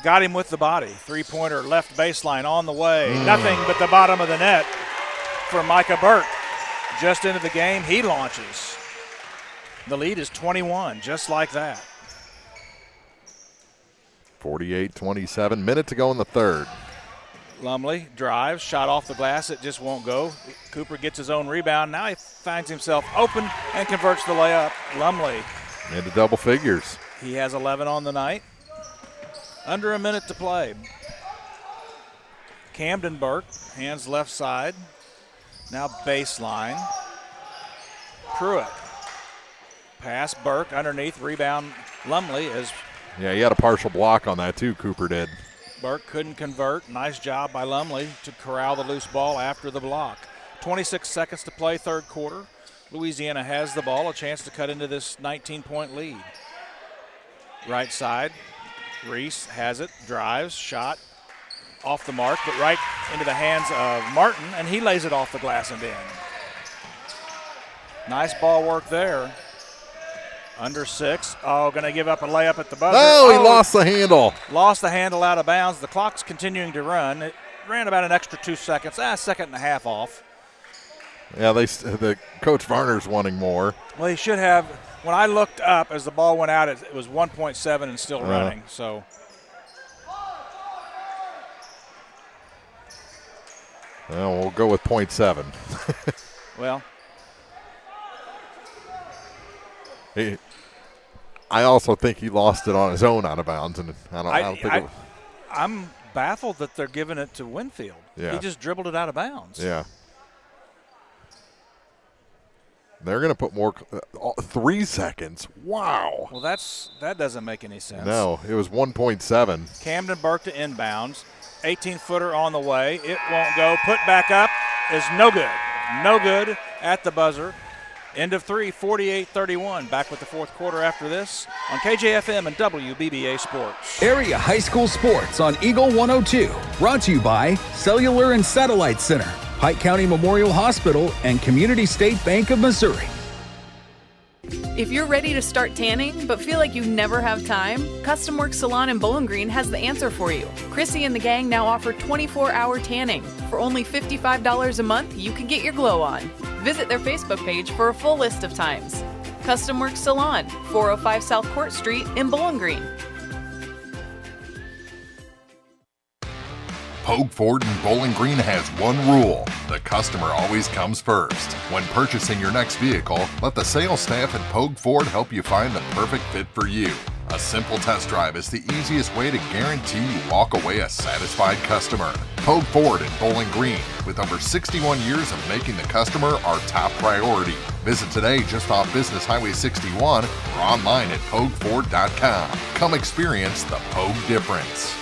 got him with the body. 3-pointer left baseline on the way. Nothing but the bottom of the net for Micah Burke. Just into the game, he launches. The lead is 21, just like that. 48-27, minute to go in the third. Lumley drives, shot off the glass, it just won't go. Cooper gets his own rebound. Now he finds himself open and converts the layup. Lumley. Into double figures. He has 11 on the night. Under a minute to play. Camden Burke, hands left side. Now baseline. Pruitt. Pass Burke underneath, rebound Lumley as yeah, he had a partial block on that too, Cooper did. Burke couldn't convert. Nice job by Lumley to corral the loose ball after the block. 26 seconds to play, third quarter. Louisiana has the ball, a chance to cut into this 19-point lead. Right side, Reese has it, drives, shot off the mark, but right into the hands of Martin, and he lays it off the glass and in. Nice ball work there. Under 6. Oh, going to give up a layup at the buzzer. Oh, he lost the handle. Lost the handle out of bounds. The clock's continuing to run. It ran about an extra 2 seconds. Second and a half off. Yeah, the Coach Varner's wanting more. Well, he should have. When I looked up as the ball went out, it was 1.7 and still running. So. Well, we'll go with 0.7. Well. I also think he lost it on his own out of bounds, and I don't think I'm baffled that they're giving it to Winfield. Yeah. He just dribbled it out of bounds. Yeah. They're going to put more 3 seconds. Wow. Well, that doesn't make any sense. No, it was 1.7. Camden Burke to inbounds. 18-footer on the way. It won't go. Put back up is no good. No good at the buzzer. End of 3, 48-31. Back with the fourth quarter after this on KJFM and WBBA Sports. Area high school sports on Eagle 102. Brought to you by Cellular and Satellite Center, Pike County Memorial Hospital, and Community State Bank of Missouri. If you're ready to start tanning but feel like you never have time, Custom Work Salon in Bowling Green has the answer for you. Chrissy and the gang now offer 24-hour tanning. For only $55 a month, you can get your glow on. Visit their Facebook page for a full list of times. Custom Work Salon, 405 South Court Street in Bowling Green. Pogue Ford in Bowling Green has one rule. The customer always comes first. When purchasing your next vehicle, let the sales staff at Pogue Ford help you find the perfect fit for you. A simple test drive is the easiest way to guarantee you walk away a satisfied customer. Pogue Ford in Bowling Green, with over 61 years of making the customer our top priority. Visit today just off Business Highway 61 or online at PogueFord.com. Come experience the Pogue difference.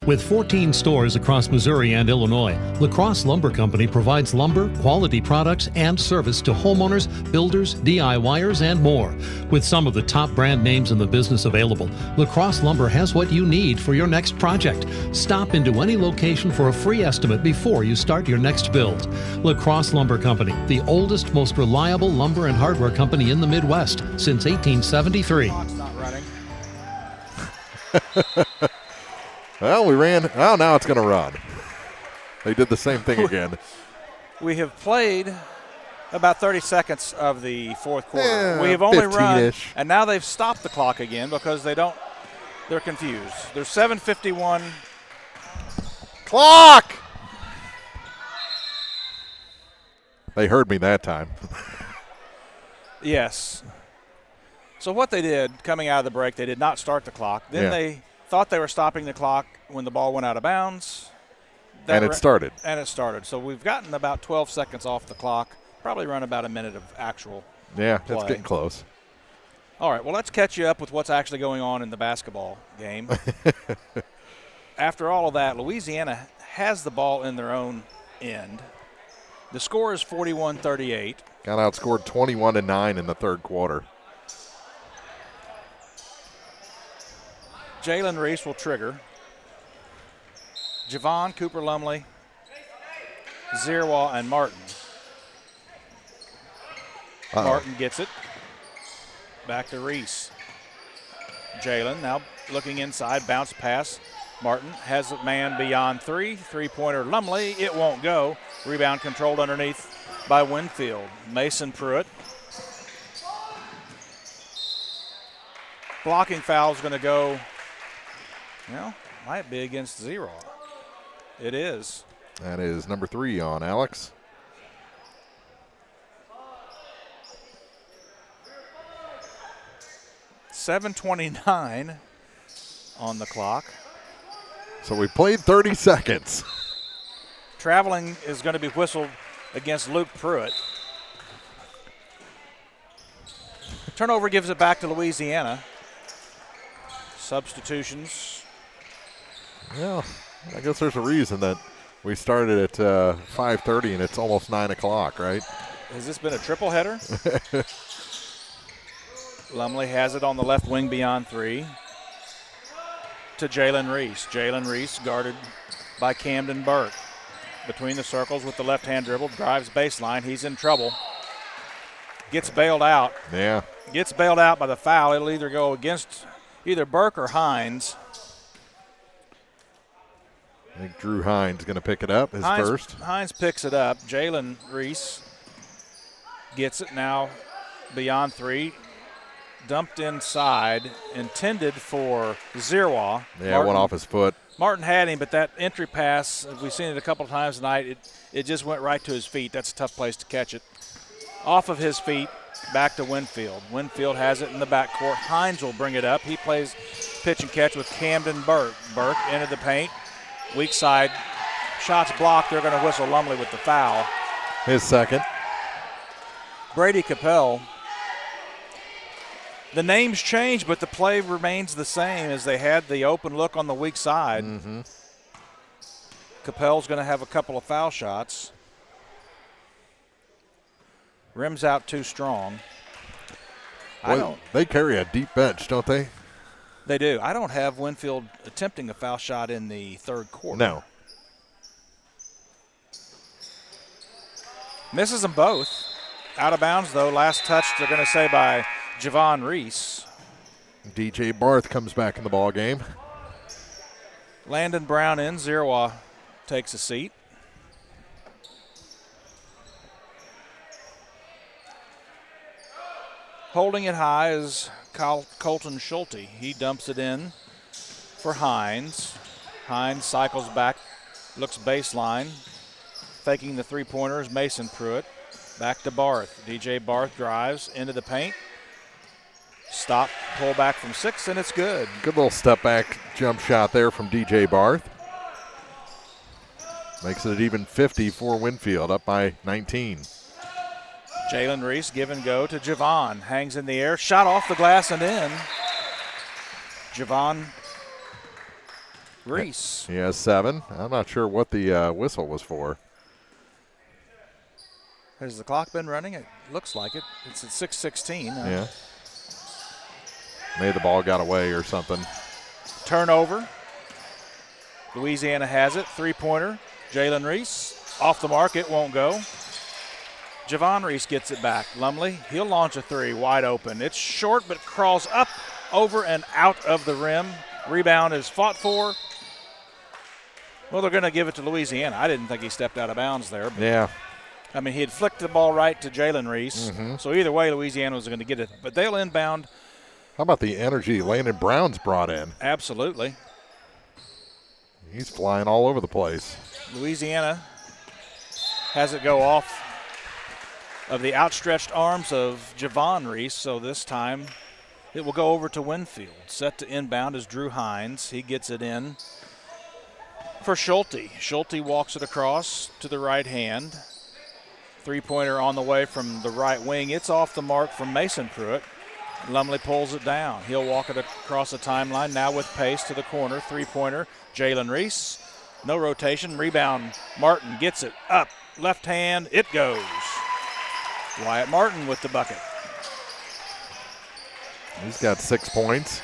With 14 stores across Missouri and Illinois, La Crosse Lumber Company provides lumber, quality products, and service to homeowners, builders, DIYers, and more. With some of the top brand names in the business available, La Crosse Lumber has what you need for your next project. Stop into any location for a free estimate before you start your next build. La Crosse Lumber Company, the oldest, most reliable lumber and hardware company in the Midwest since 1873. Not running. Well, we ran. Oh, now it's going to run. They did the same thing again. We have played about 30 seconds of the fourth quarter. Yeah, we have only 15-ish. run, and now they've stopped the clock again because they're confused. There's 7:51. Clock! They heard me that time. Yes. So what they did coming out of the break, they did not start the clock. Then they thought they were stopping the clock when the ball went out of bounds. And it started. And it started. So we've gotten about 12 seconds off the clock, probably run about a minute of actual Yeah, play. it's getting close. All right, well, let's catch you up with what's actually going on in the basketball game. After all of that, Louisiana has the ball in their own end. The score is 41-38. Got outscored 21-9 in the third quarter. Jalen Reese will trigger. Javon, Cooper Lumley, Zierwa, and Martin. Martin gets it. Back to Reese. Jalen now looking inside, bounce pass. Martin has a man beyond three. Three-pointer Lumley. It won't go. Rebound controlled underneath by Winfield. Mason Pruitt. Blocking foul is going to go, well, might be against Zierwa. It is. That is number 3 on Alex. $7:29 on the clock. So we played 30 seconds. Traveling is going to be whistled against Luke Pruitt. Turnover gives it back to Louisiana. Substitutions. Well, I guess there's a reason that we started at 5:30 and it's almost 9 o'clock, right? Has this been a triple header? Lumley has it on the left wing beyond three to Jalen Reese. Jalen Reese guarded by Camden Burke. Between the circles with the left-hand dribble, drives baseline. He's in trouble. Gets bailed out. Yeah. Gets bailed out by the foul. It'll either go against either Burke or Hines. I think Drew Hines going to pick it up, his first. Hines picks it up. Jalen Reese gets it now beyond three. Dumped inside, intended for Zierwa. Yeah, went off his foot. Martin had him, but that entry pass, we've seen it a couple of times tonight, it just went right to his feet. That's a tough place to catch it. Off of his feet, back to Winfield. Winfield has it in the backcourt. Hines will bring it up. He plays pitch and catch with Camden Burke. Burke into the paint. Weak side. Shots blocked. They're going to whistle Lumley with the foul. His second. Brady Capel. The names change, but the play remains the same as they had the open look on the weak side. Mm-hmm. Capel's going to have a couple of foul shots. Rims out too strong. Well, they carry a deep bench, don't they? They do. I don't have Winfield attempting a foul shot in the third quarter. No. Misses them both. Out of bounds, though. Last touch, they're going to say by Javon Reese. DJ Barth comes back in the ball game. Landon Brown in. Zierwa takes a seat. Holding it high is Colton Schulte. He dumps it in for Hines. Hines cycles back, looks baseline. Faking the three-pointer is Mason Pruitt. Back to Barth. DJ Barth drives into the paint. Stop, pull back from 6, and it's good. Good little step back jump shot there from DJ Barth. Makes it even 50 for Winfield, up by 19. Jalen Reese give and go to Javon. Hangs in the air, shot off the glass and in. Javon Reese. He has 7. I'm not sure what the whistle was for. Has the clock been running? It looks like it. It's at 6:16. Yeah. Maybe the ball got away or something. Turnover. Louisiana has it. 3-pointer. Jalen Reese. Off the mark. It won't go. Javon Reese gets it back. Lumley, he'll launch a 3 wide open. It's short but crawls up, over, and out of the rim. Rebound is fought for. Well, they're going to give it to Louisiana. I didn't think he stepped out of bounds there. Yeah. I mean, he had flicked the ball right to Jalen Reese. So either way, Louisiana was going to get it. But they'll inbound. How about the energy Landon Brown's brought in? Absolutely. He's flying all over the place. Louisiana has it go off of the outstretched arms of Javon Reese, so this time it will go over to Winfield. Set to inbound is Drew Hines. He gets it in for Schulte. Schulte walks it across to the right hand. 3-pointer on the way from the right wing. It's off the mark from Mason Pruitt. Lumley pulls it down. He'll walk it across the timeline now with pace to the corner. 3-pointer, Jalen Reese. No rotation. Rebound, Martin gets it up. Left hand, it goes. Wyatt Martin with the bucket. He's got 6 points.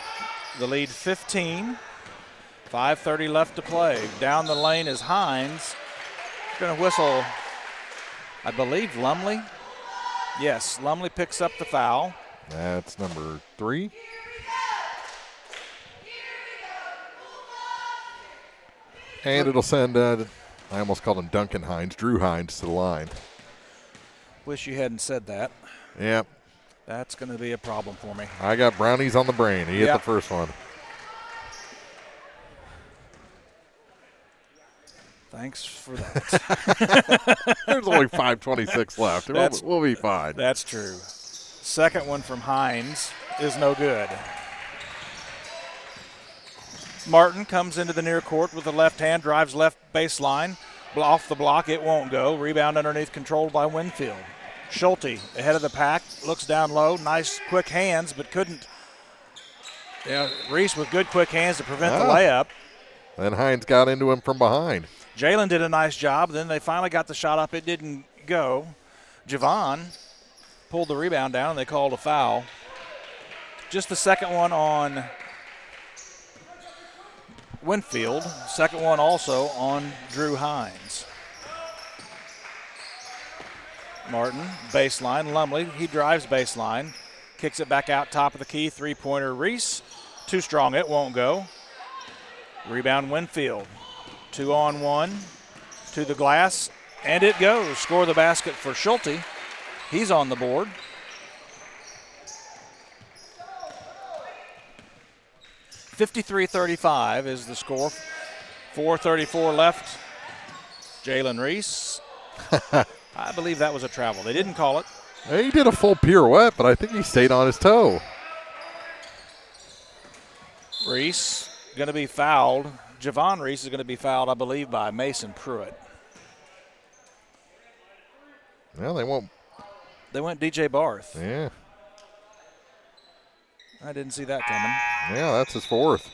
The lead 15. 5:30 left to play. Down the lane is Hines. Going to whistle, I believe, Lumley. Yes, Lumley picks up the foul. That's number 3. And it'll send, I almost called him Duncan Hines, Drew Hines to the line. Wish you hadn't said that. Yep. That's going to be a problem for me. I got brownies on the brain. He hit the first one. Thanks for that. There's only 5:26 left. We'll be fine. That's true. Second one from Hines is no good. Martin comes into the near court with the left hand, drives left baseline. Off the block, it won't go. Rebound underneath, controlled by Winfield. Schulte ahead of the pack, looks down low. Nice quick hands, but couldn't. Reese with good quick hands to prevent the layup. Then Hines got into him from behind. Jalen did a nice job. Then they finally got the shot up. It didn't go. Javon pulled the rebound down, and they called a foul. Just the second one on Winfield. Second one also on Drew Hines. Martin, baseline. Lumley, he drives baseline. Kicks it back out top of the key. 3-pointer Reese. Too strong, it won't go. Rebound Winfield. 2-on-1 to the glass, and it goes. Score the basket for Schulte. He's on the board. $53-35 is the score. 4:34 left. Jalen Reese. I believe that was a travel. They didn't call it. He did a full pirouette, but I think he stayed on his toe. Reese going to be fouled. Javon Reese is going to be fouled, I believe, by Mason Pruitt. Well, they won't. They went DJ Barth. Yeah. I didn't see that coming. Yeah, that's his 4th.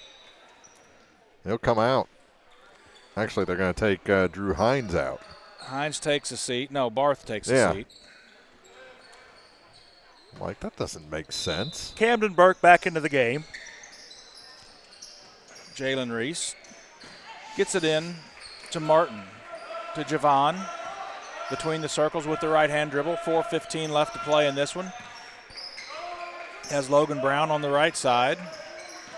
He'll come out. Actually, they're going to take Drew Hines out. Hines takes a seat. No, Barth takes a seat. I'm like, that doesn't make sense. Camden Burke back into the game. Jalen Reese gets it in to Martin, to Javon. Between the circles with the right-hand dribble. 4:15 left to play in this one. Has Logan Brown on the right side.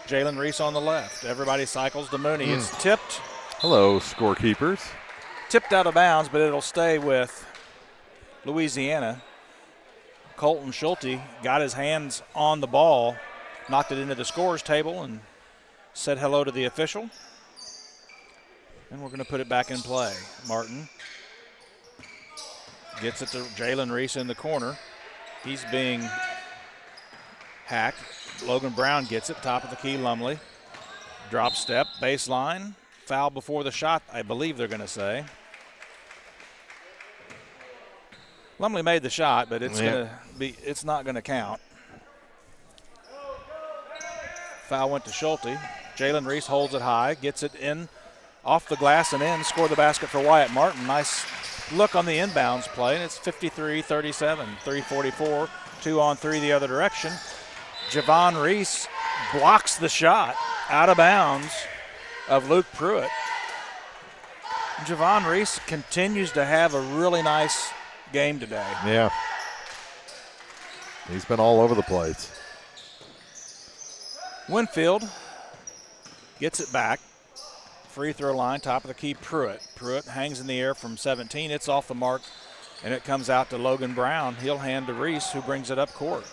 Jalen Reese on the left. Everybody cycles to Mooney. It's tipped. Hello, scorekeepers. Tipped out of bounds, but it'll stay with Louisiana. Colton Schulte got his hands on the ball, knocked it into the scorer's table, and said hello to the official. And we're going to put it back in play. Martin gets it to Jalen Reese in the corner. He's being hacked. Logan Brown gets it, top of the key, Lumley. Drop step, baseline, foul before the shot, I believe they're going to say. Lumley made the shot, but it's not going to count. Foul went to Schulte. Jalen Reese holds it high, gets it in, off the glass and in, score the basket for Wyatt Martin. Nice look on the inbounds play, and it's 53-37, 3:44, 2-on-3 the other direction. Javon Reese blocks the shot out of bounds of Luke Pruitt. Javon Reese continues to have a really nice game today. Yeah. He's been all over the place. Winfield gets it back. Free throw line, top of the key, Pruitt. Pruitt hangs in the air from 17. It's off the mark, and it comes out to Logan Brown. He'll hand to Reese, who brings it up court.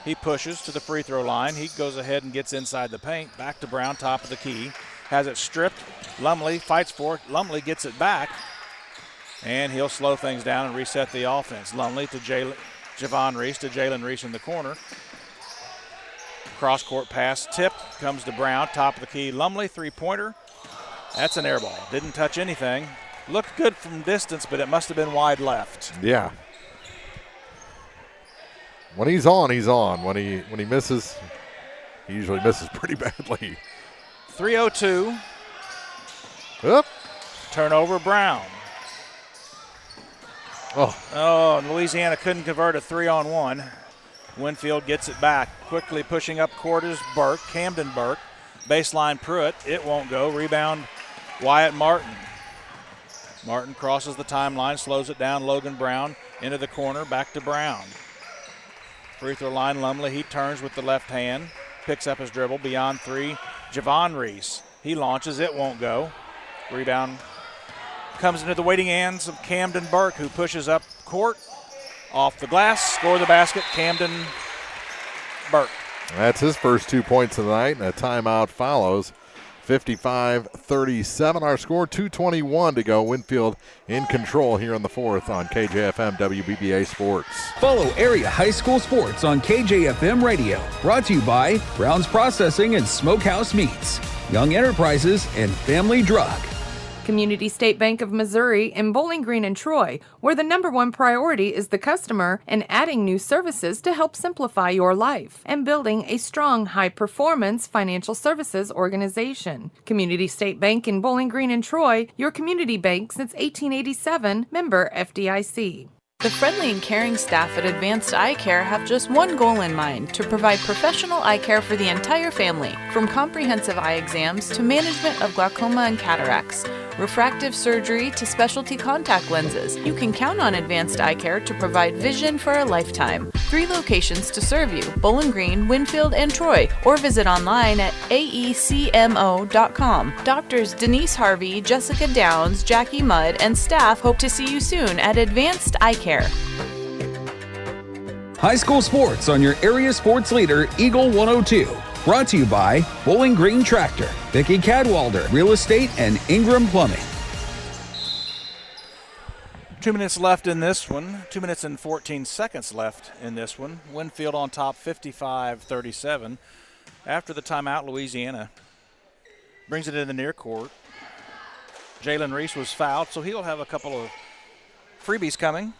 He pushes to the free throw line. He goes ahead and gets inside the paint. Back to Brown, top of the key. Has it stripped. Lumley fights for it. Lumley gets it back, and he'll slow things down and reset the offense. Lumley to Javon Reese, to Jalen Reese in the corner. Cross-court pass, tip, comes to Brown, top of the key. Lumley, three-pointer. That's an air ball. Didn't touch anything. Looked good from distance, but it must have been wide left. Yeah. When he's on, he's on. When he misses, he usually misses pretty badly. 3:02. Up. Turnover, Brown. Oh, and Louisiana couldn't convert a 3-on-1. Winfield gets it back. Quickly pushing up court is Burke, Camden Burke. Baseline Pruitt. It won't go. Rebound, Wyatt Martin. Martin crosses the timeline, slows it down. Logan Brown into the corner, back to Brown. Free throw line, Lumley. He turns with the left hand, picks up his dribble. Beyond three, Javon Reese. He launches. It won't go. Rebound comes into the waiting hands of Camden Burke, who pushes up court. Off the glass, score the basket, Camden Burke. That's his first 2 points of the night, and a timeout follows. 55-37 our score, 2:21 to go. Winfield in control here in the fourth on KJFM WBBA Sports. Follow area high school sports on KJFM Radio. Brought to you by Brown's Processing and Smokehouse Meats, Young Enterprises, and Family Drug. Community State Bank of Missouri in Bowling Green and Troy, where the #1 priority is the customer and adding new services to help simplify your life and building a strong, high-performance financial services organization. Community State Bank in Bowling Green and Troy, your community bank since 1887, member FDIC. The friendly and caring staff at Advanced Eye Care have just one goal in mind: to provide professional eye care for the entire family, from comprehensive eye exams to management of glaucoma and cataracts, refractive surgery to specialty contact lenses. You can count on Advanced Eye Care to provide vision for a lifetime. 3 locations to serve you: Bowling Green, Winfield, and Troy, or visit online at aecmo.com. Doctors Denise Harvey, Jessica Downs, Jackie Mudd, and staff hope to see you soon at Advanced Eye Care. High school sports on your area sports leader, Eagle 102. Brought to you by Bowling Green Tractor, Vicki Cadwalder Real Estate, and Ingram Plumbing. 2 minutes left in this one. 2 minutes and 14 seconds left in this one. Winfield on top, 55-37. After the timeout, Louisiana brings it in the near court. Jalen Reese was fouled, so he'll have a couple of freebies coming.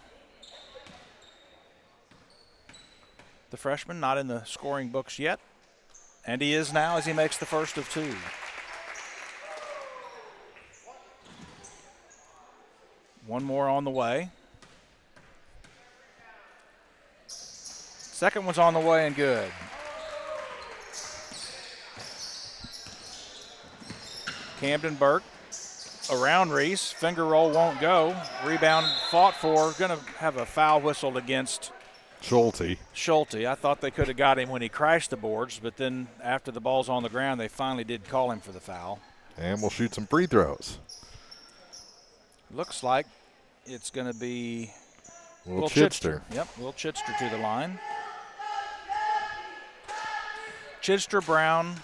The freshman not in the scoring books yet, and he is now as he makes the first of 2. One more on the way. Second one's on the way and good. Camden Burke around Reese. Finger roll won't go. Rebound fought for. Going to have a foul whistled against Schulte. I thought they could have got him when he crashed the boards, but then after the ball's on the ground, they finally did call him for the foul. And we'll shoot some free throws. Looks like it's going to be Will Chidster. Yep, Will Chidster to the line. Chidster, Brown,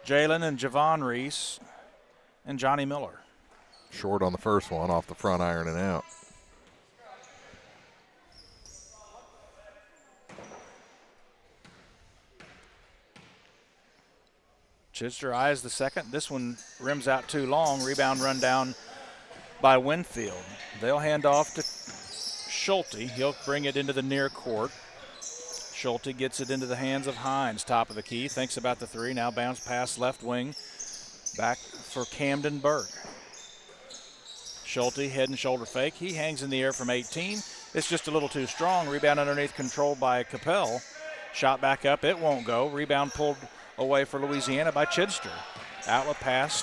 Jalen, and Javon Reese, and Johnny Miller. Short on the first one, off the front iron and out. Chidster eyes the second. This one rims out too long. Rebound run down by Winfield. They'll hand off to Schulte. He'll bring it into the near court. Schulte gets it into the hands of Hines. Top of the key. Thinks about the three. Now bounce pass left wing. Back for Camden Burke. Schulte head and shoulder fake. He hangs in the air from 18. It's just a little too strong. Rebound underneath, controlled by Capel. Shot back up. It won't go. Rebound pulled away for Louisiana by Chidster. Outlet pass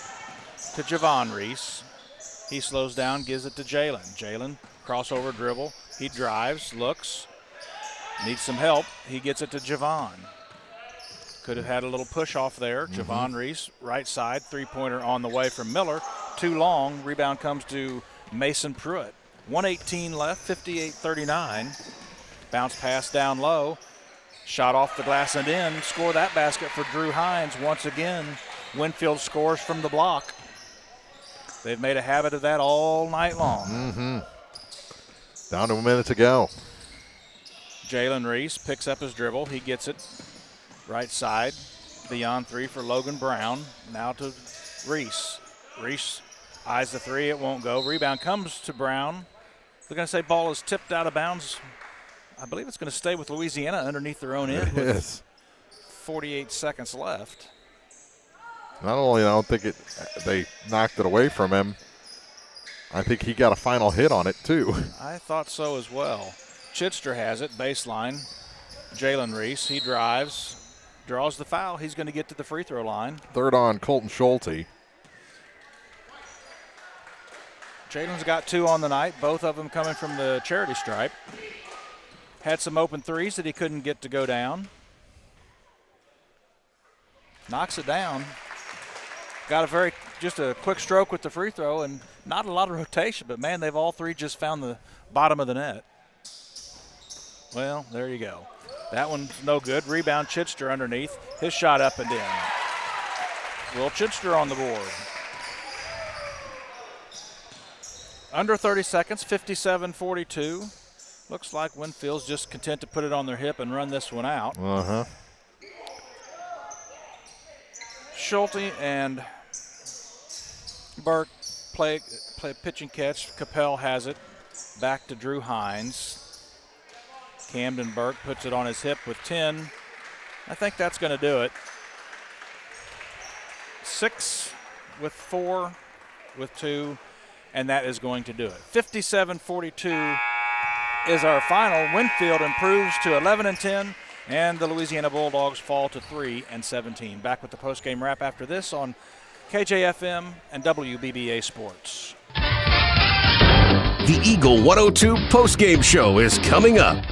to Javon Reese. He slows down, gives it to Jalen. Jalen, crossover dribble. He drives, looks, needs some help. He gets it to Javon. Could have had a little push off there. Javon Reese, right side, three-pointer on the way from Miller. Too long. Rebound comes to Mason Pruitt. 1:18 left, 58-39. Bounce pass down low. Shot off the glass and in. Score that basket for Drew Hines. Once again, Winfield scores from the block. They've made a habit of that all night long. Down to a minute to go. Jalen Reese picks up his dribble. He gets it right side. Beyond three for Logan Brown. Now to Reese. Reese eyes the three. It won't go. Rebound comes to Brown. They're going to say ball is tipped out of bounds. I believe it's going to stay with Louisiana underneath their own end with 48 seconds left. Not only I don't think they knocked it away from him, I think he got a final hit on it too. I thought so as well. Chidster has it, baseline. Jalen Reese, he drives, draws the foul. He's going to get to the free throw line. Third on Colton Schulte. Jalen's got two on the night, both of them coming from the charity stripe. Had some open threes that he couldn't get to go down. Knocks it down. Got just a quick stroke with the free throw and not a lot of rotation, but man, they've all three just found the bottom of the net. Well, there you go. That one's no good. Rebound Chidster underneath. His shot up and in. Will Chidster on the board. Under 30 seconds, 57-42. Looks like Winfield's just content to put it on their hip and run this one out. Schulte and Burke play pitch and catch. Capel has it. Back to Drew Hines. Camden Burke puts it on his hip with 10. I think that's going to do it. 6 with 4 with 2, and that is going to do it. 57-42 is our final. Winfield improves to 11-10, and the Louisiana Bulldogs fall to 3-17. Back with the postgame wrap after this on KJFM and WBBA Sports. The Eagle 102 postgame show is coming up.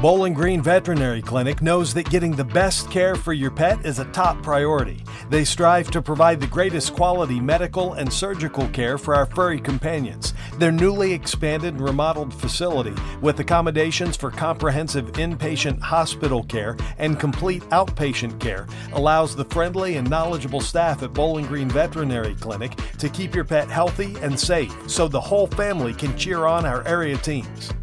Bowling Green Veterinary Clinic knows that getting the best care for your pet is a top priority. They strive to provide the greatest quality medical and surgical care for our furry companions. Their newly expanded and remodeled facility, with accommodations for comprehensive inpatient hospital care and complete outpatient care, allows the friendly and knowledgeable staff at Bowling Green Veterinary Clinic to keep your pet healthy and safe so the whole family can cheer on our area teams.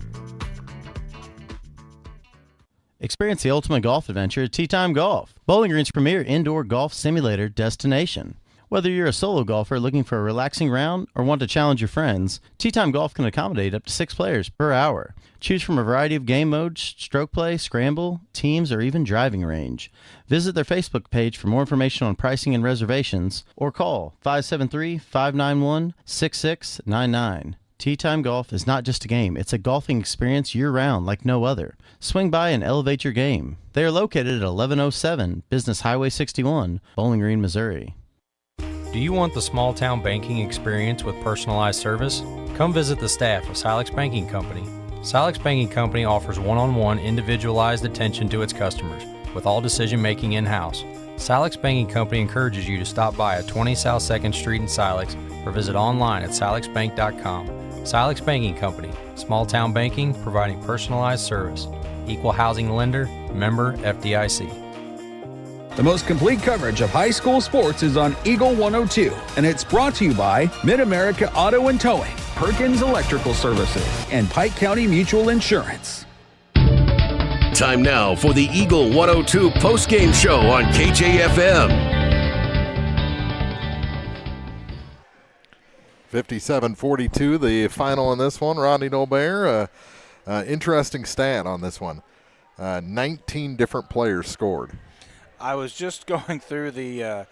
Experience the ultimate golf adventure at Tee Time Golf, Bowling Green's premier indoor golf simulator destination. Whether you're a solo golfer looking for a relaxing round or want to challenge your friends, Tee Time Golf can accommodate up to 6 players per hour. Choose from a variety of game modes, stroke play, scramble, teams, or even driving range. Visit their Facebook page for more information on pricing and reservations, or call 573-591-6699. Tee Time Golf is not just a game, it's a golfing experience year-round like no other. Swing by and elevate your game. They are located at 1107 Business Highway 61, Bowling Green, Missouri. Do you want the small-town banking experience with personalized service? Come visit the staff of Silex Banking Company. Silex Banking Company offers one-on-one individualized attention to its customers, with all decision-making in-house. Silex Banking Company encourages you to stop by at 20 South 2nd Street in Silex or visit online at silexbank.com. Silex Banking Company, small town banking providing personalized service. Equal housing lender, member FDIC. The most complete coverage of high school sports is on Eagle 102, and it's brought to you by Mid-America Auto and Towing, Perkins Electrical Services, and Pike County Mutual Insurance. Time now for the Eagle 102 postgame show on KJFM. 57-42, the final in this one. Rodney Dolbear, interesting stat on this one. 19 different players scored. I was just going through the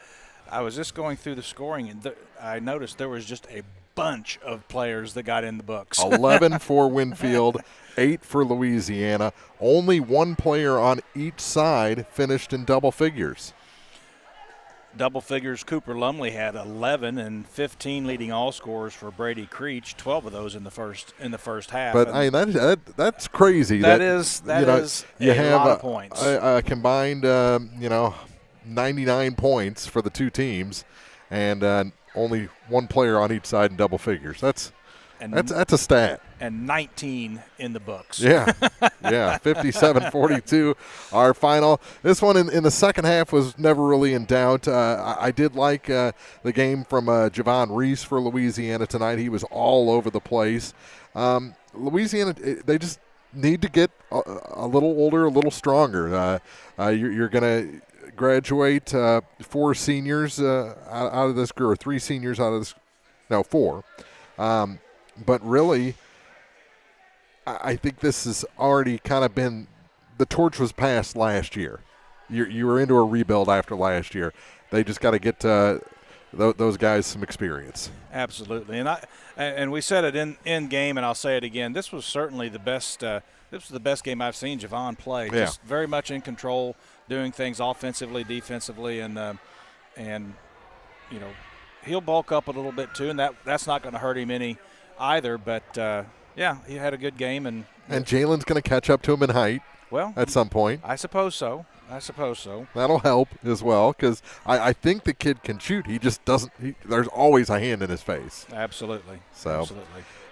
scoring, and I noticed there was just a bunch of players that got in the books. 11 for Winfield, 8 for Louisiana. Only one player on each side finished in double figures. Double figures, Cooper Lumley had 11 and 15 leading all scorers for Brady Creech, 12 of those in the first half. But I mean, that's crazy. That is you have lot of points. A combined 99 points for the two teams, and only one player on each side in double figures. That's a stat. And 19 in the books. Yeah, 57-42, our final. This one in the second half was never really in doubt. I did like the game from Javon Reese for Louisiana tonight. He was all over the place. Louisiana, they just need to get a little older, a little stronger. You're going to graduate 4 seniors out of this group, or 3 seniors out of this, no, 4. But really, I think this has already kind of been – the torch was passed last year. You were into a rebuild after last year. They just got to get those guys some experience. Absolutely. And we said it in game, and I'll say it again. This was certainly the best this was the best game I've seen Javon play. Yeah. Just very much in control, doing things offensively, defensively, and he'll bulk up a little bit too, and that's not going to hurt him any either, but he had a good game. And Jalen's going to catch up to him in height at some point. I suppose so. That'll help as well, because I think the kid can shoot. He just doesn't there's always a hand in his face. Absolutely. So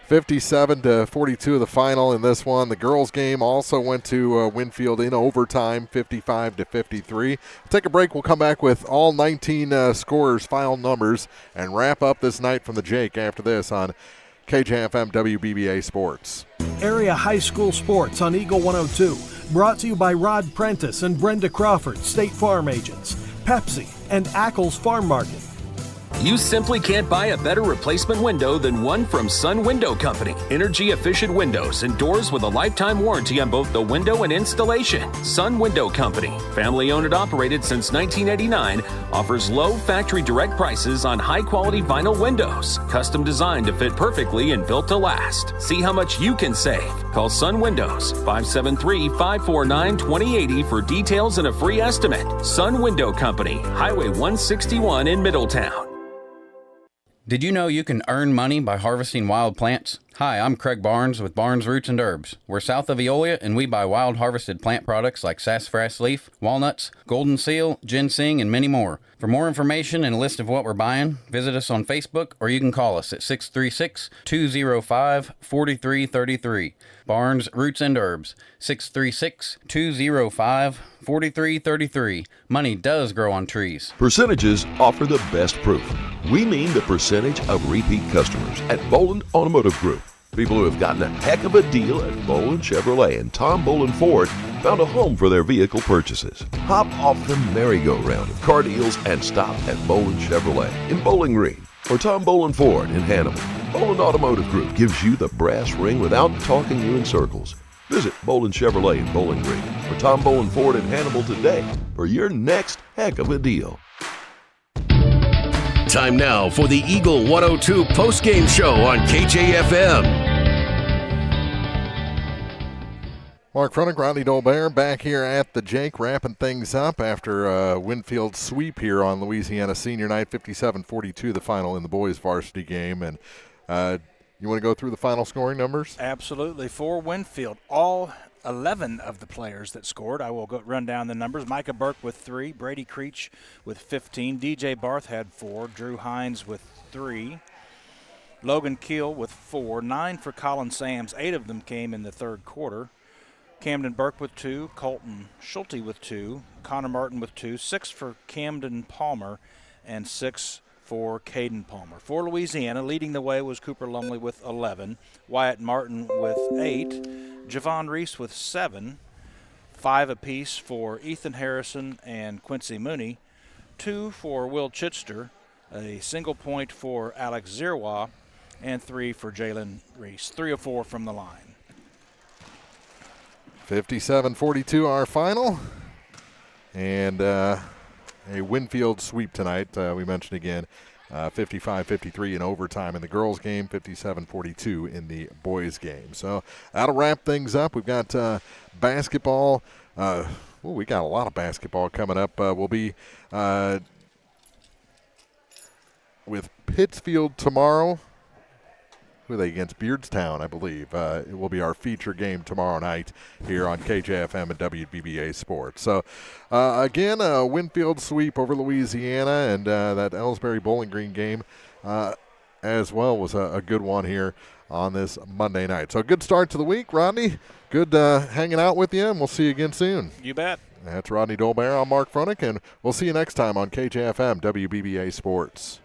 57-42 of the final in this one. The girls' game also went to Winfield in overtime, 55-53. Take a break. We'll come back with all 19 scorers' final numbers and wrap up this night from the Jake after this on KJFM WBBA Sports. Area high school sports on Eagle 102. Brought to you by Rod Prentice and Brenda Crawford, State Farm Agents, Pepsi, and Ackles Farm Market. You simply can't buy a better replacement window than one from Sun Window Company. Energy-efficient windows and doors with a lifetime warranty on both the window and installation. Sun Window Company, family-owned and operated since 1989, offers low factory direct prices on high-quality vinyl windows, custom designed to fit perfectly and built to last. See how much you can save. Call Sun Windows, 573-549-2080 for details and a free estimate. Sun Window Company, Highway 161 in Middletown. Did you know you can earn money by harvesting wild plants? Hi, I'm Craig Barnes with Barnes Roots and Herbs. We're south of Eolia, and we buy wild harvested plant products like sassafras leaf, walnuts, golden seal, ginseng, and many more. For more information and a list of what we're buying, visit us on Facebook, or you can call us at 636-205-4333. Barnes Roots and Herbs, 636-205-4333. Money does grow on trees. Percentages offer the best proof. We mean the percentage of repeat customers at Boland Automotive Group. People who have gotten a heck of a deal at Boland Chevrolet and Tom Boland Ford found a home for their vehicle purchases. Hop off the merry-go-round of car deals and stop at Boland Chevrolet in Bowling Green or Tom Boland Ford in Hannibal. Boland Automotive Group gives you the brass ring without talking you in circles. Visit Boland Chevrolet in Bowling Green or Tom Boland Ford in Hannibal today for your next heck of a deal. Time now for the Eagle 102 postgame show on KJFM. Mark Froenig, Rodney Dolbear back here at the Jake, wrapping things up after Winfield's sweep here on Louisiana Senior Night, 57-42, the final in the boys' varsity game. And you want to go through the final scoring numbers? Absolutely. For Winfield, all 11 of the players that scored. I will run down the numbers. Micah Burke with 3, Brady Creech with 15, DJ Barth had 4, Drew Hines with 3, Logan Keel with 4, 9 for Colin Sams. 8 of them came in the third quarter. Camden Burke with 2, Colton Schulte with 2, Connor Martin with 2, 6 for Camden Palmer, and 6 for Caden Palmer. For Louisiana, leading the way was Cooper Lumley with 11, Wyatt Martin with 8, Javon Reese with 7, 5 apiece for Ethan Harrison and Quincy Mooney, 2 for Will Chitster, a single point for Alex Zirwa, and 3 for Jalen Reese. 3 of 4 from the line. 57-42 our final. And a Winfield sweep tonight. We mentioned again 55-53 in overtime in the girls' game, 57-42 in the boys' game. So that'll wrap things up. We've got basketball. We got a lot of basketball coming up. We'll be with Pittsfield tomorrow. Who are they against? Beardstown, I believe. It will be our feature game tomorrow night here on KJFM and WBBA Sports. So, again, a Winfield sweep over Louisiana, and that Ellsbury Bowling Green game as well was a good one here on this Monday night. So, good start to the week, Rodney. Good hanging out with you, and we'll see you again soon. You bet. That's Rodney Dolbear. I'm Mark Fronick, and we'll see you next time on KJFM WBBA Sports.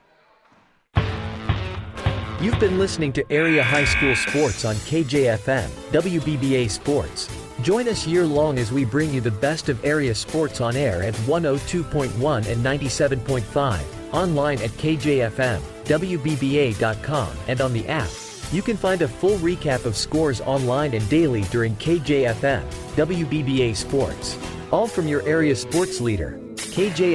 You've been listening to Area High School Sports on KJFM, WBBA Sports. Join us year-long as we bring you the best of area sports on air at 102.1 and 97.5, online at KJFM, WBBA.com, and on the app. You can find a full recap of scores online and daily during KJFM, WBBA Sports. All from your area sports leader, KJFM.